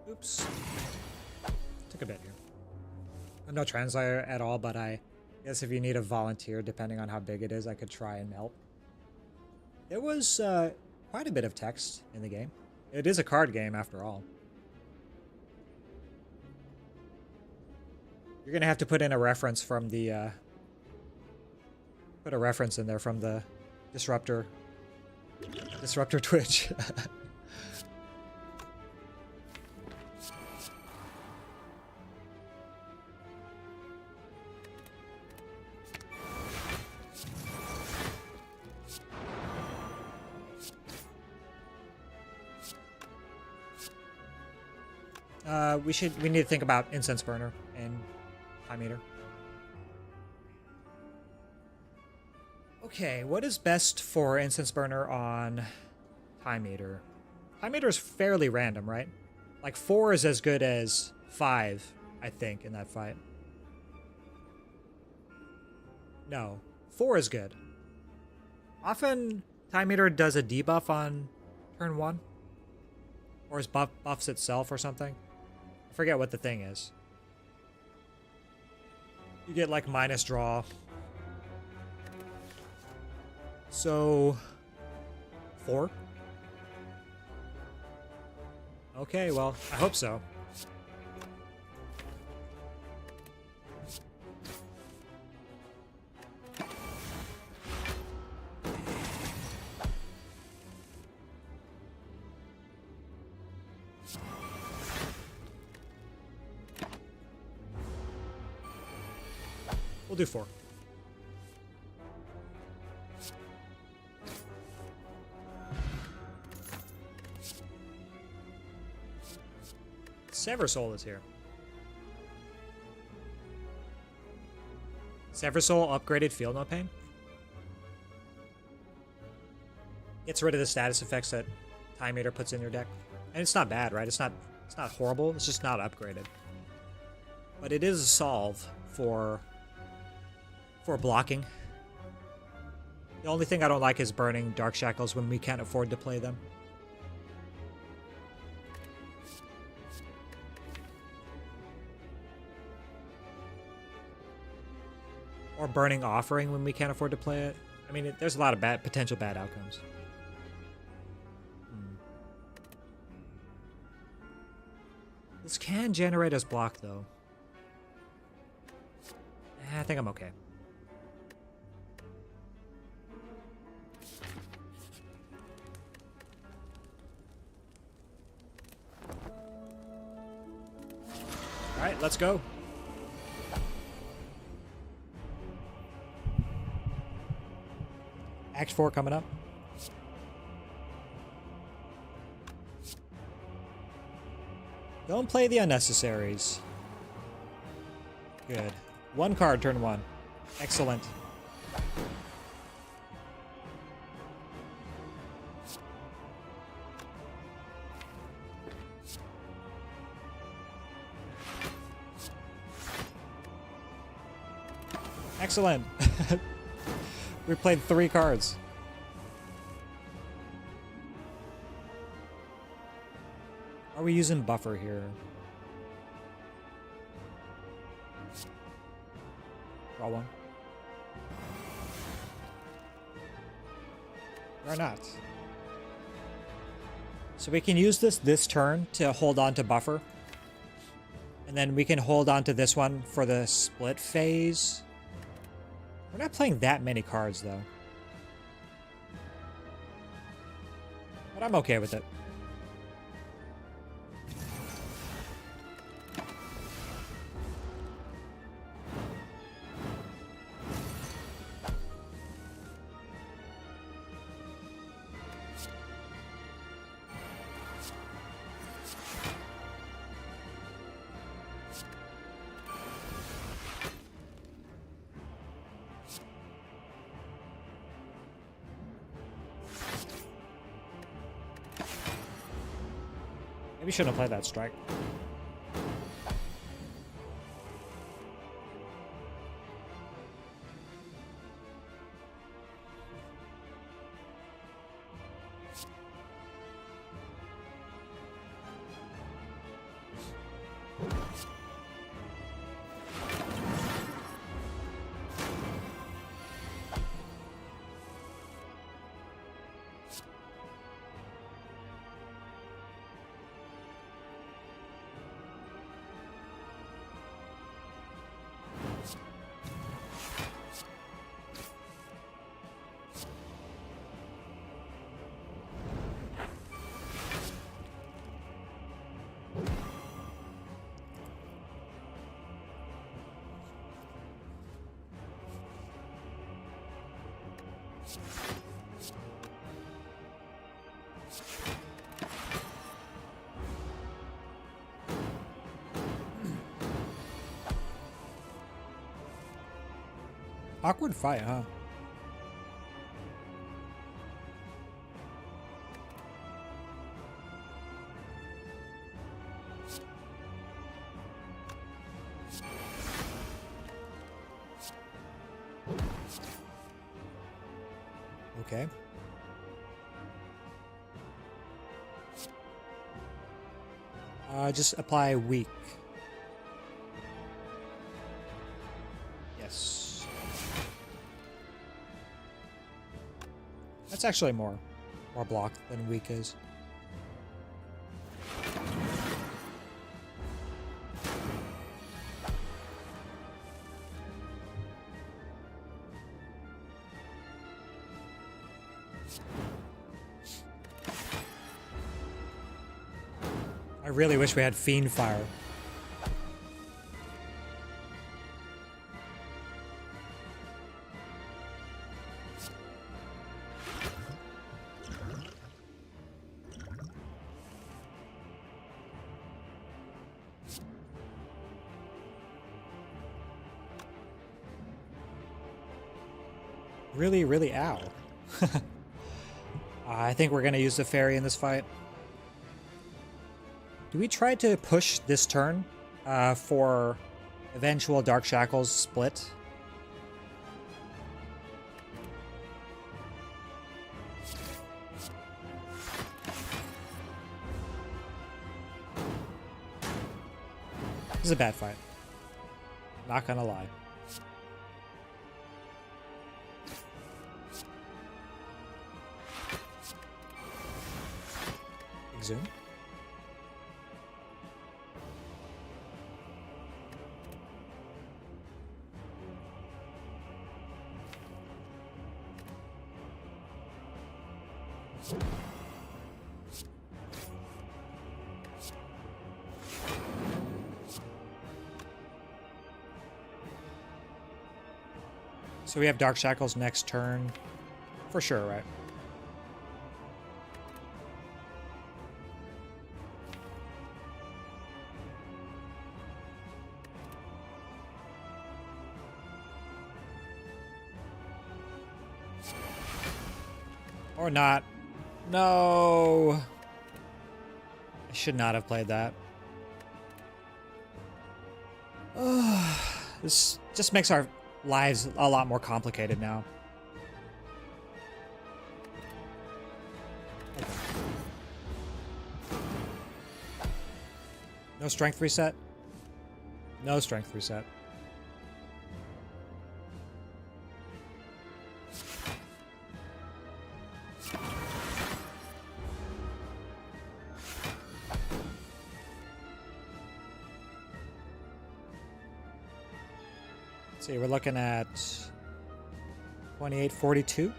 Oops. Took a bit here. I'm no translator at all, but I guess if you need a volunteer, depending on how big it is, I could try and help. There was quite a bit of text in the game. It is a card game, after all. You're gonna have to put in a reference from the put a reference in there from the Disruptor Twitch. We need to think about Incense Burner and Time Eater. Okay, what is best for Incense Burner on Time Eater? Time Eater is fairly random, right? Like 4 is as good as 5, I think, in that fight. No, 4 is good. Often Time Eater does a debuff on turn 1. Or is buffs itself or something. I forget what the thing is. You get like minus draw. So 4? Okay, well, I hope so. We'll do 4. Sever Soul is here. Sever Soul upgraded Feel No Pain. Gets rid of the status effects that Time Eater puts in your deck. And it's not bad, right? It's not horrible, it's just not upgraded. But it is a solve for blocking. The only thing I don't like is burning Dark Shackles when we can't afford to play them. Or burning Offering when we can't afford to play it. I mean, there's a lot of potential bad outcomes. This can generate us block, though. I think I'm okay. Alright, let's go. Act 4 coming up. Don't play the unnecessaries. Good. 1 card, turn 1. Excellent. Excellent. We played 3 cards. Are we using buffer here? Draw 1. Or not. So we can use this turn to hold on to buffer. And then we can hold on to this one for the split phase. We're not playing that many cards, though. But I'm okay with it. Maybe shouldn't have played that strike. Awkward fight, huh? Okay. Just apply weak. Yes. That's actually more block than weak is. I really wish we had Fiend Fire. Really, really ow. I think we're going to use the fairy in this fight. Do we try to push this turn for eventual Dark Shackles split? This is a bad fight. Not gonna lie. Zoom. So we have Dark Shackles next turn. For sure, right? Or not. No. I should not have played that. This just makes our lives a lot more complicated now. Okay. No strength reset? No strength reset. See, we're looking at 2842.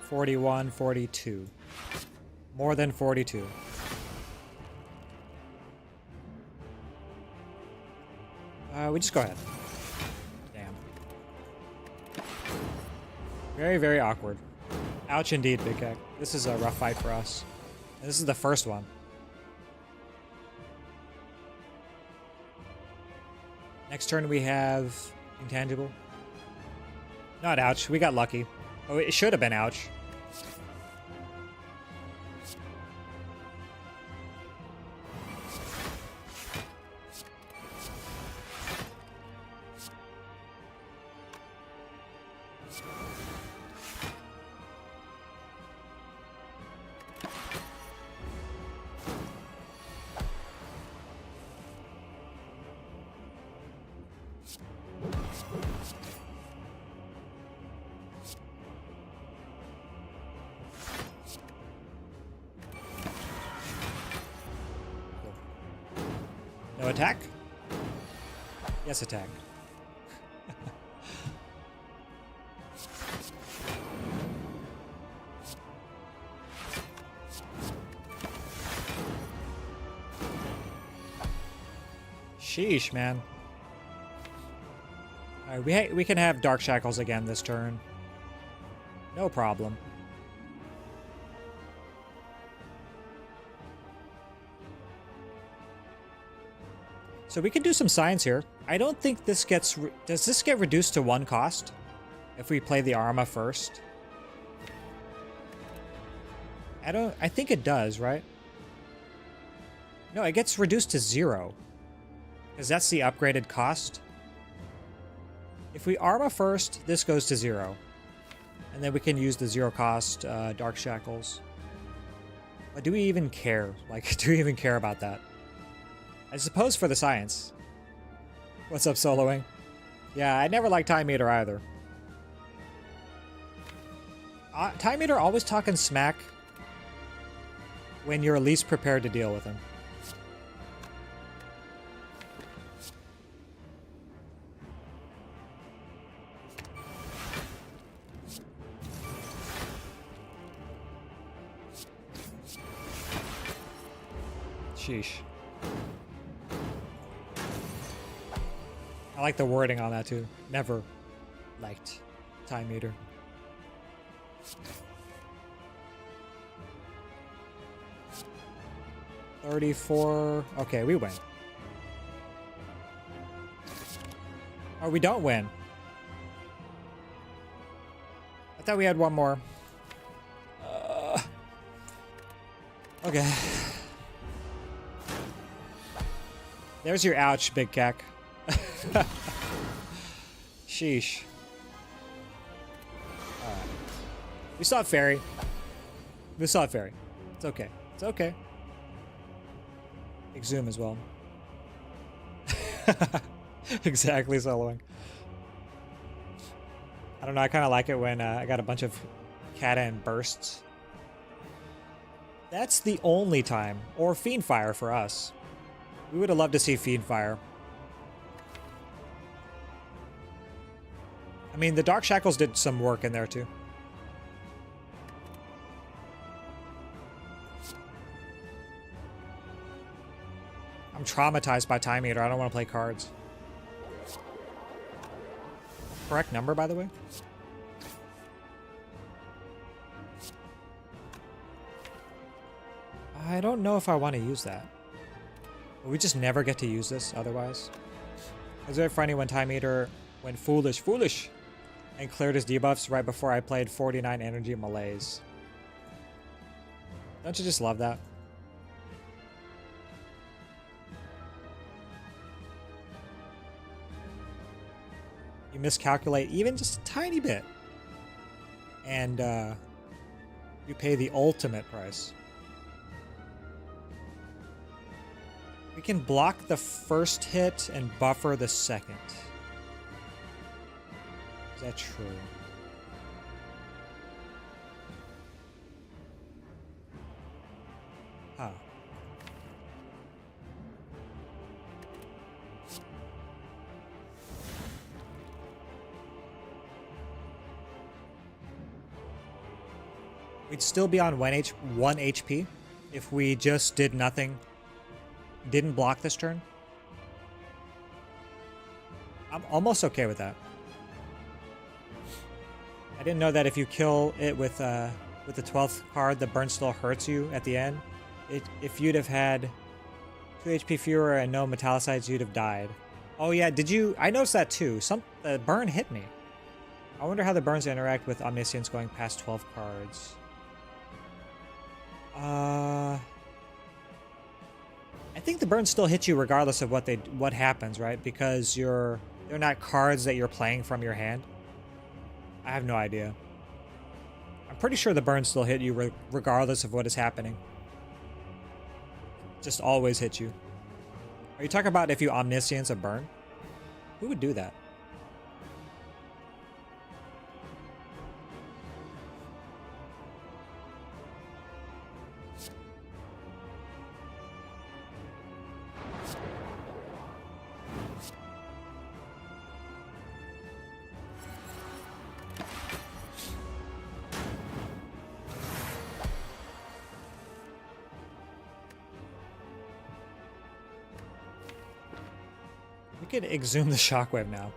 $41, $42. More than 42. We just go ahead. Damn. Very, very awkward. Ouch indeed, Big Egg. This is a rough fight for us. And this is the first one. Next turn we have Intangible. Not ouch. We got lucky. Oh, it should have been ouch. No attack? Yes, attack. Sheesh, man. Alright, we can have Dark Shackles again this turn. No problem. So we can do some science here. I don't think this gets... Does this get reduced to 1 cost? If we play the Arma first? I think it does, right? No, it gets reduced to 0. Because that's the upgraded cost. If we Arma first, this goes to 0. And then we can use the 0 cost Dark Shackles. But do we even care? Like, do we even care about that? I suppose for the science. What's up, soloing? Yeah, I never liked Time Eater either. Time Eater always talking smack when you're least prepared to deal with him. Sheesh. I like the wording on that too. Never liked Time Eater. 34. Okay, we win. Oh, we don't win. I thought we had one more. Okay. There's your ouch, big cack. Sheesh. Alright. We saw fairy. We saw fairy. It's okay. It's okay. Exhume as well. Exactly soloing. I don't know, I kind of like it when I got a bunch of Kata and bursts. That's the only time. Or Fiend Fire for us. We would have loved to see Fiend Fire. I mean, the Dark Shackles did some work in there too. I'm traumatized by Time Eater. I don't want to play cards. Correct number, by the way? I don't know if I want to use that. We just never get to use this otherwise. Is it funny when Time Eater went foolish, and cleared his debuffs right before I played 49 Energy Malaise? Don't you just love that? You miscalculate even just a tiny bit, and you pay the ultimate price. We can block the first hit and buffer the second. Is that true? Huh. We'd still be on 1 HP if we just did nothing. Didn't block this turn. I'm almost okay with that. I didn't know that if you kill it with the 12th card, the burn still hurts you at the end. If you'd have had 2 HP fewer and no metallicites, you'd have died. Oh yeah, did you? I noticed that too. The burn hit me. I wonder how the burns interact with Omniscience going past 12 cards. I think the burns still hit you regardless of what happens, right? Because they're not cards that you're playing from your hand. I have no idea. I'm pretty sure the burns still hit you regardless of what is happening. Just always hit you. Are you talking about if you Omniscience a burn? Who would do that? We could exhume the shockwave now.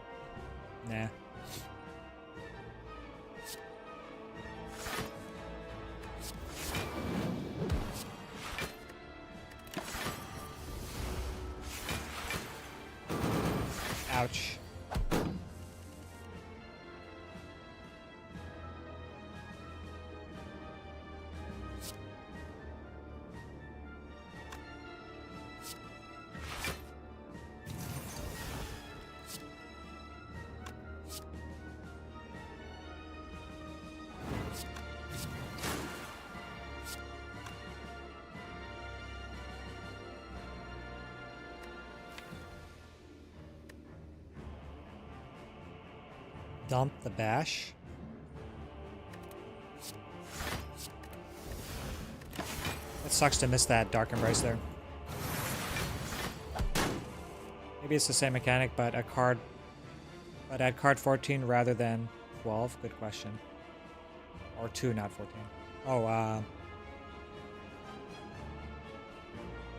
Nah. Ouch. Dump the bash. It sucks to miss that Dark Embrace there. Maybe it's the same mechanic, but add card 14 rather than 12. Good question. Or 2, not 14. Oh,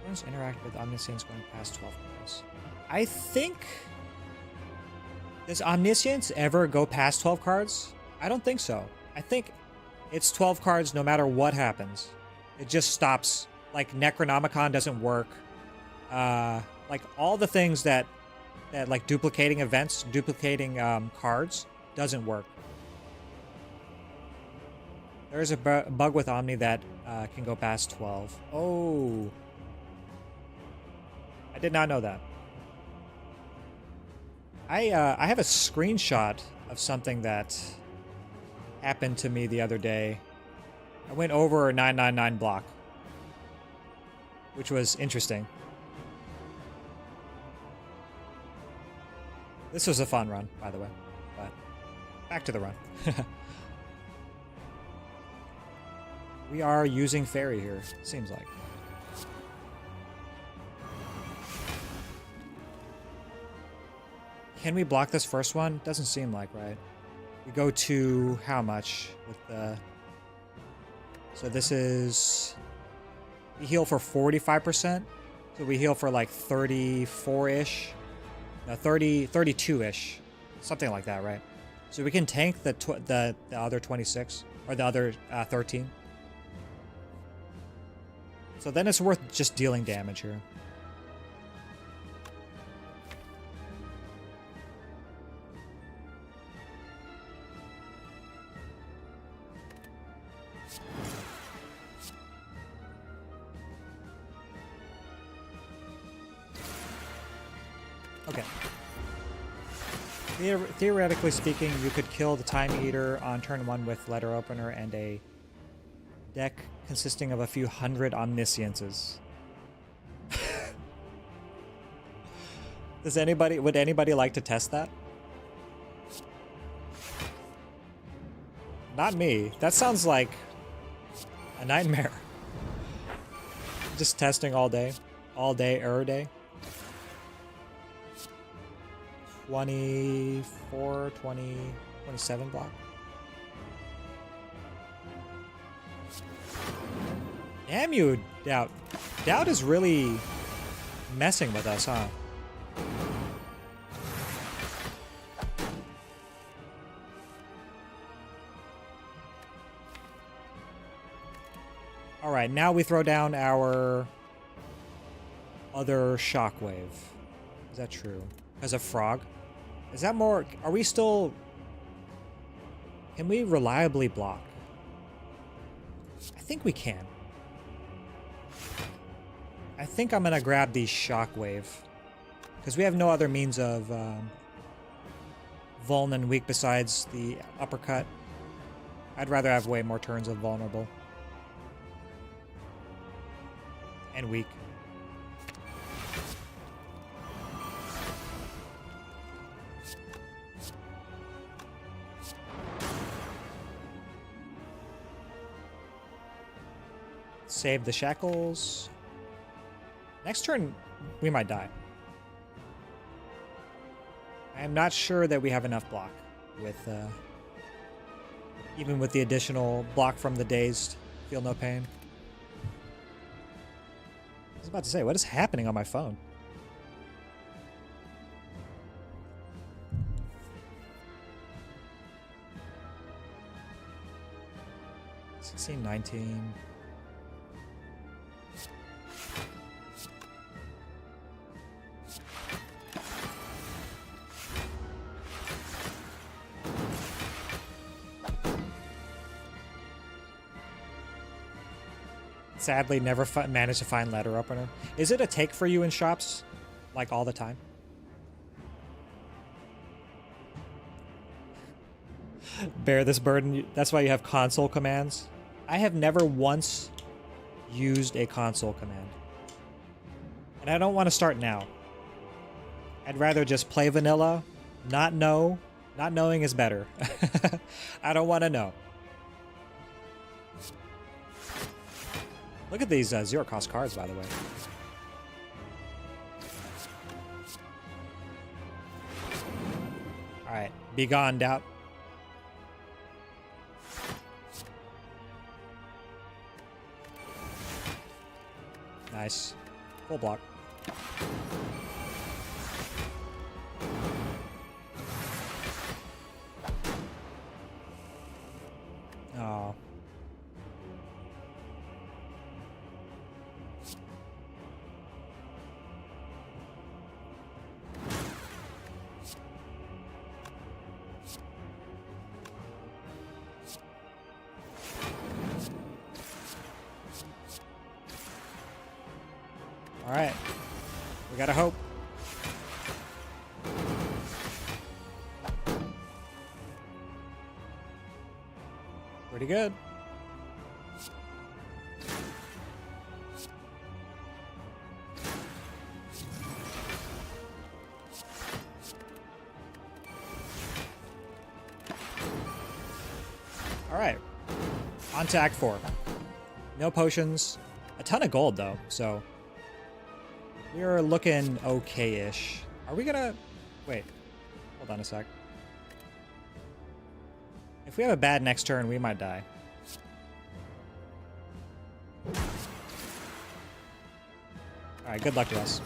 Burns interact with Omniscience going past 12 cards. I think... Does Omniscience ever go past 12 cards? I don't think so. I think it's 12 cards no matter what happens. It just stops like Necronomicon doesn't work. Like all the things that like duplicating events, duplicating cards doesn't work. There's a bug with Omni that can go past 12. Oh. I did not know that. I have a screenshot of something that happened to me the other day. I went over a 999 block, which was interesting. This was a fun run, by the way, but back to the run. We are using Fairy here, seems like. Can we block this first one? Doesn't seem like, right? We go to how much with the... So this is... We heal for 45%. So we heal for like 34-ish. No, 32-ish. Something like that, right? So we can tank the other 26. Or the other 13. So then it's worth just dealing damage here. Okay. Theoretically speaking, you could kill the Time Eater on turn 1 with Letter Opener and a deck consisting of a few hundred Omnisciences. Would anybody like to test that? Not me. That sounds like a nightmare. Just testing all day. All day, error day. 24, 20, 27 block. Damn you, Doubt. Doubt is really messing with us, huh? Alright, now we throw down our other shockwave. Is that true? As a frog? Is that more... Are we still... Can we reliably block? I think we can. I think I'm gonna grab the shockwave. Because we have no other means of vuln and weak besides the uppercut. I'd rather have way more turns of vulnerable. And weak. Save the shackles. Next turn, we might die. I am not sure that we have enough block with, even with the additional block from the dazed. Feel no pain. I was about to say, what is happening on my phone? $16, $19. Sadly, never managed to find Letter Opener. Is it a take for you in shops? Like, all the time? Bear this burden. That's why you have console commands. I have never once used a console command. And I don't want to start now. I'd rather just play vanilla, not know. Not knowing is better. I don't want to know. Look at these zero-cost cards, by the way. Alright, be gone, Doubt. Nice. Full block. Oh. Alright. We gotta hope. Pretty good. Alright. On to Act 4. No potions. A ton of gold, though, so... we're looking okay-ish. Are we gonna... wait. Hold on a sec. If we have a bad next turn, we might die. Alright, good luck to us.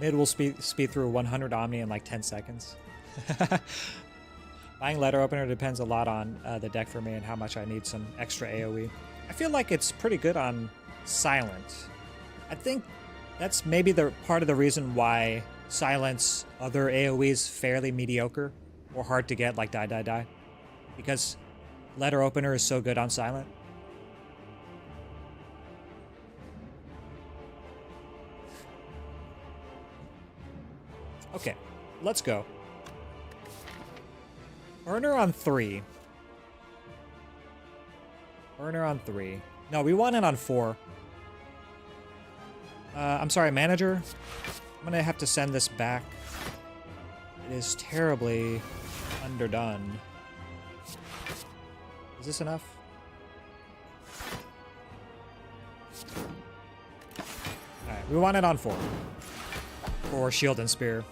Mid will speed through 100 Omni in like 10 seconds. Buying letter opener depends a lot on the deck for me and how much I need some extra AoE. I feel like it's pretty good on Silent. I think that's maybe the part of the reason why Silent's other AoEs fairly mediocre or hard to get, like die, die, die. Because letter opener is so good on Silent. Okay, let's go. Burner on 3. Burner on 3. No, we want it on 4. I'm sorry, manager. I'm gonna have to send this back. It is terribly underdone. Is this enough? Alright, we want it on 4. For shield and spear.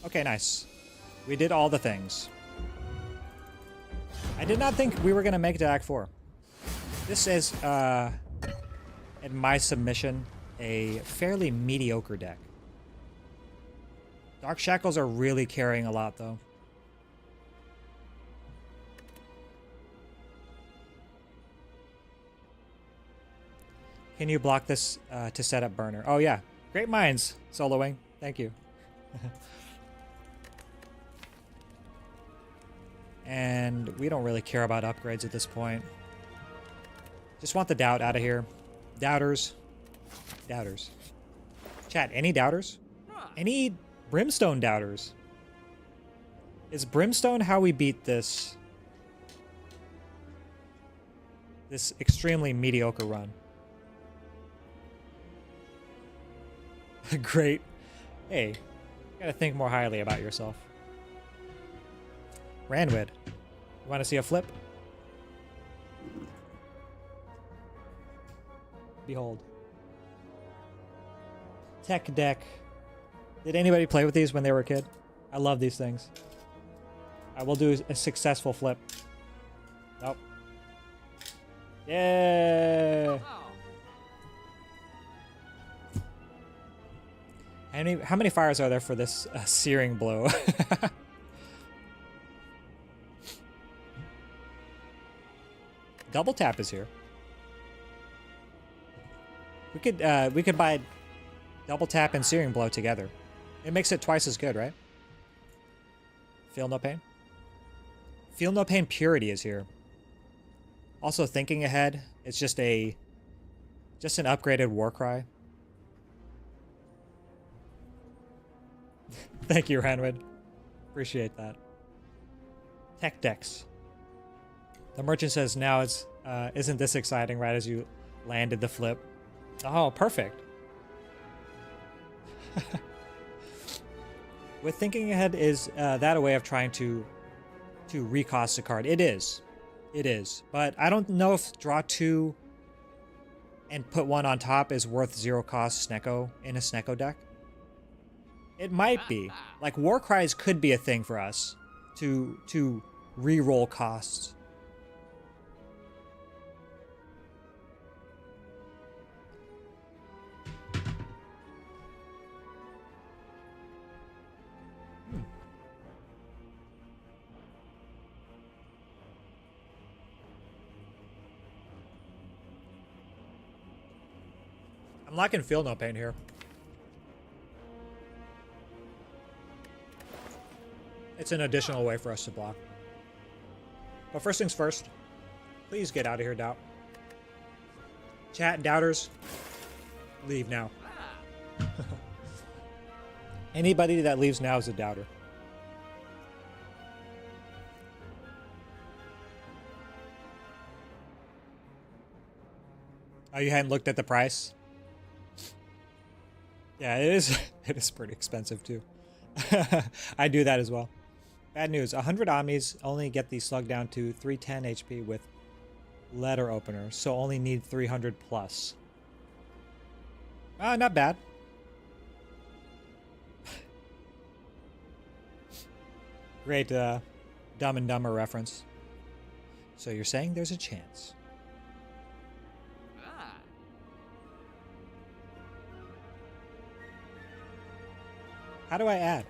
Okay, nice. We did all the things. I did not think we were going to make it to Act 4. This is, in my submission, a fairly mediocre deck. Dark Shackles are really carrying a lot, though. Can you block this to set up burner? Oh, yeah. Great minds, soloing. Thank you. And we don't really care about upgrades at this point. Just want the doubt out of here. Doubters. Doubters. Chat, any doubters? Any Brimstone doubters? Is Brimstone how we beat this extremely mediocre run? Great. Hey, you gotta think more highly about yourself. Ranwid, you want to see a flip? Behold. Tech deck. Did anybody play with these when they were a kid? I love these things. I will do a successful flip. Nope. Yeah. How many fires are there for this searing blow? Double tap is here. We could buy double tap and searing blow together. It makes it twice as good, right? Feel no pain. Feel no pain purity is here. Also thinking ahead, it's just an upgraded war cry. Thank you, Ranwid. Appreciate that. Tech decks. The merchant says now it's isn't this exciting right as you landed the flip. Oh, perfect. With thinking ahead, is that a way of trying to recost a card? It is. It is. But I don't know if draw 2 and put 1 on top is worth 0 cost Snecko in a Snecko deck. It might be. Like war cries could be a thing for us to re-roll costs. I'm liking Feel No Pain here. It's an additional way for us to block. But first things first, please get out of here, Doubt. Chat, doubters, leave now. Anybody that leaves now is a doubter. Oh, you hadn't looked at the price? Yeah, it is. It is pretty expensive too. I do that as well. Bad news. 100 Omnis only get the slug down to 310 HP with letter opener, so only need 300 plus. Not bad. Great Dumb and Dumber reference. So you're saying there's a chance. How do I add?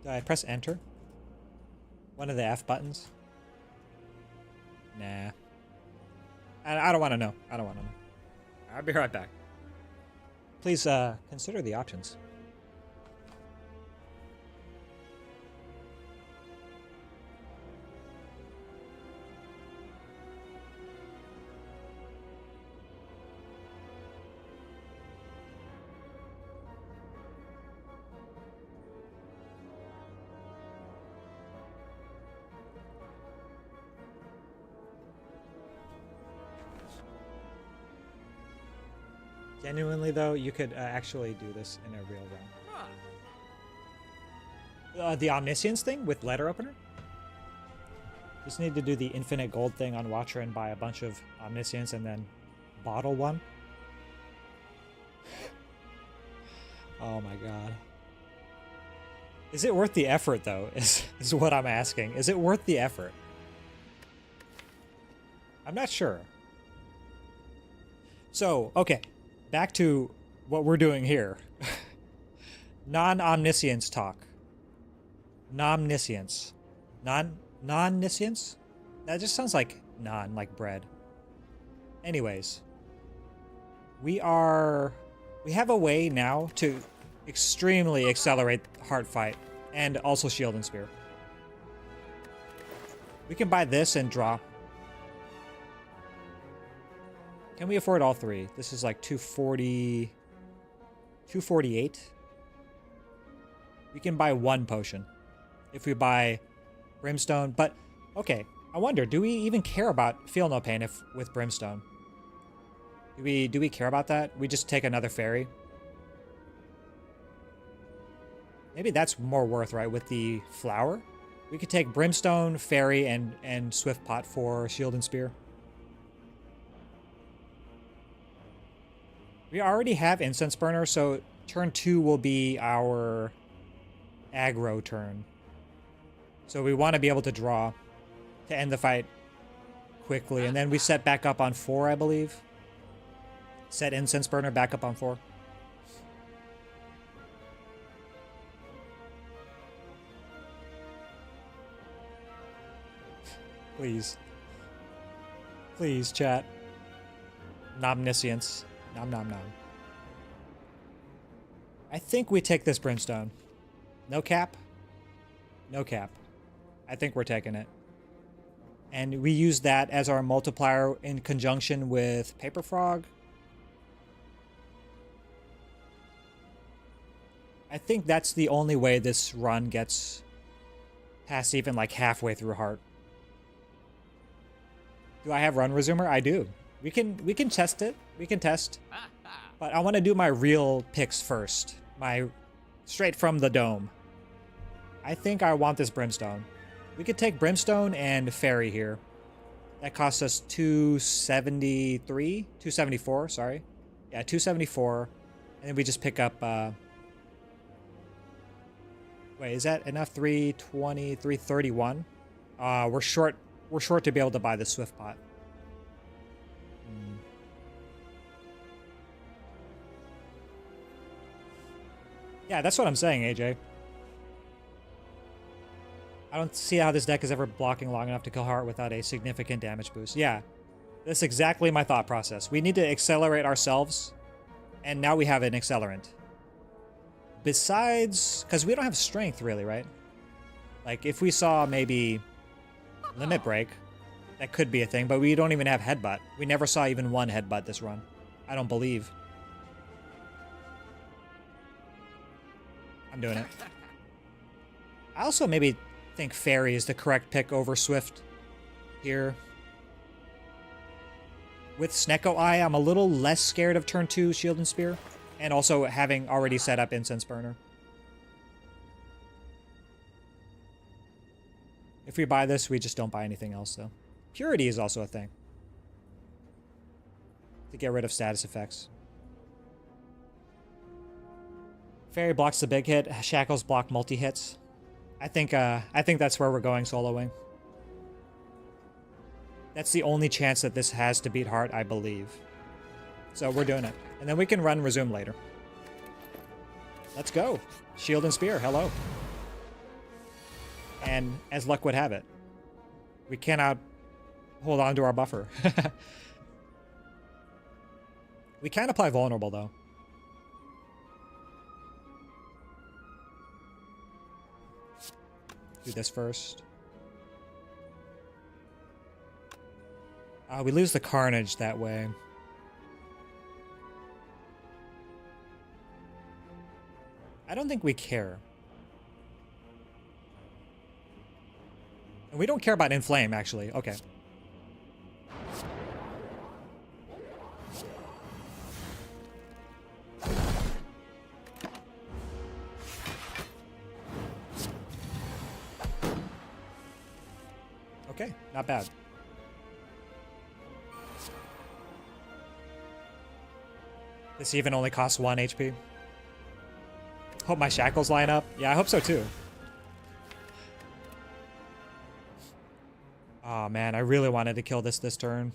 Do I press enter? One of the F buttons? Nah. I don't want to know. I don't want to know. I'll be right back. Please consider the options. Genuinely, though, you could actually do this in a real realm. The Omniscience thing with letter opener? Just need to do the infinite gold thing on Watcher and buy a bunch of Omniscience and then bottle one. Oh my god. Is it worth the effort, though, is what I'm asking. Is it worth the effort? I'm not sure. So, okay. Back to what we're doing here. Non-omniscience talk. Nomniscience. Non-niscience? That just sounds like non, like bread. Anyways. We have a way now to extremely accelerate Heart Fight and also Shield and Spear. We can buy this and draw. Can we afford all three? This is like 240... 248? We can buy one potion. If we buy Brimstone, but... Okay, I wonder, do we even care about Feel No Pain with Brimstone? Do we care about that? We just take another fairy? Maybe that's more worth, right, with the flower? We could take Brimstone, Fairy, and Swift Pot for Shield and Spear. We already have Incense Burner, so turn 2 will be our aggro turn. So we want to be able to draw to end the fight quickly. And then we set back up on 4, I believe. Set Incense Burner back up on 4. Please. Please, chat. Nomniscience. Nom nom nom. I think we take this Brimstone. No cap? No cap. I think we're taking it. And we use that as our multiplier in conjunction with Paper Frog. I think that's the only way this run gets past even like halfway through Heart. Do I have Run Resumer? I do. We can test it. We can test. But I want to do my real picks first. My straight from the dome. I think I want this Brimstone. We could take Brimstone and Fairy here. That costs us 273? 274, sorry. Yeah, 274. And then we just pick up wait, is that enough? 320, 331? We're short to be able to buy the Swift Pot. Yeah, that's what I'm saying, AJ. I don't see how this deck is ever blocking long enough to kill Heart without a significant damage boost. Yeah, that's exactly my thought process. We need to accelerate ourselves, and now we have an accelerant. besides, because we don't have strength really, right? Like if we saw maybe limit break, that could be a thing, but we don't even have headbutt. We never saw even one headbutt this run. I don't believe. I'm doing it. I also maybe think Fairy is the correct pick over Swift here. With Snecko Eye, I'm a little less scared of turn 2 Shield and Spear, and also having already set up Incense Burner. If we buy this, we just don't buy anything else, though. Purity is also a thing. To get rid of status effects. Fairy blocks the big hit. Shackles block multi-hits. I think that's where we're going soloing. That's the only chance that this has to beat Heart, I believe. So we're doing it. And then we can run Resume later. Let's go. Shield and Spear, hello. And as luck would have it, we cannot hold on to our buffer. We can apply Vulnerable, though. Do this first. We lose the Carnage that way. I don't think we care. And we don't care about Inflame, actually. Okay. Okay, not bad. This even only costs 1 HP. Hope my shackles line up. Yeah, I hope so too. Oh man, I really wanted to kill this turn.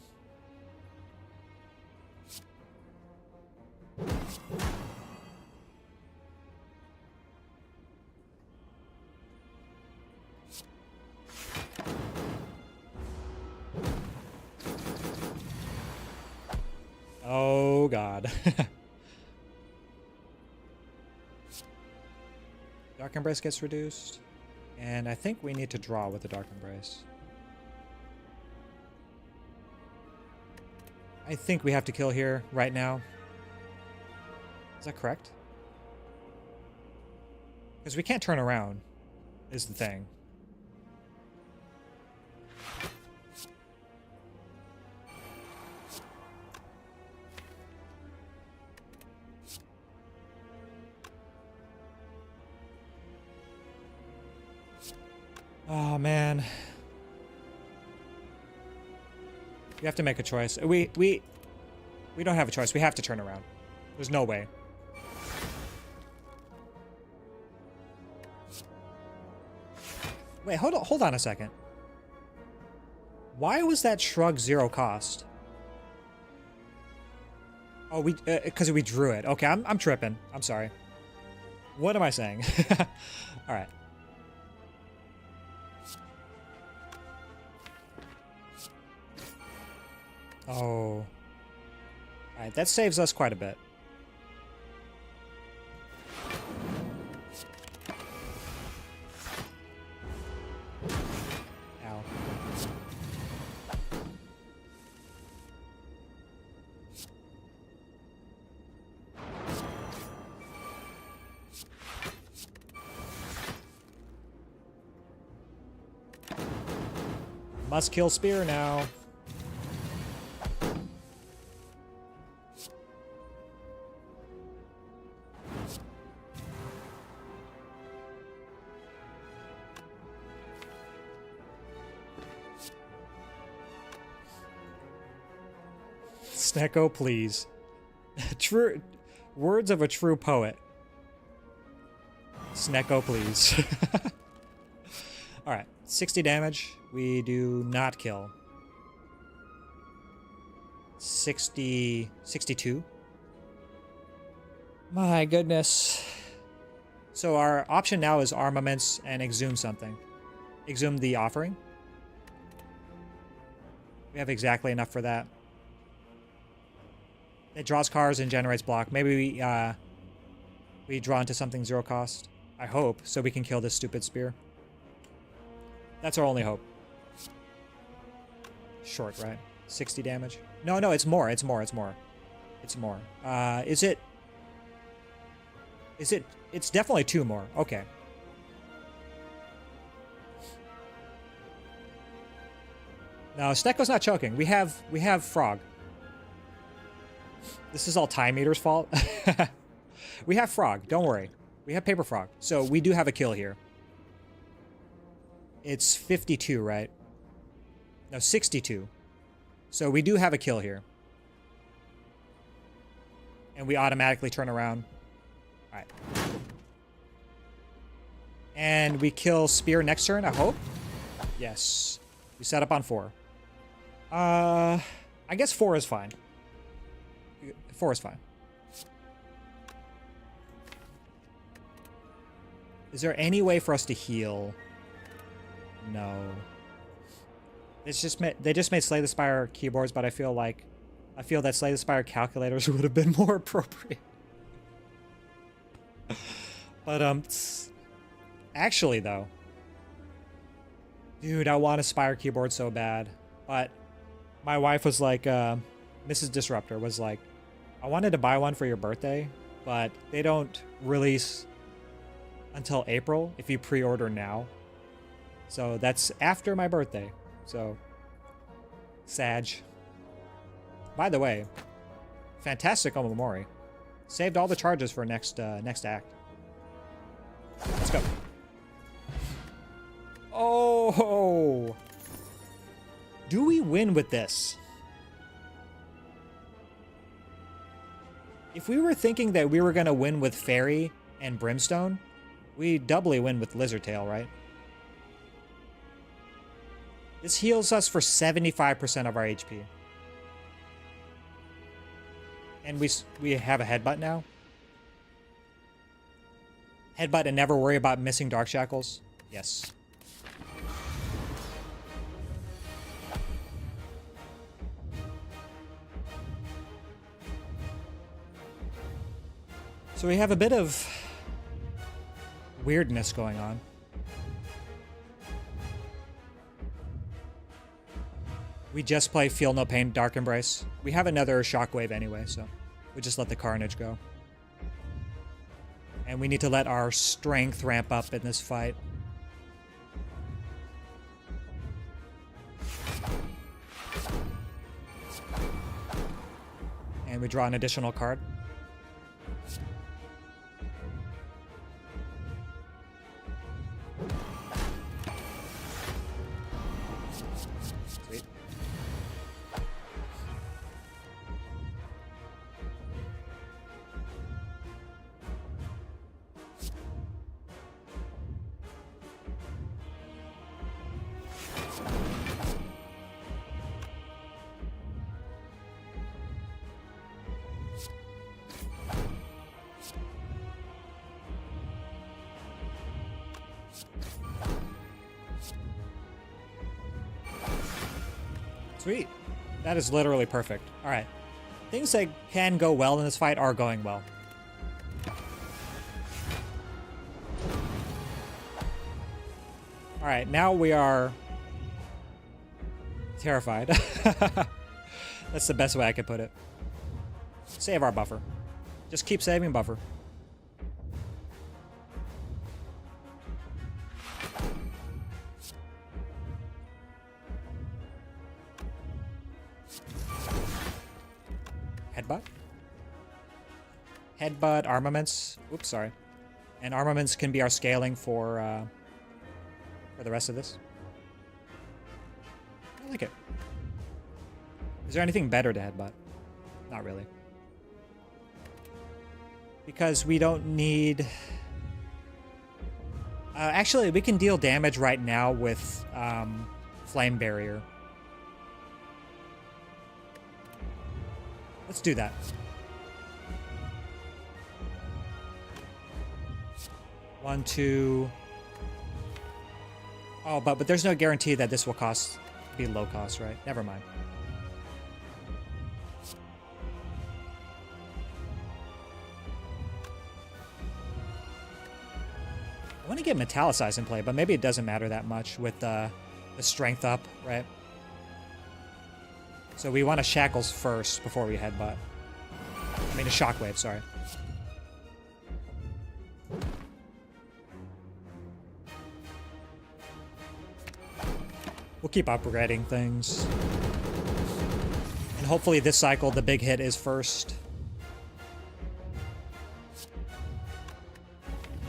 Oh god. Dark Embrace gets reduced. And I think we need to draw with the Dark Embrace. I think we have to kill here right now. Is that correct? Because we can't turn around, is the thing. Oh man. We have to make a choice. We don't have a choice. We have to turn around. There's no way. Wait, hold on a second. Why was that shrug 0 cost? Oh, because we drew it. Okay, I'm tripping. I'm sorry. What am I saying? All right. Oh. Alright, that saves us quite a bit. Ow. Must kill Spear now. Snecko, please. True words of a true poet. Snecko, please. Alright, 60 damage. We do not kill. 62. My goodness. So our option now is Armaments and Exhume something. Exhume the Offering. We have exactly enough for that. It draws cards and generates block. Maybe we We draw into something 0 cost. I hope, so we can kill this stupid spear. That's our only hope. Short, right? 60 damage. No, no, it's more. It's more. It's more. It's more. Is it? It's definitely 2 more. Okay. No, Snecko's not choking. We have Frog. This is all Time Eater's fault. We have Frog. Don't worry. We have Paper Frog. So we do have a kill here. It's 52, right? No, 62. So we do have a kill here. And we automatically turn around. All right. And we kill Spear next turn, I hope. Yes. We set up on 4. I guess 4 is fine. 4 is fine. Is there any way for us to heal? No. They just made Slay the Spire keyboards, but I feel that Slay the Spire calculators would have been more appropriate. But actually though, dude, I want a Spire keyboard so bad. But my wife was like, Mrs. Disruptor was like, I wanted to buy one for your birthday, but they don't release until April if you pre-order now. So that's after my birthday. So, Sag. By the way, fantastic Omamori. Saved all the charges for next act. Let's go. Oh! Do we win with this? If we were thinking that we were going to win with Fairy and Brimstone, we doubly win with Lizardtail, right? This heals us for 75% of our HP. And we have a Headbutt now. Headbutt and never worry about missing Dark Shackles. Yes. So we have a bit of weirdness going on. We just play Feel No Pain, Dark Embrace. We have another Shockwave anyway, so we just let the Carnage go. And we need to let our strength ramp up in this fight. And we draw an additional card. Sweet. Sweet. That is literally perfect. All right. Things that can go well in this fight are going well. All right, now we are terrified. That's the best way I could put it. Save our buffer. Just keep saving buffer. Headbutt. Headbutt, armaments. Oops, sorry. And armaments can be our scaling for the rest of this. I like it. Is there anything better to headbutt? Not really. Because we don't need... actually, we can deal damage right now with Flame Barrier. Let's do that. 1, 2... Oh, but there's no guarantee that this will be low cost, right? Never mind. want to get Metallicized in play, but maybe it doesn't matter that much with the strength up, right? So we want to Shackles first before we Headbutt. I mean, a Shockwave, sorry. We'll keep upgrading things. And hopefully this cycle, the big hit is first.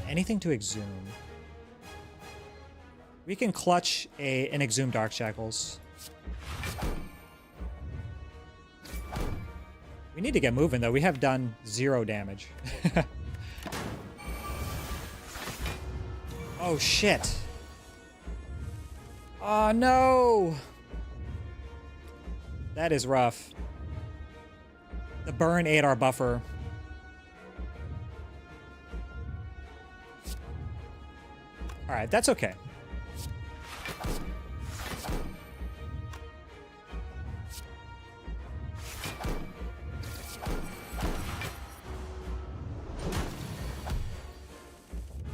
Anything to Exhume. We can clutch an Exhume Dark Shackles. We need to get moving, though. We have done 0 damage. Oh, shit. Oh, no! That is rough. The burn ate our buffer. Alright, that's okay.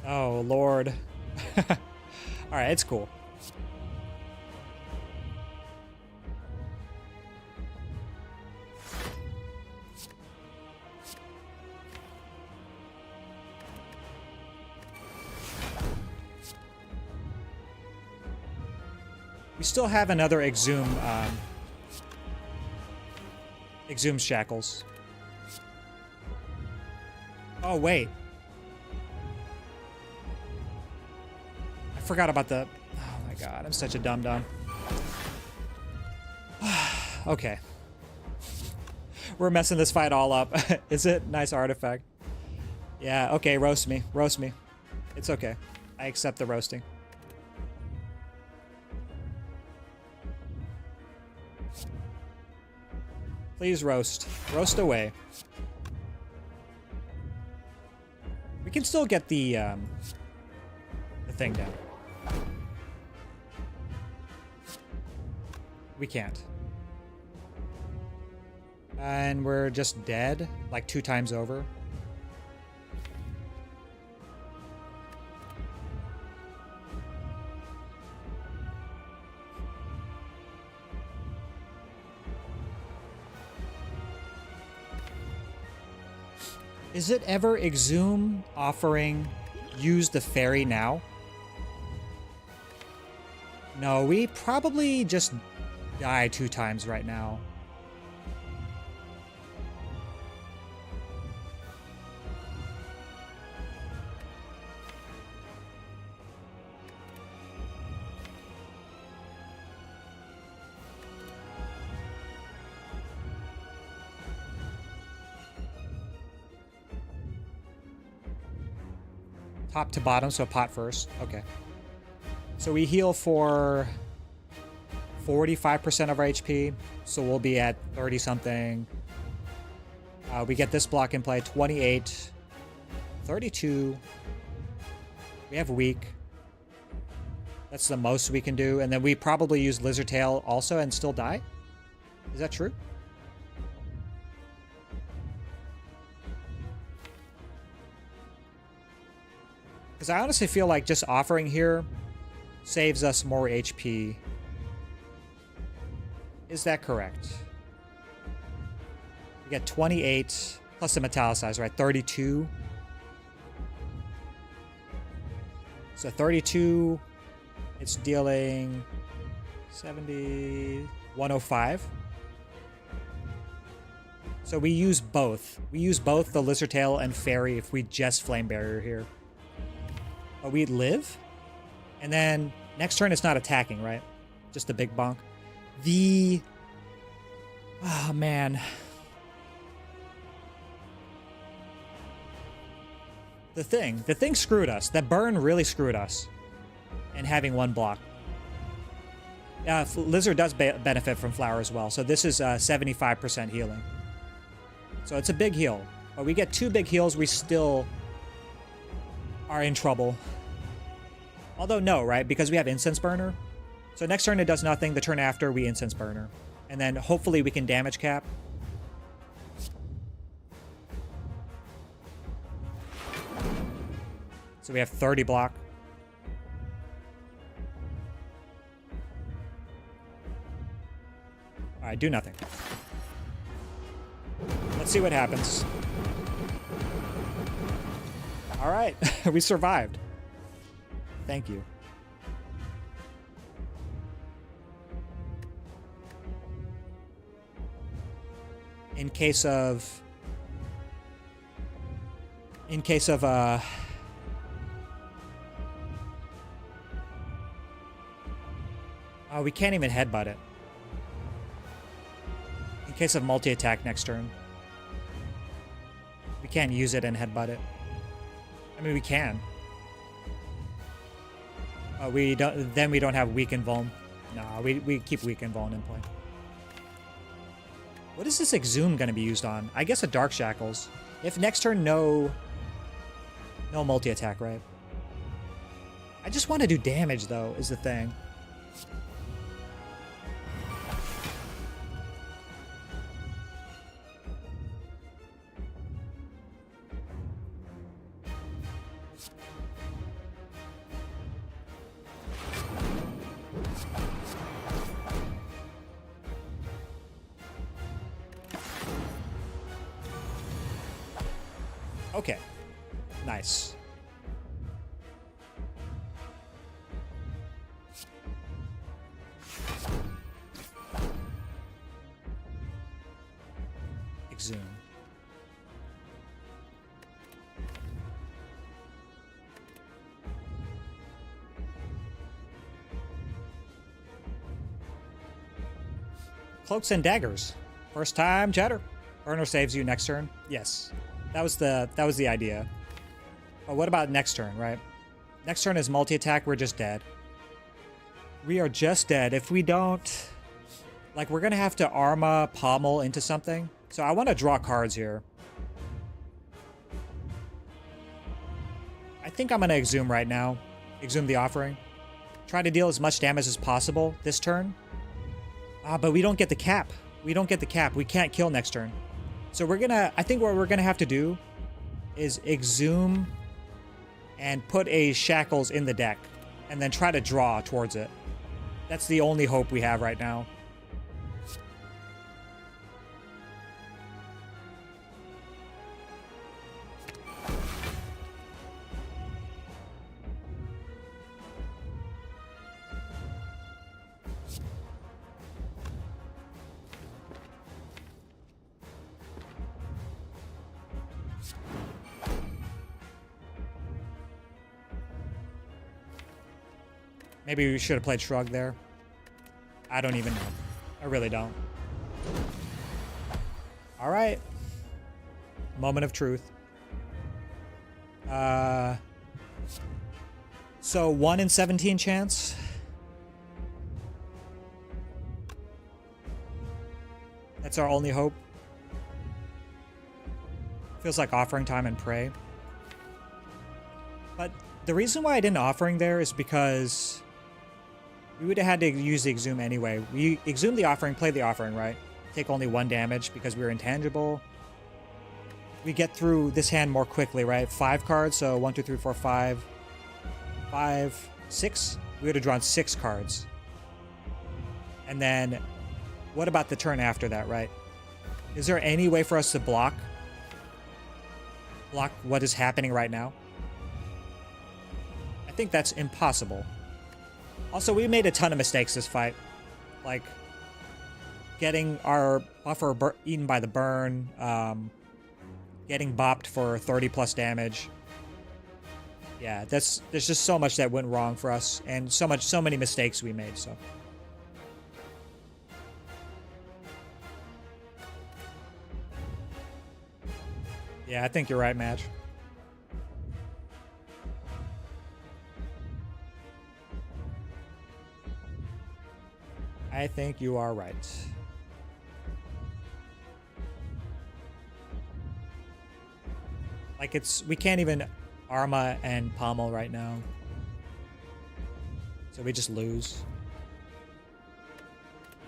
Oh, Lord. Alright, it's cool. We still have another Exhume Shackles. Oh, wait. I forgot about the... Oh my god, I'm such a dum-dum. Okay. We're messing this fight all up. Is it? Nice artifact. Yeah, okay, roast me. Roast me. It's okay. I accept the roasting. Please roast. Roast away. We can still get the thing down. We can't. And we're just dead, like 2 times over. Is it ever Exhume offering use the fairy now? No, we probably just die 2 times right now. Top to bottom, so pot first. Okay. So we heal for 45% of our HP, so we'll be at 30-something. We get this block in play, 28, 32. We have weak. That's the most we can do, and then we probably use Lizard Tail also and still die? Is that true? Because I honestly feel like just offering here saves us more HP. Is that correct? We get 28 plus the Metallicize, right? 32. So 32, it's dealing 70, 105. So we use both. We use both the Lizard Tail and Fairy if we just Flame Barrier here. But we live, and then next turn it's not attacking, right? Just a big bonk. Oh man. The thing screwed us. That burn really screwed us. And having 1 block. Lizard does benefit from Flower as well, so this is 75% healing. So it's a big heal. But we get 2 big heals, we still are in trouble. Although no, right? Because we have Incense Burner. So next turn it does nothing. The turn after we Incense Burner. And then hopefully we can damage cap. So we have 30 block. Alright, do nothing. Let's see what happens. Alright, we survived. Thank you. In case of oh, we can't even headbutt it. In case of multi-attack next turn. We can't use it and headbutt it. I mean, we can. We don't. Then we don't have weak and vuln. Nah, we keep weak and vuln in play. What is this Exhume going to be used on? I guess a Dark Shackles. If next turn no multi-attack, right? I just want to do damage though, is the thing. Okay. Nice. Exhume. Cloaks and daggers. First time, chatter. Burner saves you next turn. Yes. That was the idea. But what about next turn, right? Next turn is multi-attack, we're just dead. We are just dead. If we don't... Like, we're gonna have to Arma Pommel into something. So I want to draw cards here. I think I'm gonna Exhume right now. Exhume the Offering. Try to deal as much damage as possible this turn. But we don't get the cap. We don't get the cap. We can't kill next turn. So we're gonna, I think what we're gonna have to do is Exhume and put a Shackles in the deck and then try to draw towards it. That's the only hope we have right now. Maybe we should have played Shrug there. I don't even know. I really don't. All right. Moment of truth. So 1 in 17 chance. That's our only hope. Feels like Offering time and pray. But the reason why I didn't Offering there is because we would have had to use the Exhume anyway. We Exhume the Offering, play the Offering, right? Take only 1 damage because we're intangible. We get through this hand more quickly, right? 5 cards, so 1, 2, 3, 4, 5. 5, 6? We would have drawn 6 cards. And then, what about the turn after that, right? Is there any way for us to block what is happening right now? I think that's impossible. Also, we made a ton of mistakes this fight. Like, getting our buffer eaten by the burn, getting bopped for 30 plus damage. Yeah, there's just so much that went wrong for us, and so many mistakes we made, so. Yeah, I think you're right, Madge. I think you are right. Like, we can't even Arma and Pommel right now. So we just lose.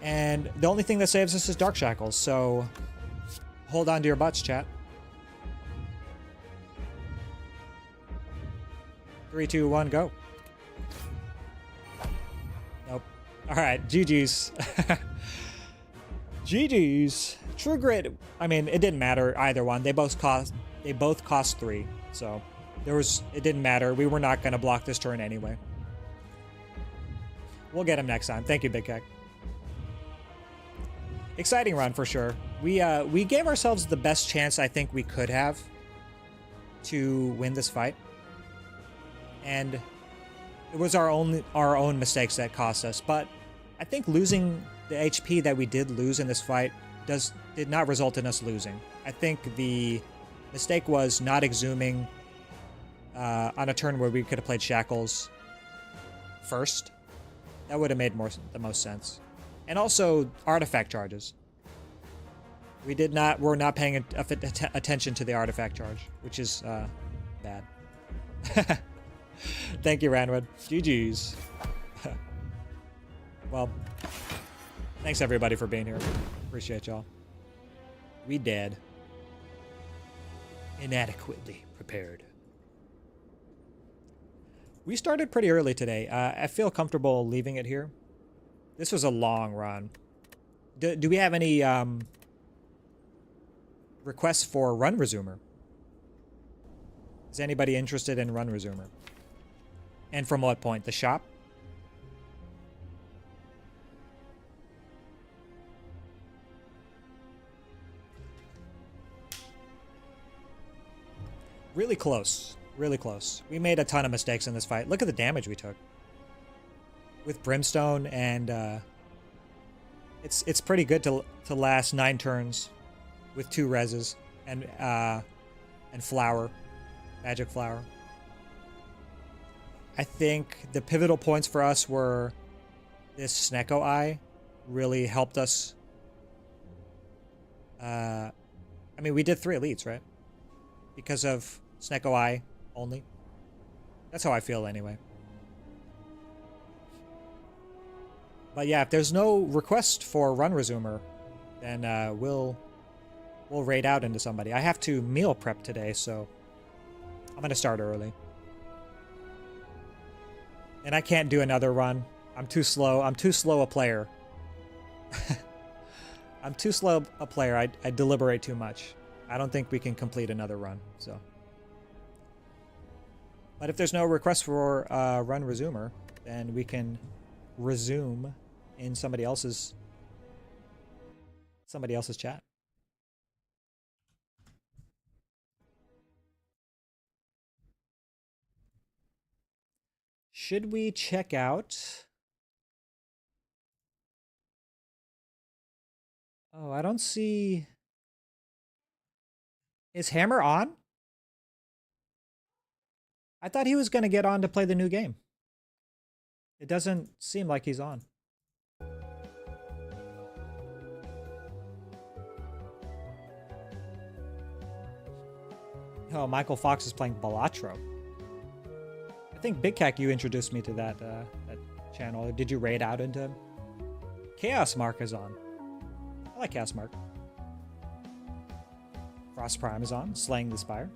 And the only thing that saves us is Dark Shackles, so hold on to your butts, chat. 3, 2, 1, go. Nope. Alright, GG's. GG's. True Grit, I mean, it didn't matter either one. They both cost 3. So it didn't matter. We were not going to block this turn anyway. We'll get him next time. Thank you, Big Kek. Exciting run for sure. We gave ourselves the best chance I think we could have to win this fight. And it was our own mistakes that cost us. But I think losing the HP that we did lose in this fight did not result in us losing. I think the mistake was not exhuming on a turn where we could have played Shackles first. That would have made the most sense. And also artifact charges. We're not paying attention to the artifact charge, which is bad. Thank you, Ranwood. GG's. Well, thanks everybody for being here. Appreciate y'all. We dead. Inadequately prepared. We started pretty early today. I feel comfortable leaving it here. This was a long run. Do we have any requests for Run Resumer? Is anybody interested in Run Resumer? And from what point? The shop? Really close. Really close. We made a ton of mistakes in this fight. Look at the damage we took. With Brimstone and it's pretty good to last 9 turns with 2 reses and flower. Magic flower. I think the pivotal points for us were this Snecko Eye really helped us. I mean, we did 3 elites, right? Because of Snecko Eye only. That's how I feel anyway. But yeah, if there's no request for Run Resumer, then we'll raid out into somebody. I have to meal prep today, so I'm gonna start early. And I can't do another run. I'm too slow. I'm too slow a player. I'm too slow a player. I deliberate too much. I don't think we can complete another run, so. But if there's no request for Run Resumer, then we can resume in somebody else's chat. Should we check out? Oh, I don't see. Is Hammer on? I thought he was going to get on to play the new game. It doesn't seem like he's on. Oh, Michael Fox is playing Balatro. I think Big Kek, you introduced me to that channel. Did you raid out into him? Chaos Mark is on. I like Chaos Mark. Frost Prime is on, slaying the Spire.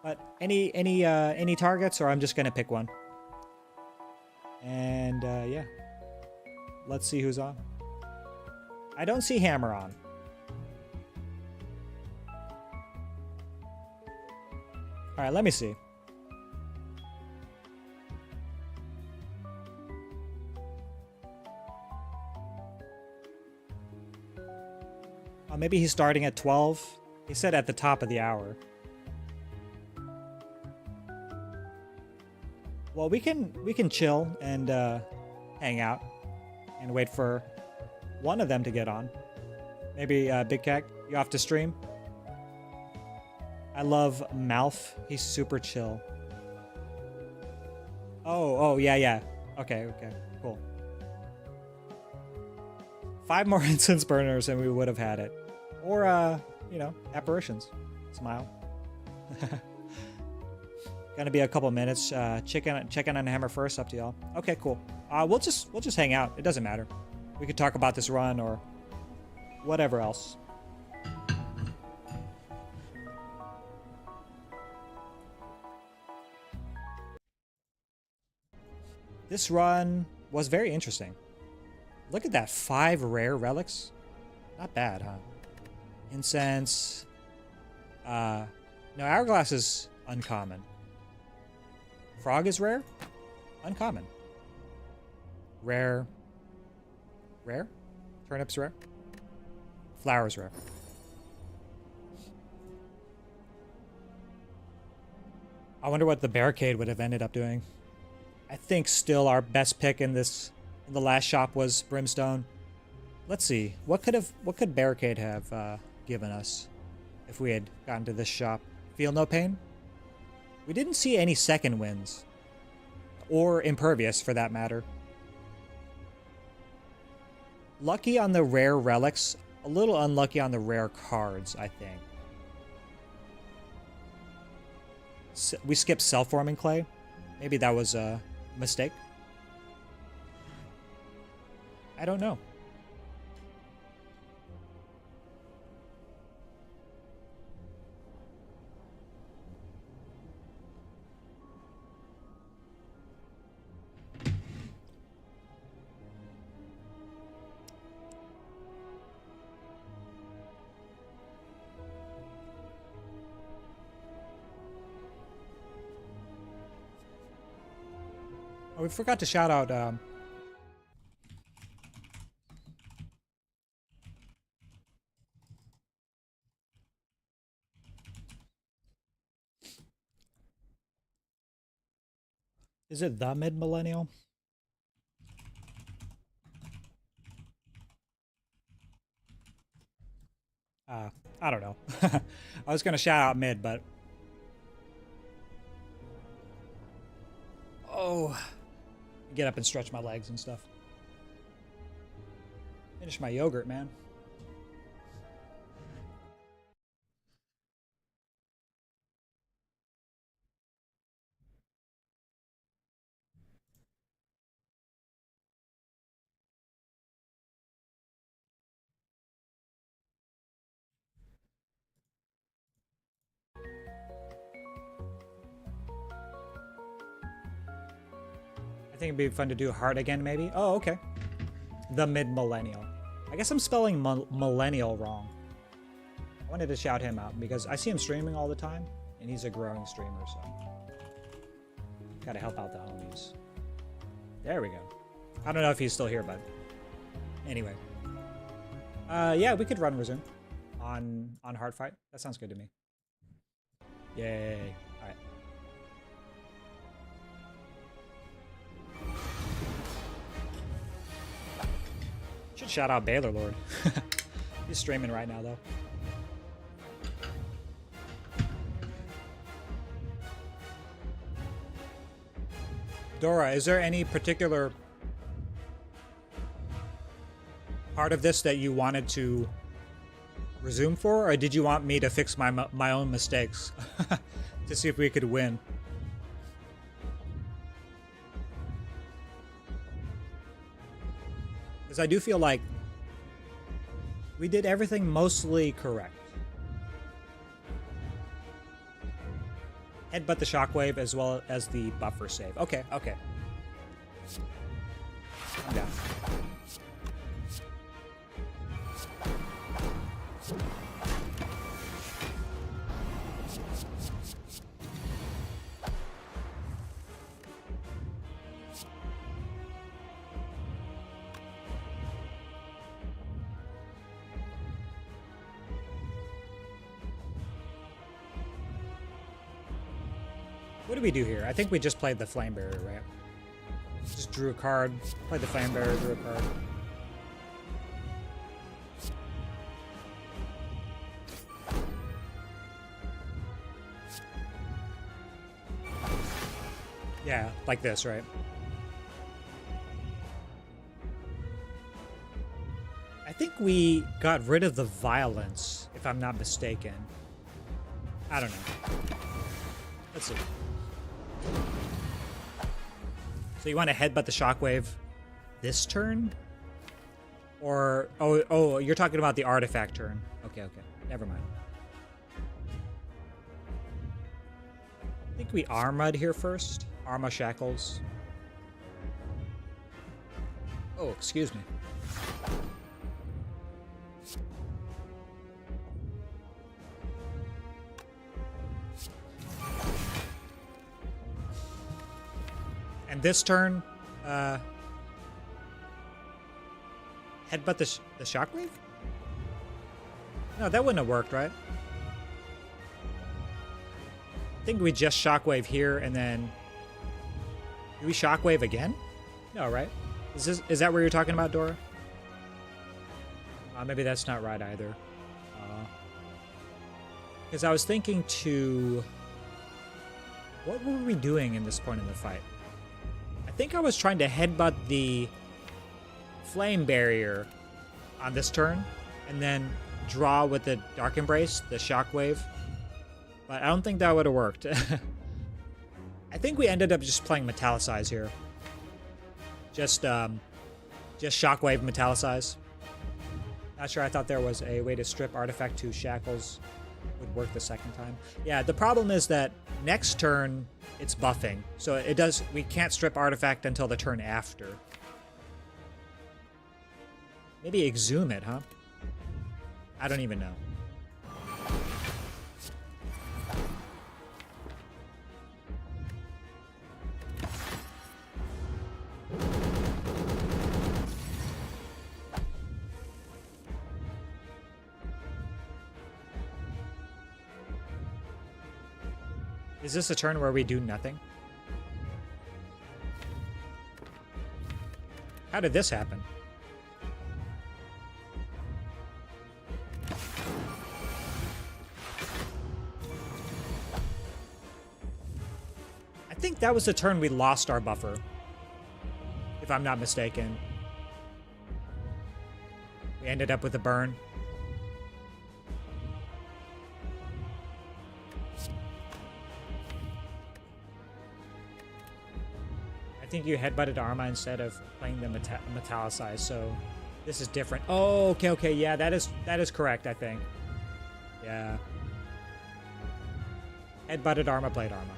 But any targets, or I'm just gonna pick one. And yeah, let's see who's on. I don't see Hammer on. All right, let me see. Oh, maybe he's starting at 12. He said at the top of the hour. Well, we can chill and hang out and wait for one of them to get on. Maybe Big Kek, you off to stream? I love Malf. He's super chill. Oh, yeah. Okay, cool. 5 more incense burners and we would have had it. Or, you know, apparitions. Smile. Gonna be a couple minutes. Checking on Hammer first. Up to y'all. Okay, cool. We'll just hang out. It doesn't matter. We could talk about this run or whatever else. This run, was very interesting. Look at that, 5 rare relics. Not bad, huh? Incense. No, Hourglass is uncommon. Frog is rare? Uncommon. Rare. Rare? Turnip's rare? Flower's rare. I wonder what the barricade would have ended up doing. I think still our best pick in the last shop was Brimstone. Let's see. What could barricade have given us if we had gotten to this shop? Feel no pain? We didn't see any second wins. Or impervious for that matter. Lucky on the rare relics, a little unlucky on the rare cards, I think. We skipped self-forming clay. Maybe that was a mistake. I don't know. Oh, we forgot to shout out is it the mid-millennial? I don't know. I was gonna shout out mid, but oh, get up and stretch my legs and stuff. Finish my yogurt, man. I think it'd be fun to do hard again, maybe. Oh, okay. The mid-millennial. I guess I'm spelling millennial wrong. I wanted to shout him out because I see him streaming all the time, and he's a growing streamer, so gotta help out the homies. There we go. I don't know if he's still here, but anyway. Yeah, we could run resume on hard fight. That sounds good to me. Yay. All right. Should shout out Baylor Lord. He's streaming right now, though. Dora, is there any particular part of this that you wanted to resume for, or did you want me to fix my own mistakes to see if we could win? Because I do feel like we did everything mostly correct. Headbutt the shockwave as well as the buffer save. Okay, okay. I'm down. What do we do here? I think we just played the Flame Barrier, right? Just drew a card, played the Flame Barrier, drew a card. Yeah, like this, right? I think we got rid of the violence, if I'm not mistaken. I don't know. Let's see. So you want to headbutt the shockwave this turn? Or, oh, you're talking about the artifact turn. Okay, okay. Never mind. I think we Armad here first. Arma Shackles. Oh, excuse me. And this turn, headbutt the shockwave? No, that wouldn't have worked, right? I think we just shockwave here and then... Do we shockwave again? No, right? Is that what you're talking about, Dora? Maybe that's not right either. Because I was thinking to... What were we doing in this point in the fight? I think I was trying to headbutt the flame barrier on this turn and then draw with the Dark Embrace, the shockwave. But I don't think that would have worked. I think we ended up just playing Metallicize here. Just shockwave Metallicize. Not sure I thought there was a way to strip artifact to shackles would work the second time. Yeah, the problem is that next turn it's buffing. So we can't strip artifact until the turn after. Maybe exhume it, huh? I don't even know. Is this a turn where we do nothing? How did this happen? I think that was the turn we lost our buffer, if I'm not mistaken. We ended up with a burn. I think you headbutted Arma instead of playing the Metallicize, so this is different. Oh, okay, yeah, that is correct, I think. Yeah. Headbutted Arma, played Arma.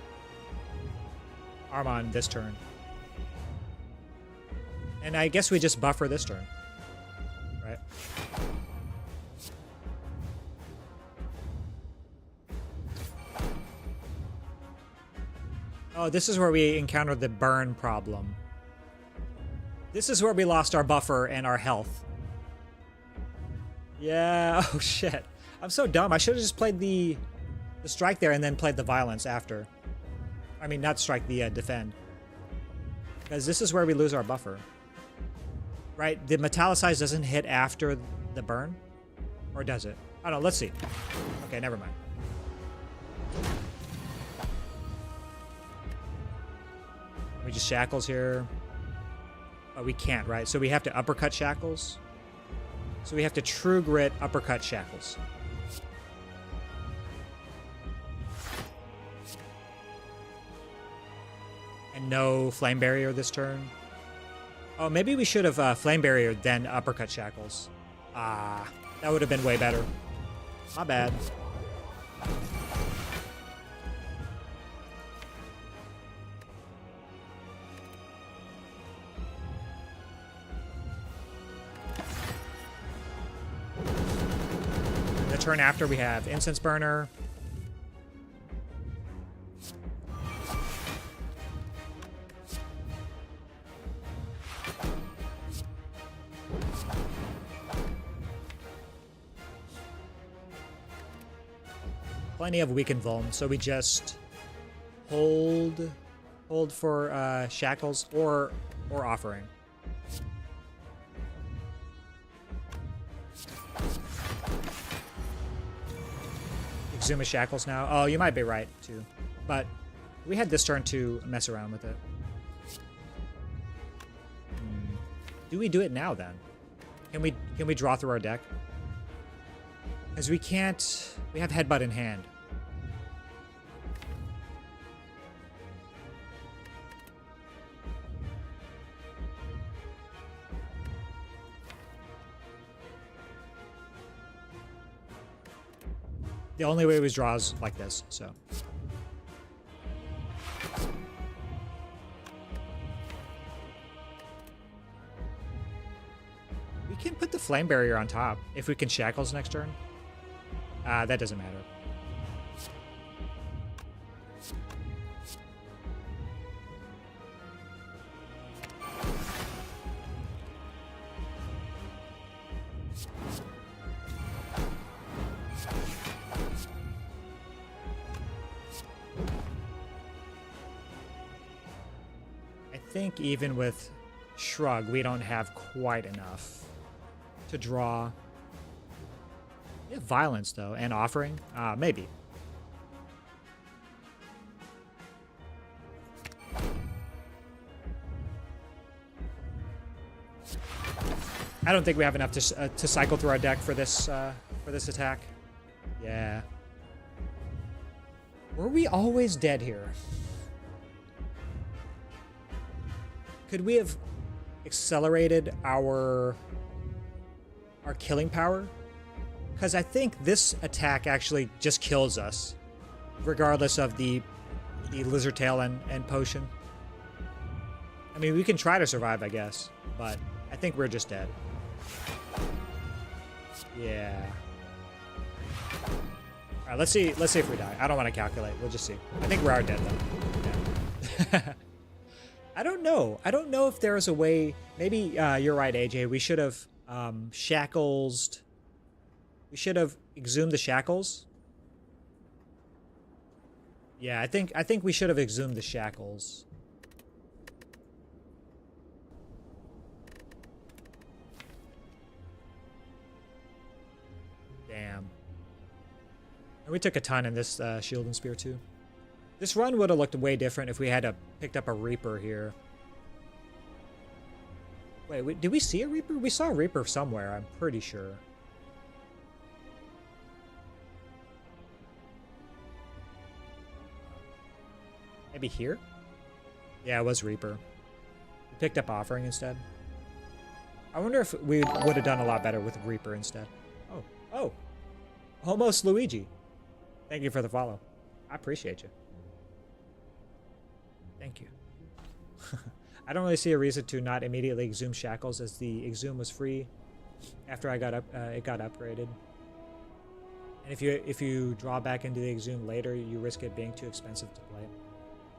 Arma on this turn. And I guess we just buffer this turn. Right? Oh, this is where we encountered the burn problem. This is where we lost our buffer and our health. Yeah, oh shit. I'm so dumb. I should have just played the strike there and then played the violence after. I mean, not strike, the defend. Because this is where we lose our buffer. Right? The Metallicize doesn't hit after the burn? Or does it? I don't know, let's see. Okay, never mind. We just shackles here. Oh, we can't, right? So we have to uppercut shackles. So we have to true grit uppercut shackles. And no flame barrier this turn. Oh, maybe we should have flame barrier then uppercut shackles. Ah, that would have been way better. My bad. Turn after we have Incense Burner. Plenty of weakened vuln, so we just hold for shackles or offering. Exhume shackles now. Oh, you might be right too, but we had this turn to mess around with it. Do we do it now then? Can we draw through our deck? Because we can't. We have headbutt in hand. The only way was draws like this, so. can put the flame barrier on top if we can shackles next turn. That doesn't matter. I think even with Shrug, we don't have quite enough to draw. We have Violence, though, and Offering. Maybe. I don't think we have enough to cycle through our deck for this attack. Yeah. Were we always dead here? Could we have accelerated our killing power? Because I think this attack actually just kills us, regardless of the Lizard Tail and Potion. I mean, we can try to survive, I guess, but I think we're just dead. Yeah. All right, let's see if we die. I don't want to calculate. We'll just see. I think we are dead though. Yeah. I don't know. I don't know if there is a way. Maybe you're right, AJ. We should have shackles. We should have exhumed the shackles. Yeah, I think we should have exhumed the shackles. Damn. And we took a ton in this Shield and Spear too. This run would have looked way different if we had picked up a Reaper here. Wait, did we see a Reaper? We saw a Reaper somewhere, I'm pretty sure. Maybe here? Yeah, it was Reaper. We picked up Offering instead. I wonder if we would have done a lot better with Reaper instead. Oh. Almost Luigi. Thank you for the follow. I appreciate you. Thank you. I don't really see a reason to not immediately exhume shackles, as the exhume was free after it got upgraded. And if you draw back into the exhume later, you risk it being too expensive to play.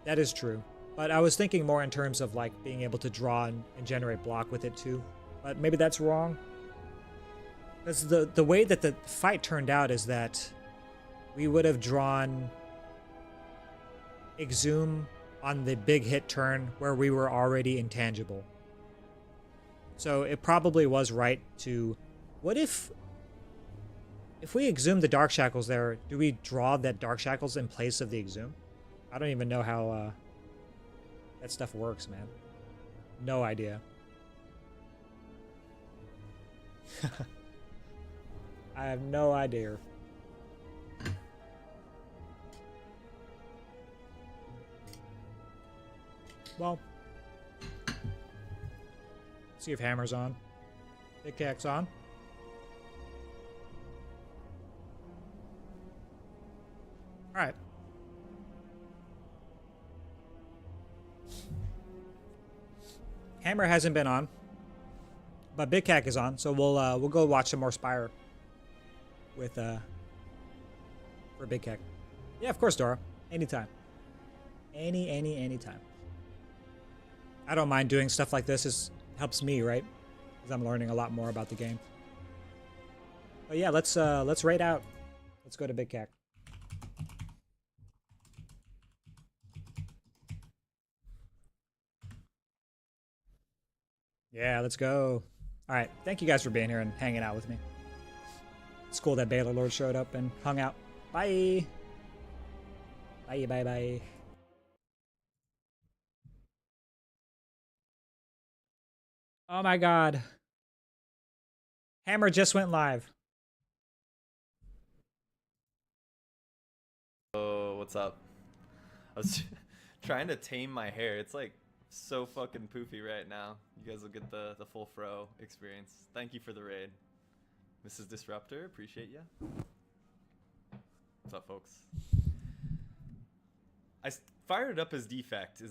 That is true. But I was thinking more in terms of like being able to draw and generate block with it too. But maybe that's wrong. Because the way that the fight turned out is that we would have drawn exhume on the big hit turn where we were already intangible. So it probably was right to... What if we exhume the Dark Shackles there, do we draw that Dark Shackles in place of the exhume? I don't even know how that stuff works, man. No idea. I have no idea. Well, see if Hammer's on. Big Cat's on. All right. Hammer hasn't been on, but Big Cat is on, so we'll go watch some more Spire with for Big Cat. Yeah, of course, Dora. Anytime. Anytime. I don't mind doing stuff like this. It helps me, right? Because I'm learning a lot more about the game. But yeah, let's raid out. Let's go to Big Cat. Yeah, let's go. All right, thank you guys for being here and hanging out with me. It's cool that Baylor Lord showed up and hung out. Bye. Bye. Oh my god. Hammer just went live. Oh, what's up? I was trying to tame my hair. It's like so fucking poofy right now. You guys will get the full fro experience. Thank you for the raid. Mrs. Disruptor, appreciate ya. What's up, folks? I fired it up as defect. Is